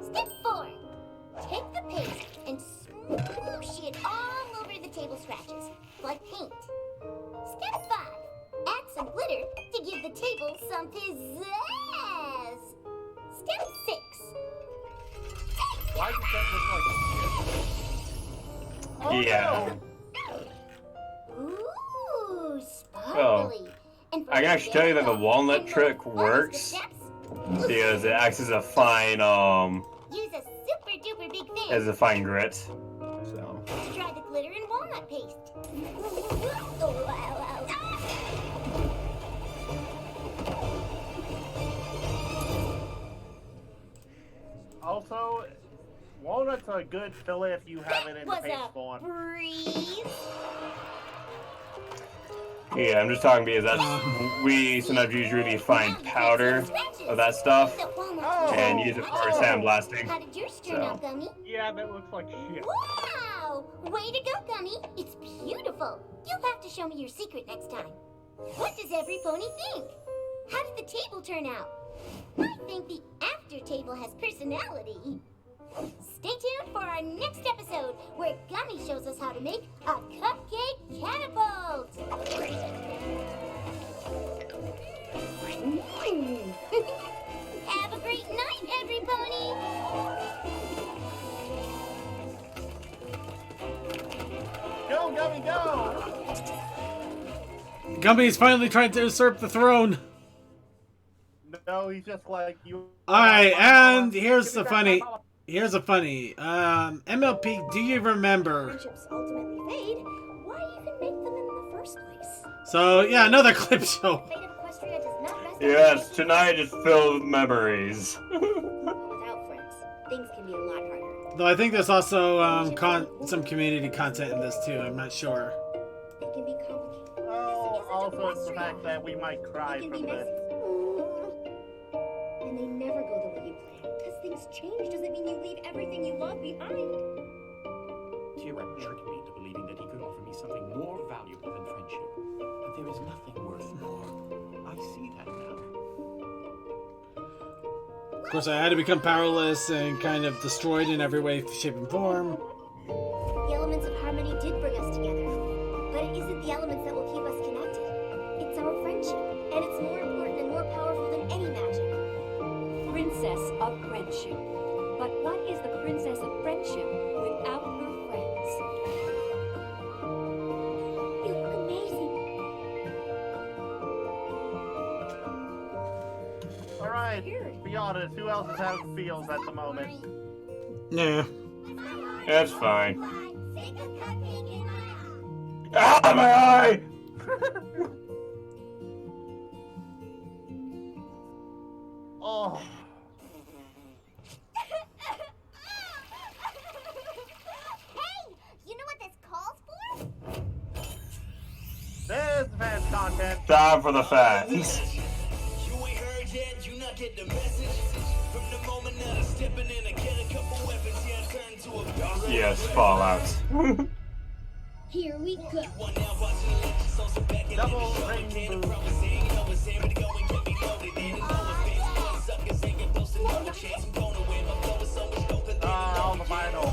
Step 4, take the paste and smoosh it all over the table scratches, like paint. Step 5, add some glitter to give the table some pizzazz. Step 6. Why does that look like Yeah. Ooh, Well, sparkly. And for I can actually tell you that the walnut trick works because it acts as a fine use a super duper big fan as a fine grit. So to dry the glitter and walnut paste. Also, walnuts are a good fillet if you have it in Was paste a form. breeze. yeah, I'm just talking because that's we sometimes use really fine powder of that stuff and use it for sandblasting. How did yours turn out, Gummy? Yeah, that looks like shit. Wow! Way to go, Gummy! It's beautiful. You'll have to show me your secret next time. What does every pony think? How did the table turn out? I think the after table has personality. Stay tuned for our next episode where Gummy shows us how to make a cupcake catapult. Have a great night, every pony. Go, Gummy, go! Gummy's finally trying to usurp the throne. No, he's just like you. Alright, and here's the funny. MLP, do you remember? Friendships ultimately fade. Why even make them in the first place? So, yeah, another clip show. Fate of Equestria does not rest on Yes, tonight is filled with memories. without friends. Things can be a lot harder. Though I think there's also some community content in this too, I'm not sure. It can be complicated. Oh, also it's the fact that we might cry It can from be this. messy. And they never go the way you planned. Because things change doesn't mean you leave everything you love behind. Tyrant tricked me into believing that he could offer me something more valuable than friendship. But there is nothing worth more. I see that now. Of course, I had to become powerless and kind of destroyed in every way, shape, and form. The elements of harmony did bring us together. But it isn't the elements that will keep us connected. It's our friendship. And it's more important and more powerful than any magic. Princess of friendship. But what is the princess of friendship without her friends? You look amazing. Alright, be honest, who else is having feels at the moment? Nah. That's fine. Ah, my eye! Oh. Hey, you know what this calls for? There's the fan content. Time for the fans. You ain't heard yet, you not get the message. From the moment that I'm stepping in, I get a couple weapons, yeah, turn to a beast. Yes, Fallout. Here we go. Double rainbow. All the vinyl.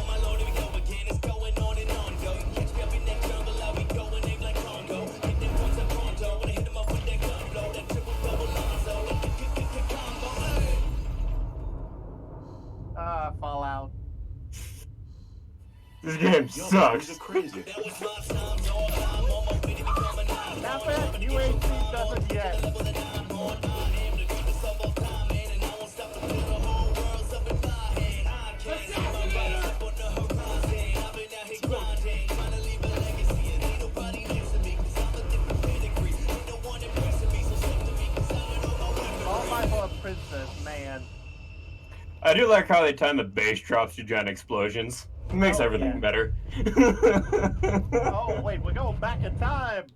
Fallout. This game sucks. Crazy. Not bad. UHC doesn't yet. All my love, princess, man. I do like how they time the bass drops to giant explosions. It makes everything better. Oh, wait, we're going back in time.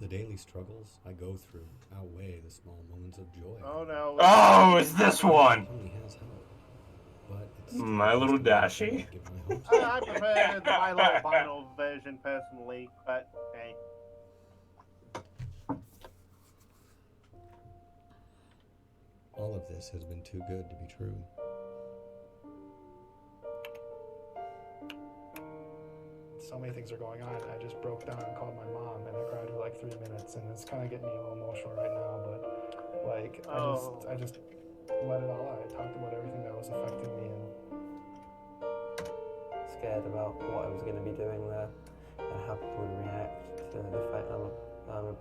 The daily struggles I go through outweigh the small moments of joy. Oh no. Oh, it's this one. Tony has help, but it's My little Dashie. I prefer the My Little Vinyl version personally, but hey. All of this has been too good to be true. So many things are going on. I just broke down and called my mom, and I cried for like 3 minutes, and it's kind of getting me a little emotional right now. But like, I just let it all out. I talked about everything that was affecting me, and scared about what I was going to be doing there and how people would react to the fact I'm a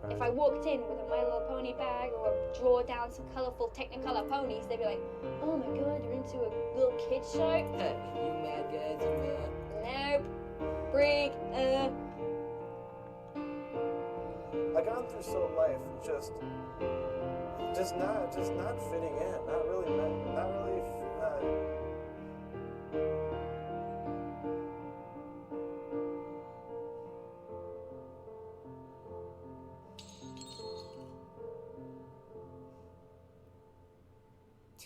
brony. If I walked in with a My Little Pony bag or draw down some colourful Technicolor ponies, they'd be like, "Oh my god, you're into a little kids show?" You mad guys, you mad? Nope. Freak. I gone through so life just not fitting in, not really.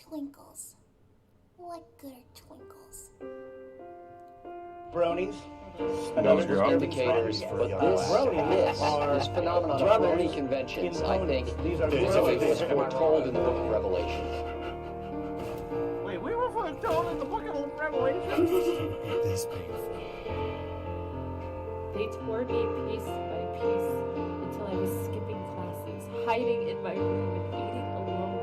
Twinkles. What good are twinkles? Bronies. Another indicators, but this this phenomenon of brony conventions, I think, was foretold in the Book of Revelation. Wait, we were foretold in the Book of Revelation? This painful. They tore me piece by piece until I was skipping classes, hiding in my room and eating alone.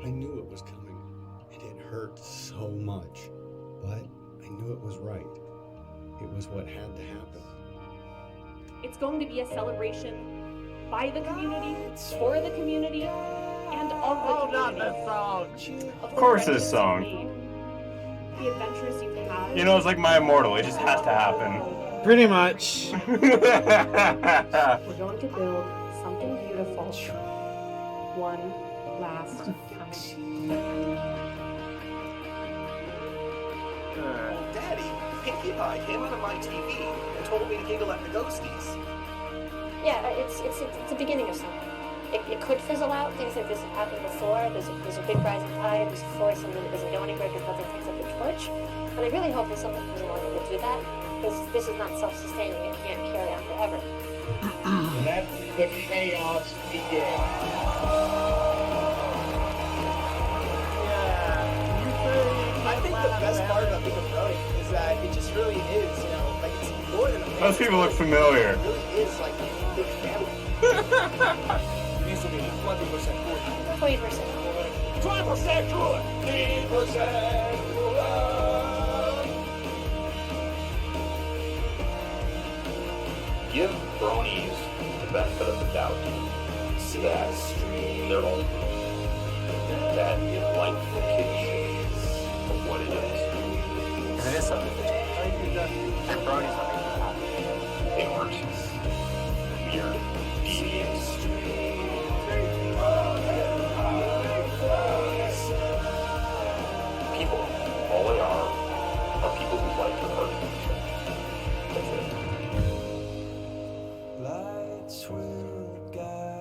I knew it was coming, and it hurt so much, but I knew it was right. It was what had to happen. It's going to be a celebration by the community, for the community, and of the community. Not this song. Of course this song. The adventures you've had. You know, it's like my immortal. It just has to happen. Pretty much. We're going to build something beautiful. One last time. Daddy, Pinkie Pie came onto my TV and told me to giggle at the ghosties. Yeah, it's the beginning of something. It could fizzle out. Things like this have happened before. There's a big rising tide. There's a force, and then it doesn't go anywhere because nothing takes up the torch. And I really hope that something comes along that will do that, because this is not self-sustaining. It can't carry on forever. Let the chaos begin. the best part about being a Brony is that it just really is, you know, like it's more than a family. Those people look familiar. It really is like a big family. This will be 20% cooler. 20% cooler. 20% cooler. 20% cooler. Give bronies the benefit of the doubt that they're old. That life kitsch of what it is. And it is something that bronies are making happen. They aren't weird deviants. People, all they are people who like to hurt each other. That's it. Lights will guide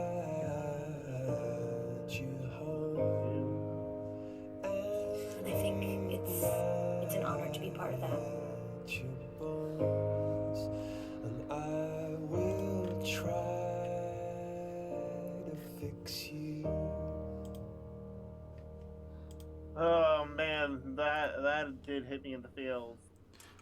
you home. I think it's an honor to be part of that. And I will try to fix you. Oh man, that did hit me in the feels.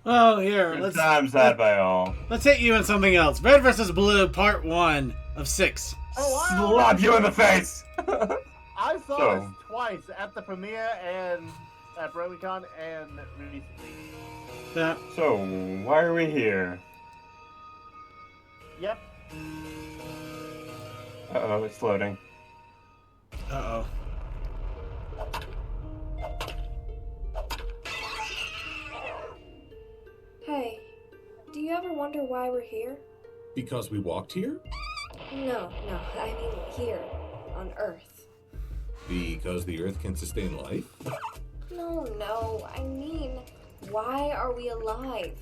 Well, here, Good times had by all. Let's hit you in something else. Red vs. Blue, part 1 of 6. Slap you in the face! I saw So- this twice at the premiere and at BronyCon and recently. Yeah. So, why are we Yep. Uh-oh, it's loading. Uh-oh. Hey, do you ever wonder why we're here? Because we walked here? No, I mean here, on Earth. Because the Earth can sustain life? No, I mean, why are we alive?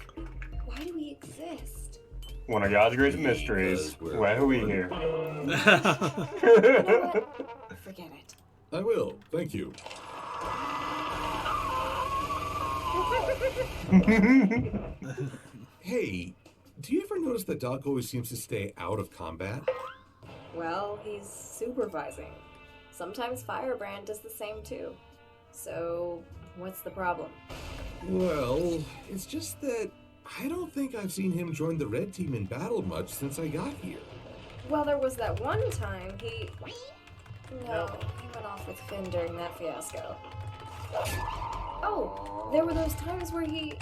Why do we exist? One of God's great mysteries. Why are we here? Forget it. I will, thank you. Hey, do you ever notice that Doc always seems to stay out of combat? Well, he's supervising. Sometimes Firebrand does the same too. So, what's the problem? Well, it's just that I don't think I've seen him join the red team in battle much since I got here. Well, there was that one time he... No, he went off with Finn during that fiasco. Oh, there were those times where he...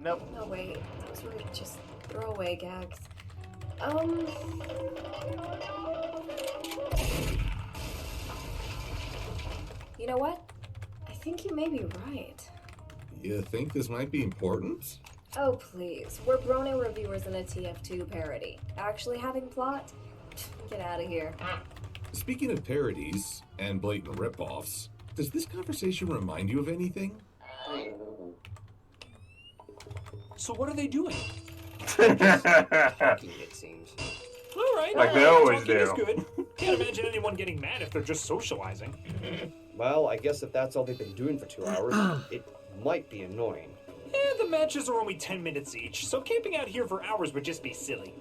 Nope. No, wait. Those were just throwaway gags. You know what? I think you may be right. You think this might be important? Oh, please. We're Brony reviewers in a TF2 parody. Actually having plot? Get out of here. Speaking of parodies and blatant ripoffs, does this conversation remind you of anything? So what are they doing? Talking, it seems. All right. Like they always talking is do. good. Can't imagine anyone getting mad if they're just socializing. Well, I guess if that's all they've been doing for 2 hours, it might be annoying. The matches are only 10 minutes each, so camping out here for hours would just be silly.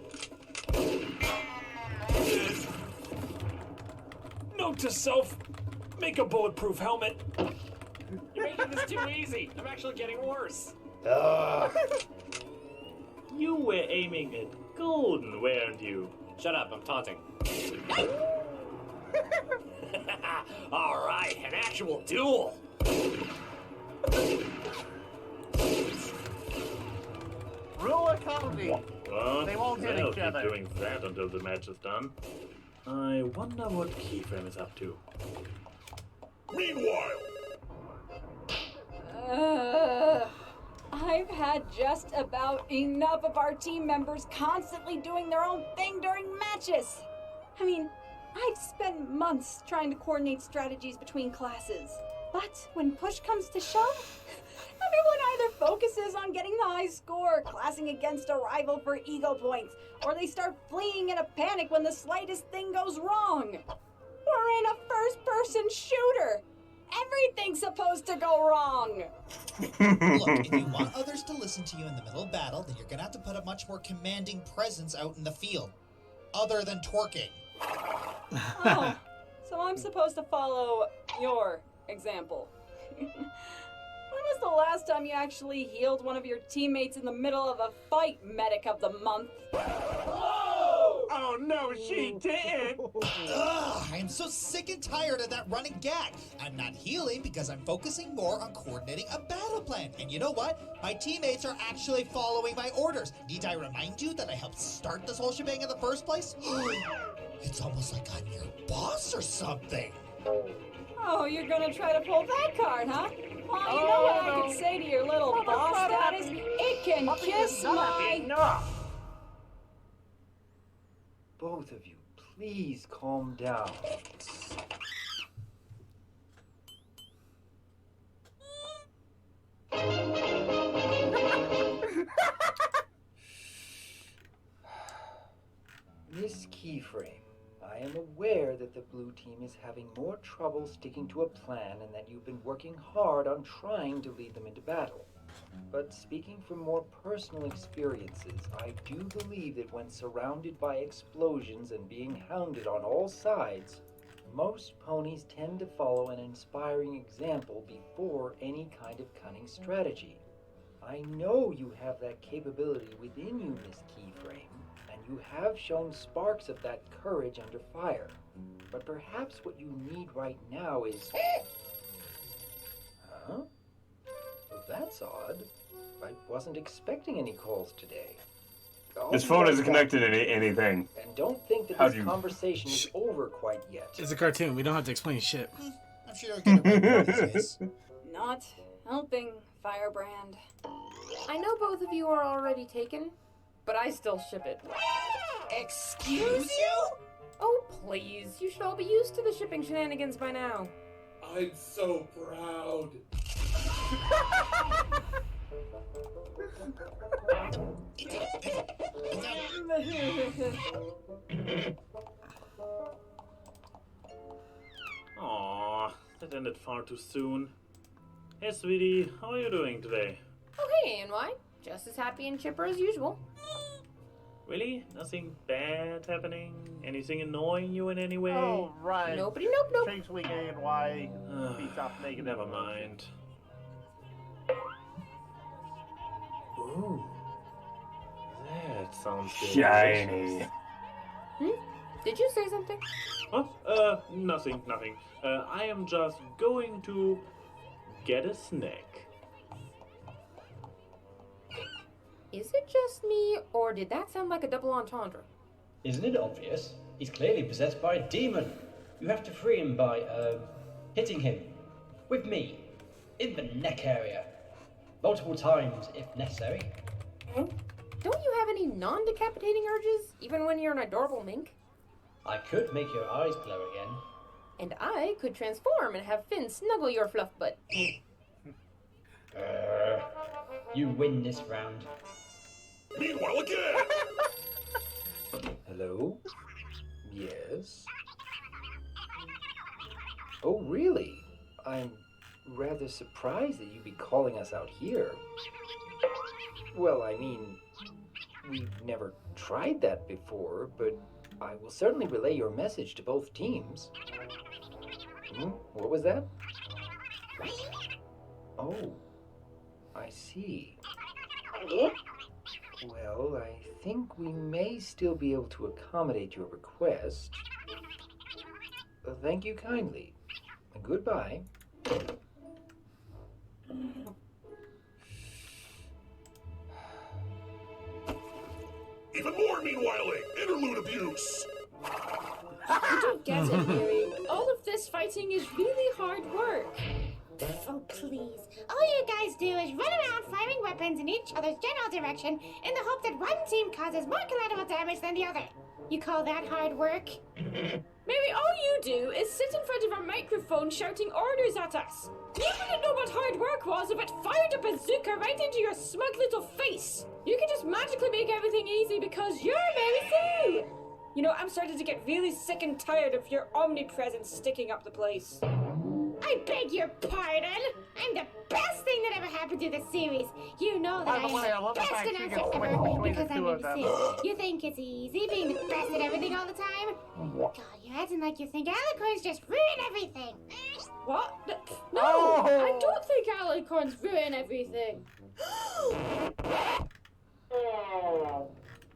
Note to self, make a bulletproof helmet. You're making this too easy. I'm actually getting worse. You were aiming at golden, weren't you? Shut up, I'm taunting. All right, an actual duel. Rule of comedy. Well, They won't hit they'll each keep other. doing that until the match is done. I wonder what Keyframe is up to. Meanwhile, I've had just about enough of our team members constantly doing their own thing during matches. I mean, I've spent months trying to coordinate strategies between classes. But when push comes to shove, everyone either focuses on getting the high score, classing against a rival for ego points, or they start fleeing in a panic when the slightest thing goes wrong. We're in a first-person shooter. Everything's supposed to go wrong. Look, if you want others to listen to you in the middle of battle, then you're gonna have to put a much more commanding presence out in the field. Other than twerking. Oh, so I'm supposed to follow your example. the last time you actually healed one of your teammates in the middle of a fight, Medic of the Month? Oh no, she didn't! Ugh, I am so sick and tired of that running gag. I'm not healing because I'm focusing more on coordinating a battle plan. And you know what? My teammates are actually following my orders. Need I remind you that I helped start this whole shebang in the first place? It's almost like I'm your boss or something. Oh, you're gonna try to pull that card, huh? Well, you know what I could say to your little boss status? It can kiss my... Both of you, please calm down. Miss Keyframe, I am aware that the blue team is having more trouble sticking to a plan and that you've been working hard on trying to lead them into battle. But speaking from more personal experiences, I do believe that when surrounded by explosions and being hounded on all sides, most ponies tend to follow an inspiring example before any kind of cunning strategy. I know you have that capability within you, Miss Keyframe, and you have shown sparks of that courage under fire. But perhaps what you need right now is... Huh? Well, that's odd. I wasn't expecting any calls today. This phone isn't connected to anything. And don't think that How'd this you- conversation is over quite yet. It's a cartoon. We don't have to explain shit. I'm sure you'll get it right one of these days. Not helping, Firebrand. I know both of you are already taken, but I still ship it. Excuse you? Oh, please. You should all be used to the shipping shenanigans by now. I'm so proud. Aww, that ended far too soon. Hey, sweetie, how are you doing today? Oh, hey, NY. Just as happy and chipper as usual. Really? Nothing bad happening? Anything annoying you in any way? Oh, right. Nope. Change week A and Y. Beats off negative. Never mind. Ooh. That sounds good. Shiny. Did you say something? Oh, nothing. I am just going to get a snack. Is it just me, or did that sound like a double entendre? Isn't it obvious? He's clearly possessed by a demon. You have to free him by, hitting him. With me. In the neck area. Multiple times, if necessary. Don't you have any non-decapitating urges, even when you're an adorable mink? I could make your eyes glow again. And I could transform and have Finn snuggle your fluff butt. You win this round. Meanwhile, again! Hello? Yes? Oh, really? I'm rather surprised that you'd be calling us out here. Well, I mean, we've never tried that before, but I will certainly relay your message to both teams. What was that? Oh, I see. Well, I think we may still be able to accommodate your request. Thank you kindly. Goodbye. Even more meanwhiling! Interlude abuse! You don't get it, Miri. All of this fighting is really hard work. Oh, please. All you guys do is run around firing weapons in each other's general direction in the hope that one team causes more collateral damage than the other. You call that hard work? Mary, all you do is sit in front of a microphone shouting orders at us. You wouldn't know what hard work was if it fired a bazooka right into your smug little face. You can just magically make everything easy because you're Mary Sue. You know, I'm starting to get really sick and tired of your omnipresence sticking up the place. I beg your pardon. I'm the best thing that ever happened to the series. You know that I am the best announcer ever because I'm Mary Sue. You think it's easy being the best at everything all the time? God, you're acting like you think alicorns just ruin everything. What? No, Oh. I don't think alicorns ruin everything.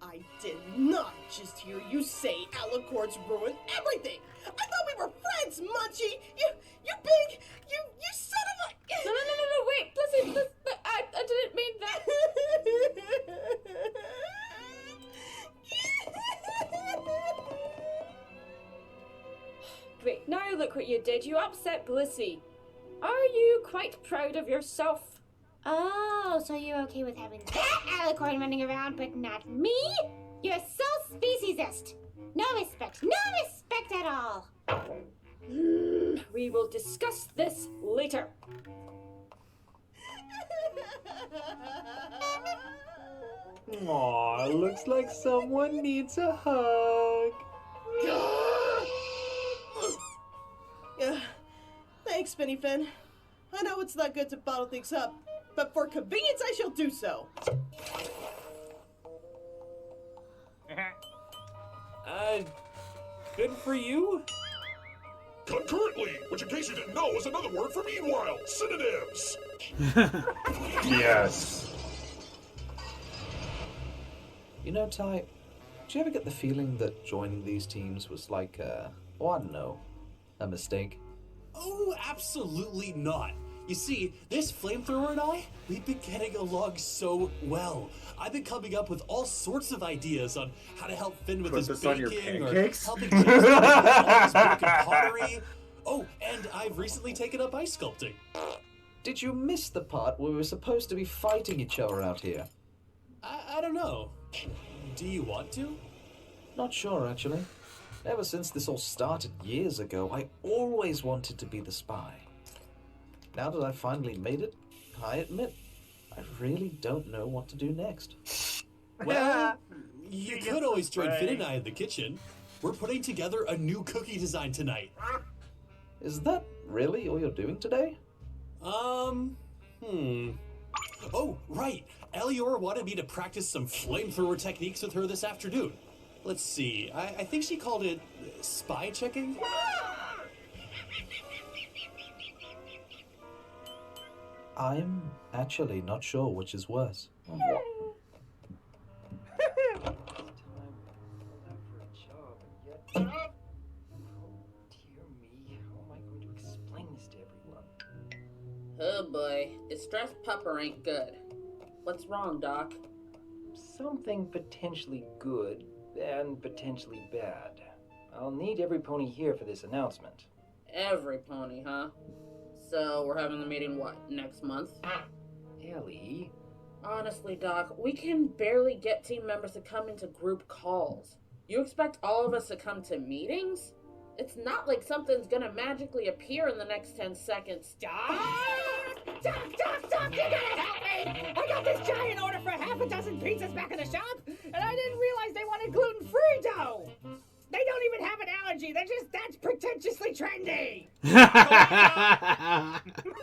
I did not just hear you say alicorns ruin everything. I thought we were friends, Munchie. You big, you son of a. No, wait, listen, I didn't mean that. Great, now look what you did. You upset Blissey. Are you quite proud of yourself? Oh, so you're okay with having that alicorn running around, but not me? You're so speciesist. No respect at all. We will discuss this later. Aw, looks like someone needs a hug. Thanks, Finnyfin. I know it's not good to bottle things up, but for convenience I shall do so. Good for you? Concurrently, which in case you didn't know is another word for meanwhile. Synonyms. Yes. You know, Ty, do you ever get the feeling that joining these teams was like, I don't know, a mistake? Oh, absolutely not. You see, this flamethrower and I, we've been getting along so well. I've been coming up with all sorts of ideas on how to help Finn with Put his this on your baking or pancakes? helping Jason with all his broken pottery. Oh, and I've recently taken up ice sculpting. Did you miss the part where we were supposed to be fighting each other out here? I don't know. Do you want to? Not sure, actually. Ever since this all started years ago, I always wanted to be the spy. Now that I've finally made it, I admit, I really don't know what to do next. Well, you could always join Finn and I in the kitchen. We're putting together a new cookie design tonight. Is that really all you're doing today? Oh, right. Eliora wanted me to practice some flamethrower techniques with her this afternoon. Let's see. I think she called it spy checking. I'm actually not sure which is worse. Oh boy, distressed pupper ain't good. What's wrong, Doc? Something potentially good and potentially bad. I'll need every pony here for this announcement. Every pony, huh? So we're having the meeting, what, next month? Ellie? Honestly, Doc, we can barely get team members to come into group calls. You expect all of us to come to meetings? It's not like something's gonna magically appear in the next 10 seconds. Doc, you gotta help me! I got this giant order for half a dozen pizzas back in the shop, and I didn't realize they wanted gluten-free dough! They don't even have an allergy, they're just that pretentiously trendy!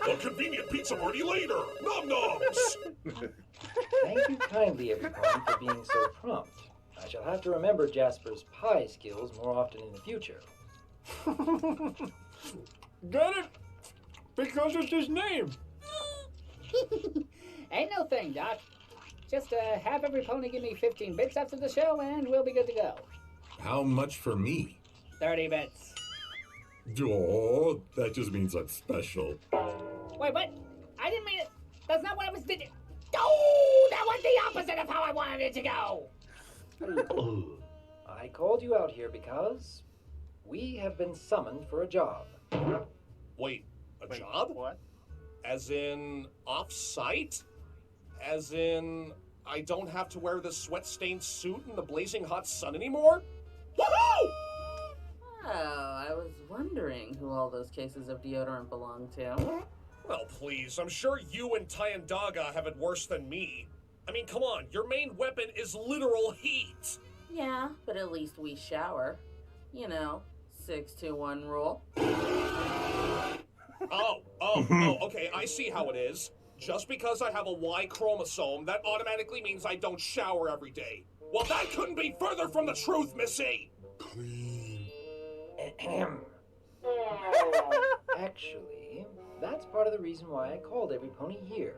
A convenient pizza party later. Nom noms. Thank you kindly, everyone, for being so prompt. I shall have to remember Jasper's pie skills more often in the future. Got it? Because it's his name. Ain't no thing, Doc. Just have every pony give me 15 bits after the show, and we'll be good to go. How much for me? 30 bits. Oh, that just means I'm special. Wait, what? I didn't mean it. That's not what I was thinking. Oh, that was the opposite of how I wanted it to go. I called you out here because we have been summoned for a job. Wait, a job? What? As in off-site? As in I don't have to wear the sweat-stained suit in the blazing hot sun anymore? Woohoo! Oh, I was wondering who all those cases of deodorant belong to. Well, please, I'm sure you and Tyandaga have it worse than me. I mean, come on, your main weapon is literal heat. Yeah, but at least we shower. You know, 6-2-1 rule. Okay, I see how it is. Just because I have a Y chromosome, that automatically means I don't shower every day. Well, that couldn't be further from the truth, Missy! Actually, that's part of the reason why I called every pony here.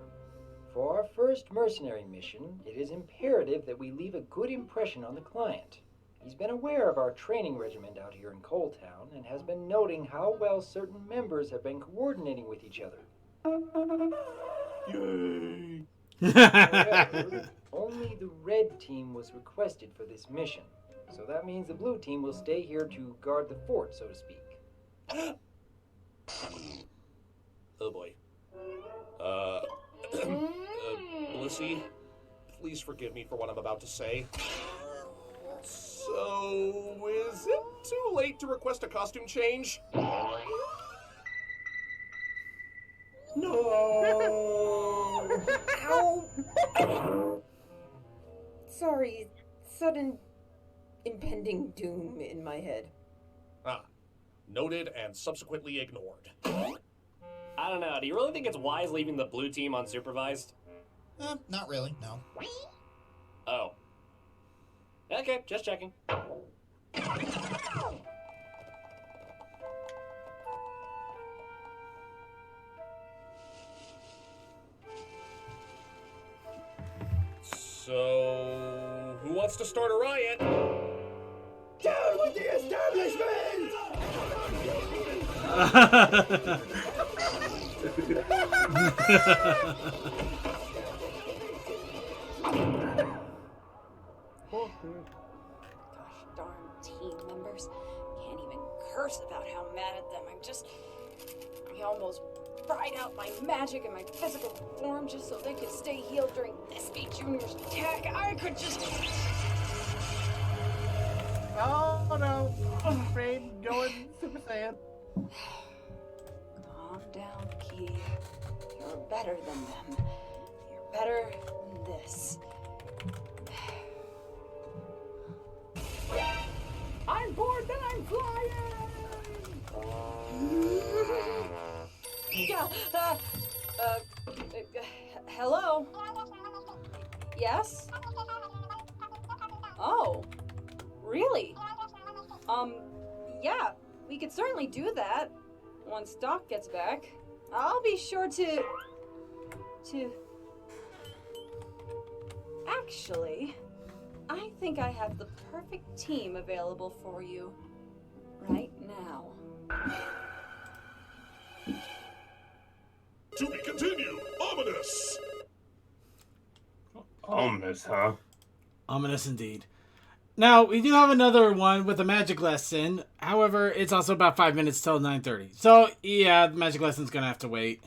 For our first mercenary mission, it is imperative that we leave a good impression on the client. He's been aware of our training regiment out here in Coal Town and has been noting how well certain members have been coordinating with each other. Yay! However, only the red team was requested for this mission, so that means the blue team will stay here to guard the fort, so to speak. Oh boy. Blissey, please forgive me for what I'm about to say. So, is it too late to request a costume change? No! Ow! Sorry, sudden impending doom in my head. Ah, noted and subsequently ignored. I don't know. Do you really think it's wise leaving the blue team unsupervised? Not really, no. Oh. Okay, just checking. So, who wants to start a riot? Down with the establishment! Gosh darn team members. Can't even curse about how mad at them. I almost fried out my magic and my physical form just so they could stay healed during this beat Junior's attack. I could just... Oh no, I'm afraid going Super Saiyan. Calm down, Key. You're better than them. You're better than this. I'm bored, then I'm flying! Yeah, hello? Yes? Oh, really? Yeah, we could certainly do that once Doc gets back. I'll be sure to... Actually, I think I have the perfect team available for you right now. To be continued. Ominous. Ominous, huh? Ominous indeed. Now, we do have another one with a magic lesson. However, it's also about 5 minutes till 9:30. So, yeah, the magic lesson's gonna have to wait.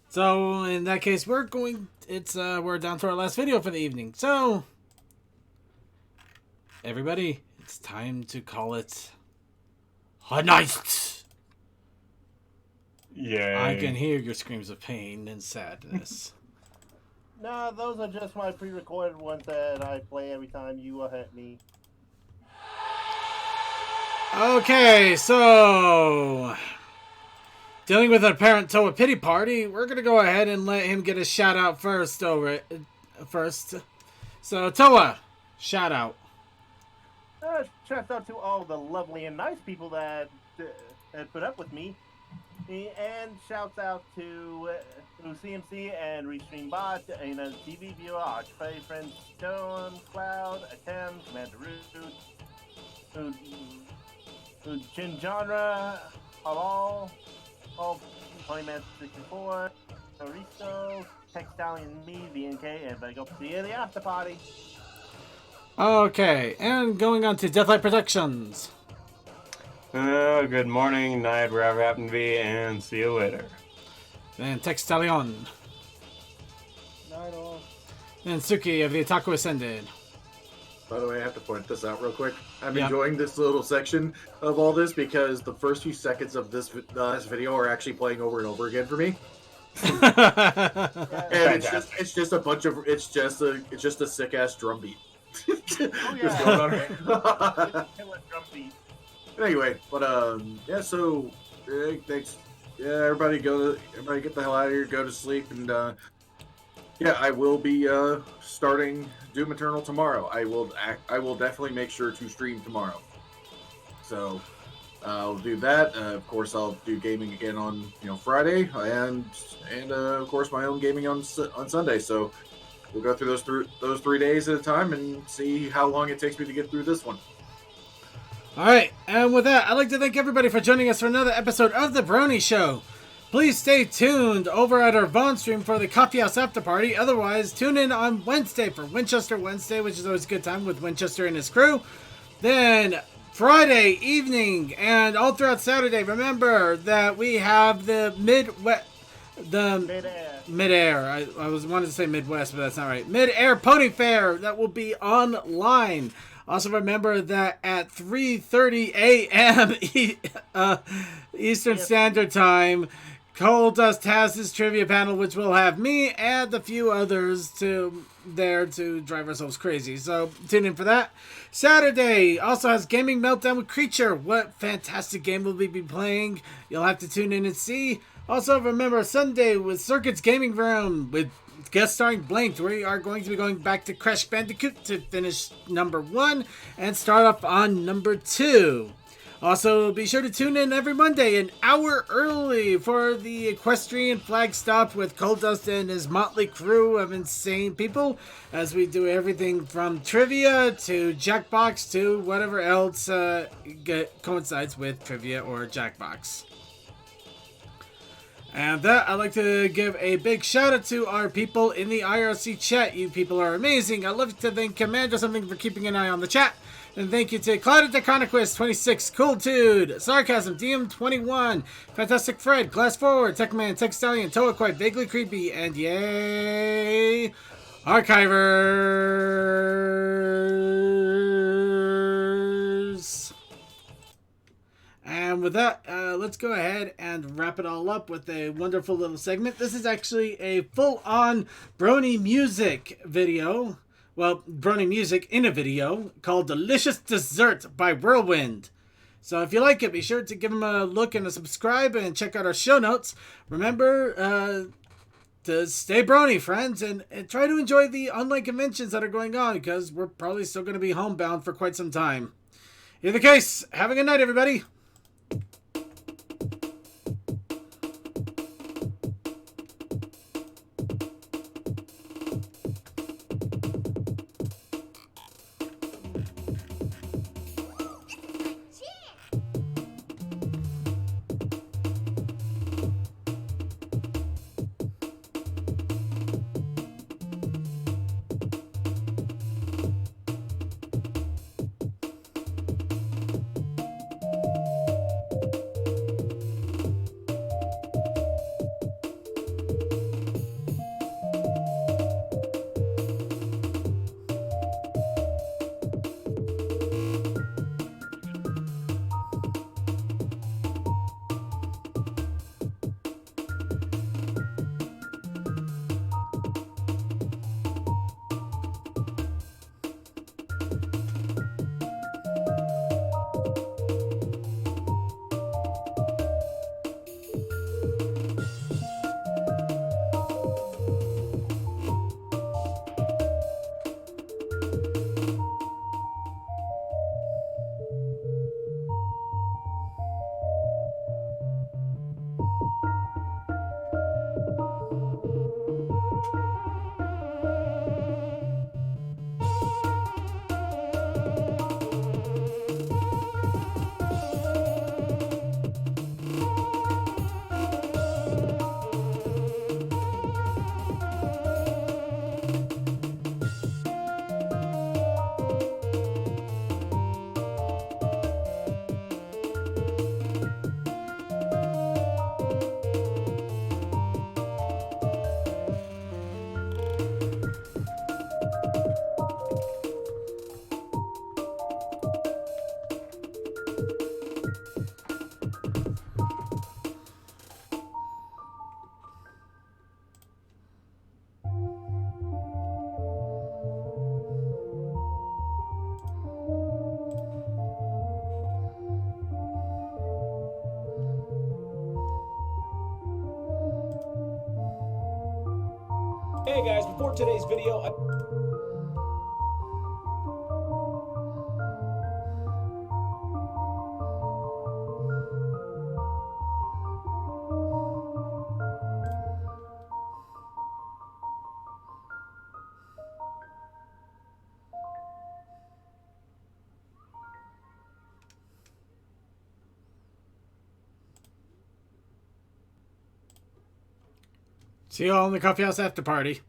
So, in that case, we're down to our last video for the evening. So, everybody, it's time to call it a night. Yay. I can hear your screams of pain and sadness. No, those are just my pre-recorded ones that I play every time you hit me. Okay, so dealing with an apparent Toa pity party, we're gonna go ahead and let him get a shout out first. So Toa, shout out. Shouts out to all the lovely and nice people that put up with me. And shouts out to CMC and Restream Bot, TV Viewer, Archfey, Friends, Stone, Cloud, Attempt, Commander Root, Chin Genre, all Ponyman 64, Aristo, Tech Stallion, me, BNK, and I go see you in the after party. Okay, and going on to Deathlight Productions. Good morning, night, wherever I happen to be, and see you later. Then Textalion. Night all. And Suki of the Otaku Ascended. By the way, I have to point this out real quick. I'm enjoying this little section of all this because the first few seconds of this video are actually playing over and over again for me. And it's just a sick ass drum beat. Oh Just going on. Drum beat. Anyway, but yeah, so thanks. Yeah, everybody get the hell out of here, go to sleep, and yeah, I will be starting Doom Eternal tomorrow. I will definitely make sure to stream tomorrow. So I'll do that. Of course, I'll do gaming again on Friday, and of course my own gaming on Sunday. So we'll go through those 3 days at a time and see how long it takes me to get through this one. All right, and with that, I'd like to thank everybody for joining us for another episode of The Brony Show. Please stay tuned over at our Vaughn stream for the Coffee House After Party. Otherwise, tune in on Wednesday for Winchester Wednesday, which is always a good time with Winchester and his crew. Then Friday evening and all throughout Saturday, remember that we have the Mid-Air. I was wanted to say Midwest, but that's not right. Mid-Air Pony Fair that will be online. Also remember that at 3:30 a.m. Eastern Standard Time, Coal Dust has his trivia panel, which will have me and a few others to drive ourselves crazy. So tune in for that. Saturday also has Gaming Meltdown with Creature. What fantastic game will we be playing? You'll have to tune in and see. Also remember Sunday with Circuits Gaming Room with guest starring Blanked. We are going to be going back to Crash Bandicoot to finish number 1 and start up on number 2. Also, be sure to tune in every Monday an hour early for the Equestrian Flag Stop with Coldust and his motley crew of insane people as we do everything from trivia to Jackbox to whatever else coincides with trivia or Jackbox. And that, I'd like to give a big shout out to our people in the IRC chat. You people are amazing. I'd love to thank Commander something for keeping an eye on the chat. And thank you to Clouded Deconquest 26, Cool Dude, Sarcasm, DM21, Fantastic Fred, Glass Forward, Techman, Tech Stallion, Toa Quite, Vaguely Creepy, and yay, Archivers. And with that, let's go ahead and wrap it all up with a wonderful little segment. This is actually a full-on Brony music video. Well, Brony music in a video called Delicious Dessert by Whirlwind. So if you like it, be sure to give them a look and a subscribe and check out our show notes. Remember to stay Brony, friends, and try to enjoy the online conventions that are going on because we're probably still going to be homebound for quite some time. Either case, have a good night, everybody. Hey guys, before today's video, See you all in the coffee house after party.